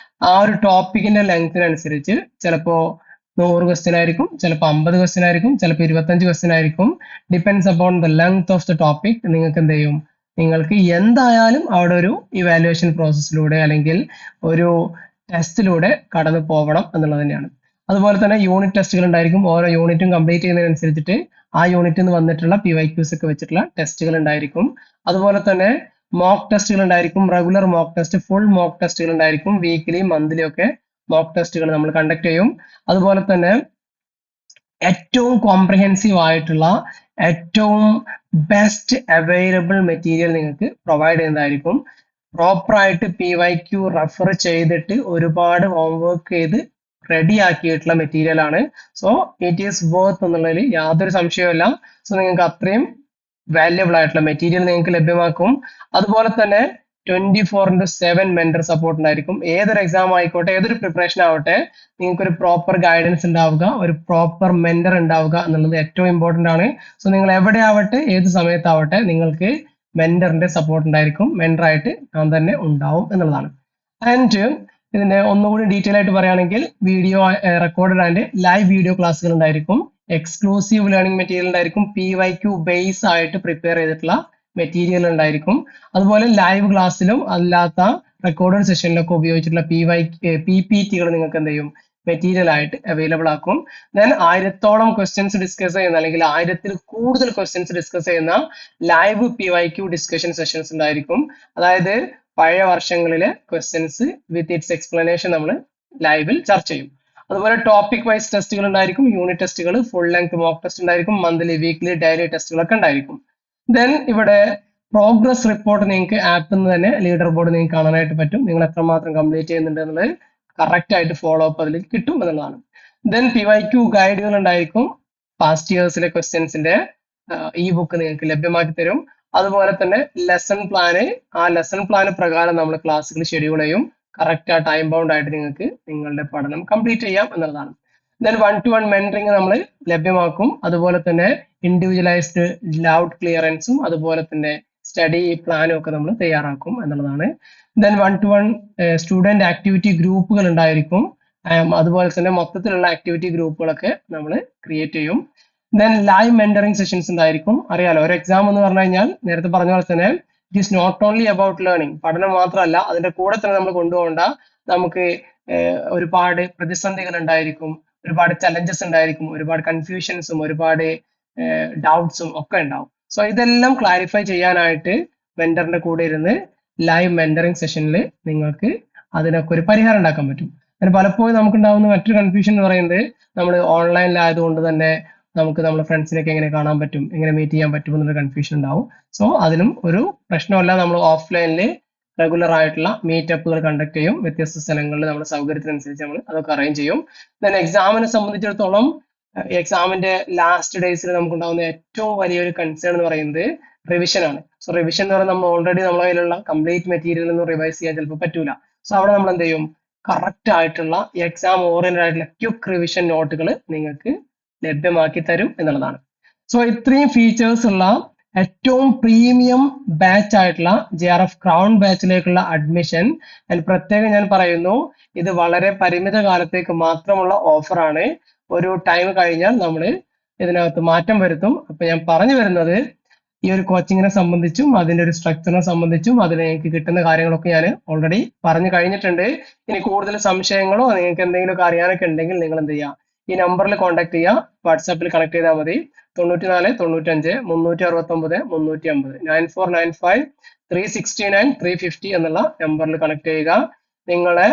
ആ ഒരു ടോപ്പിക്കിന്റെ ലെങ്തിനനുസരിച്ച് ചിലപ്പോൾ 100 ക്വസ്റ്റ്യൻ ആയിരിക്കും, ചിലപ്പോൾ 50 ക്വസ്റ്റ്യൻ ആയിരിക്കും, ചിലപ്പോൾ 25 ക്വസ്റ്റ്യൻ ആയിരിക്കും. Depends upon the length of the topic. നിങ്ങൾക്ക് എന്ത് ചെയ്യും, നിങ്ങൾക്ക് എന്തായാലും അവിടെ ഒരു ഇവാലുവേഷൻ പ്രോസസ്സിലൂടെ അല്ലെങ്കിൽ ഒരു ടെസ്റ്റിലൂടെ കടന്നു പോകണം എന്നുള്ളത് തന്നെയാണ്. അതുപോലെ തന്നെ യൂണിറ്റ് ടെസ്റ്റുകൾ ഉണ്ടായിരിക്കും. ഓരോ യൂണിറ്റും കംപ്ലീറ്റ് ചെയ്യുന്നതിനനുസരിച്ചിട്ട് ആ യൂണിറ്റിൽ നിന്ന് വന്നിട്ടുള്ള PYQs ഒക്കെ വെച്ചിട്ടുള്ള ടെസ്റ്റുകൾ ഉണ്ടായിരിക്കും. അതുപോലെ തന്നെ മോക്ക് ടെസ്റ്റുകൾ ഉണ്ടായിരിക്കും. Regular mock test, full mock ടെസ്റ്റുകൾ ഉണ്ടായിരിക്കും. വീക്ക്ലി മന്ത്ലി ഒക്കെ മോക്ക് ടെസ്റ്റുകൾ നമ്മൾ കണ്ടക്ട് ചെയ്യും. അതുപോലെ തന്നെ ഏറ്റവും കോംപ്രിഹെൻസീവ് ആയിട്ടുള്ള ഏറ്റവും ബെസ്റ്റ് അവൈലബിൾ മെറ്റീരിയൽ നിങ്ങൾക്ക് പ്രൊവൈഡ് ചെയ്യുന്നതായിരിക്കും. പ്രോപ്പറായിട്ട് PYQ റെഫർ ചെയ്തിട്ട് ഒരുപാട് ഹോംവർക്ക് ചെയ്ത് റെഡി ആക്കിയിട്ടുള്ള മെറ്റീരിയൽ ആണ്. സോ ഇറ്റ് ഈസ് വർത്ത് എന്നുള്ളതിൽ യാതൊരു സംശയവുമില്ല. സോ നിങ്ങൾക്ക് അത്രയും വാല്യബിൾ ആയിട്ടുള്ള മെറ്റീരിയൽ നിങ്ങൾക്ക് ലഭ്യമാക്കും. അതുപോലെ തന്നെ 24/7 മെന്റർ സപ്പോർട്ട് ഉണ്ടായിരിക്കും. ഏതൊരു എക്സാം ആയിക്കോട്ടെ, ഏതൊരു പ്രിപ്പറേഷൻ ആവട്ടെ, നിങ്ങൾക്ക് ഒരു പ്രോപ്പർ ഗൈഡൻസ് ഉണ്ടാവുക, ഒരു പ്രോപ്പർ മെന്റർ ഉണ്ടാവുക എന്നുള്ളത് ഏറ്റവും ഇമ്പോർട്ടന്റ് ആണ്. സോ നിങ്ങൾ എവിടെ ആവട്ടെ, ഏത് സമയത്താവട്ടെ, നിങ്ങൾക്ക് മെന്ററിന്റെ സപ്പോർട്ട് ഉണ്ടായിരിക്കും. മെന്റർ ആയിട്ട് ഞാൻ തന്നെ ഉണ്ടാവും എന്നുള്ളതാണ്. ആൻഡ് ഇതിന്റെ ഒന്നുകൂടി ഡീറ്റെയിൽ ആയിട്ട് പറയുകയാണെങ്കിൽ video recorded and live video ക്ലാസ്സുകൾ ഉണ്ടായിരിക്കും. എക്സ്ക്ലൂസീവ് ലേണിംഗ് മെറ്റീരിയൽ ഉണ്ടായിരിക്കും. PYQ ബേസ് ആയിട്ട് പ്രിപ്പയർ ചെയ്തിട്ടുള്ള മെറ്റീരിയൽ ഉണ്ടായിരിക്കും. അതുപോലെ ലൈവ് ക്ലാസ്സിലും അല്ലാത്ത റെക്കോർഡഡ് സെഷനിലൊക്കെ ഉപയോഗിച്ചിട്ടുള്ള PPTകൾ നിങ്ങൾക്ക് എന്ത് ചെയ്യും, മെറ്റീരിയൽ ആയിട്ട് അവൈലബിൾ ആക്കും. ദെൻ 1000ഓളം ക്വസ്റ്റ്യൻസ് ഡിസ്കസ് ചെയ്യുന്ന അല്ലെങ്കിൽ 1000ൽ കൂടുതൽ ക്വസ്റ്റ്യൻസ് ഡിസ്കസ് ചെയ്യുന്ന ലൈവ് PYQ ഡിസ്കഷൻ സെഷൻസ് ഉണ്ടായിരിക്കും. അതായത് പഴയ വർഷങ്ങളിലെ ക്വസ്റ്റ്യൻസ് വിത്ത് ഇറ്റ്സ് എക്സ്പ്ലനേഷൻ നമ്മൾ ലൈവിൽ ചർച്ച ചെയ്യും. അതുപോലെ ടോപ്പിക് വൈസ് ടെസ്റ്റുകൾ ഉണ്ടായിരിക്കും. യൂണിറ്റ് ടെസ്റ്റുകൾ, ഫുൾ ലെങ്ത് മോക്ക് ടെസ്റ്റ് ഉണ്ടായിരിക്കും. മന്ത്ലി, വീക്ക്ലി, ഡെയിലി ടെസ്റ്റുകളൊക്കെ ഉണ്ടായിരിക്കും. ദെൻ ഇവിടെ പ്രോഗ്രസ് റിപ്പോർട്ട് നിങ്ങൾക്ക് ആപ്പിൽ നിന്ന് തന്നെ ലീഡർ ബോർഡ് നിങ്ങൾക്ക് കാണാനായിട്ട് പറ്റും. നിങ്ങൾ എത്രമാത്രം കംപ്ലീറ്റ് ചെയ്യുന്നുണ്ട് എന്നുള്ളത് കറക്റ്റ് ആയിട്ട് ഫോളോ അപ്പ് അതിൽ കിട്ടും എന്നുള്ളതാണ്. ദെൻ PYQ ഗൈഡുകൾ ഉണ്ടായിരിക്കും. പാസ്റ്റ് ഇയേഴ്സിലെ ക്വസ്റ്റ്യൻസിന്റെ ഈ ബുക്ക് നിങ്ങൾക്ക് ലഭ്യമാക്കി തരും. അതുപോലെ തന്നെ ലെസൺ പ്ലാന്, ആ ലെസൺ പ്ലാന് പ്രകാരം നമ്മൾ ക്ലാസ്സുകൾ ഷെഡ്യൂൾ ചെയ്യും. കറക്റ്റ് ആ ടൈം ബൗണ്ട് ആയിട്ട് നിങ്ങൾക്ക് നിങ്ങളുടെ പഠനം കംപ്ലീറ്റ് ചെയ്യാം എന്നുള്ളതാണ്. ദെൻ 1-to-1 മെന്ററിങ് നമ്മൾ ലഭ്യമാക്കും. അതുപോലെ തന്നെ ഇൻഡിവിജ്വലൈസ്ഡ് ഡൗട്ട് ക്ലിയറൻസും അതുപോലെ തന്നെ സ്റ്റഡി പ്ലാനും ഒക്കെ നമ്മൾ തയ്യാറാക്കും എന്നുള്ളതാണ്. ദെൻ 1-to-1 സ്റ്റുഡന്റ് ആക്ടിവിറ്റി ഗ്രൂപ്പുകൾ ഉണ്ടായിരിക്കും. അതുപോലെ തന്നെ മൊത്തത്തിലുള്ള ആക്ടിവിറ്റി ഗ്രൂപ്പുകളൊക്കെ നമ്മൾ ക്രിയേറ്റ് ചെയ്യും. ദെൻ ലൈവ് മെന്ററിങ് സെഷൻസ് ഉണ്ടായിരിക്കും. അറിയാലോ, ഒരു എക്സാം എന്ന് പറഞ്ഞു കഴിഞ്ഞാൽ നേരത്തെ പറഞ്ഞ പോലെ തന്നെ it is not only about learning, പഠനം മാത്രമല്ല, അതിന്റെ കൂടെ തന്നെ നമ്മൾ കൊണ്ടുപോകേണ്ട നമുക്ക് ഒരുപാട് പ്രതിസന്ധികൾ ഉണ്ടായിരിക്കും, ഒരുപാട് ചലഞ്ചസ് ഉണ്ടായിരിക്കും, ഒരുപാട് കൺഫ്യൂഷൻസും ഒരുപാട് ഡൗട്ട്സും ഒക്കെ ഉണ്ടാവും. സോ ഇതെല്ലാം ക്ലാരിഫൈ ചെയ്യാനായിട്ട് മെന്ററിന്റെ കൂടെ ഇരുന്ന് ലൈവ് മെന്ററിങ് സെഷനിൽ നിങ്ങൾക്ക് അതിനൊക്കെ ഒരു പരിഹാരം ഉണ്ടാക്കാൻ പറ്റും. അതിന് പലപ്പോഴും നമുക്കുണ്ടാവുന്ന മറ്റൊരു കൺഫ്യൂഷൻ എന്ന് പറയുന്നത്, നമ്മൾ ഓൺലൈനിലായതുകൊണ്ട് തന്നെ നമുക്ക് നമ്മുടെ ഫ്രണ്ട്സിനൊക്കെ എങ്ങനെ കാണാൻ പറ്റും, എങ്ങനെ മീറ്റ് ചെയ്യാൻ പറ്റും എന്നുള്ള കൺഫ്യൂഷൻ ഉണ്ടാവും. സോ അതിനും ഒരു പ്രശ്നമല്ല, നമ്മൾ ഓഫ്ലൈനിൽ റെഗുലർ ആയിട്ടുള്ള മീറ്റപ്പുകൾ കണ്ടക്ട് ചെയ്യും. വ്യത്യസ്ത സ്ഥലങ്ങളിൽ നമ്മുടെ സൗകര്യത്തിനനുസരിച്ച് നമ്മൾ അതൊക്കെ അറേഞ്ച് ചെയ്യും. ദെൻ എക്സാമിനെ സംബന്ധിച്ചിടത്തോളം എക്സാമിന്റെ ലാസ്റ്റ് ഡേയ്സിൽ നമുക്കുണ്ടാകുന്ന ഏറ്റവും വലിയൊരു കൺസേൺ എന്ന് പറയുന്നത് റിവിഷൻ ആണ്. സോ റിവിഷൻ എന്ന് പറയുന്നത് നമ്മൾ ഓൾറെഡി നമ്മളെ കയ്യിലുള്ള കംപ്ലീറ്റ് മെറ്റീരിയൽ ഒന്നും റിവൈസ് ചെയ്യാൻ ചിലപ്പോൾ പറ്റൂല. സോ അവിടെ നമ്മൾ എന്ത് ചെയ്യും, കറക്റ്റ് ആയിട്ടുള്ള എക്സാം ഓറിയന്റഡ് ആയിട്ടുള്ള ക്വിക്ക് റിവിഷൻ നോട്ടുകൾ നിങ്ങൾക്ക് ലഭ്യമാക്കി തരും എന്നുള്ളതാണ്. സോ ഇത്രയും ഫീച്ചേഴ്സ് ഉള്ള ഏറ്റവും പ്രീമിയം ബാച്ച് ആയിട്ടുള്ള JRF ക്രൗൺ ബാച്ചിലേക്കുള്ള അഡ്മിഷൻ പ്രത്യേകം ഞാൻ പറയുന്നു, ഇത് വളരെ പരിമിത കാലത്തേക്ക് മാത്രമുള്ള ഓഫറാണ്. ഒരു ടൈം കഴിഞ്ഞാൽ നമ്മൾ ഇതിനകത്ത് മാറ്റം വരുത്തും. അപ്പൊ ഞാൻ പറഞ്ഞു വരുന്നത്, ഈ ഒരു കോച്ചിങ്ങിനെ സംബന്ധിച്ചും അതിന്റെ ഒരു സ്ട്രക്ചറിനെ സംബന്ധിച്ചും അതിൽ നിങ്ങൾക്ക് കിട്ടുന്ന കാര്യങ്ങളൊക്കെ ഞാൻ ഓൾറെഡി പറഞ്ഞു കഴിഞ്ഞിട്ടുണ്ട്. ഇനി കൂടുതൽ സംശയങ്ങളോ നിങ്ങൾക്ക് എന്തെങ്കിലുമൊക്കെ അറിയാനൊക്കെ ഉണ്ടെങ്കിൽ നിങ്ങൾ എന്ത് ചെയ്യുക, ഈ നമ്പറിൽ കോൺടാക്ട് ചെയ്യുക, വാട്സാപ്പിൽ കണക്ട് ചെയ്താൽ മതി. 94 95 369 350 9495 369 350 എന്നുള്ള നമ്പറിൽ കണക്ട് ചെയ്യുക. നിങ്ങളെ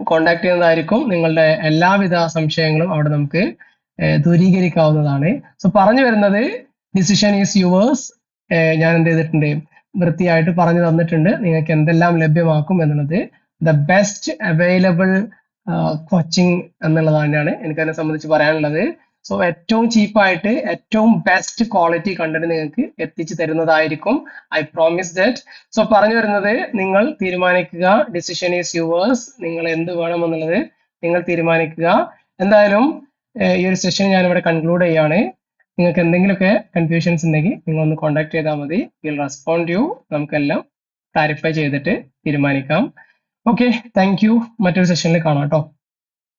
കോണ്ടാക്ട് ചെയ്യുന്നതായിരിക്കും. നിങ്ങളുടെ എല്ലാവിധ സംശയങ്ങളും അവിടെ നമുക്ക് ദൂരീകരിക്കാവുന്നതാണ്. സോ പറഞ്ഞു വരുന്നത്, ഡിസിഷൻ ഈസ് യുവേഴ്സ്. ഞാൻ എന്ത് ചെയ്തിട്ടുണ്ട്, വൃത്തിയായിട്ട് പറഞ്ഞു തന്നിട്ടുണ്ട് നിങ്ങൾക്ക് എന്തെല്ലാം ലഭ്യമാക്കും എന്നുള്ളത്. ദ ബെസ്റ്റ് അവൈലബിൾ കോച്ചിങ് എന്നുള്ളത് തന്നെയാണ് എനിക്കതിനെ സംബന്ധിച്ച് പറയാനുള്ളത്. സോ ഏറ്റവും ചീപ്പായിട്ട് ഏറ്റവും ബെസ്റ്റ് ക്വാളിറ്റി കണ്ടന്റ് നിങ്ങൾക്ക് എത്തിച്ചു തരുന്നതായിരിക്കും. I promise that. സോ പറഞ്ഞു വരുന്നത്, നിങ്ങൾ തീരുമാനിക്കുക, ഡിസിഷൻ ഈസ് യുവേഴ്സ്. നിങ്ങൾ എന്ത് വേണമെന്നുള്ളത് നിങ്ങൾ തീരുമാനിക്കുക. എന്തായാലും ഈ ഒരു സെഷൻ ഞാൻ ഇവിടെ കൺക്ലൂഡ് ചെയ്യാണ്. നിങ്ങൾക്ക് എന്തെങ്കിലുമൊക്കെ കൺഫ്യൂഷൻസ് ഉണ്ടെങ്കിൽ നിങ്ങൾ ഒന്ന് കോൺടാക്ട് ചെയ്താൽ മതി. Will respond you. നമുക്കെല്ലാം ക്ലാരിഫൈ ചെയ്തിട്ട് തീരുമാനിക്കാം. Okay, thank you. മറ്റൊരു സെഷനിൽ കാണാം കേട്ടോ.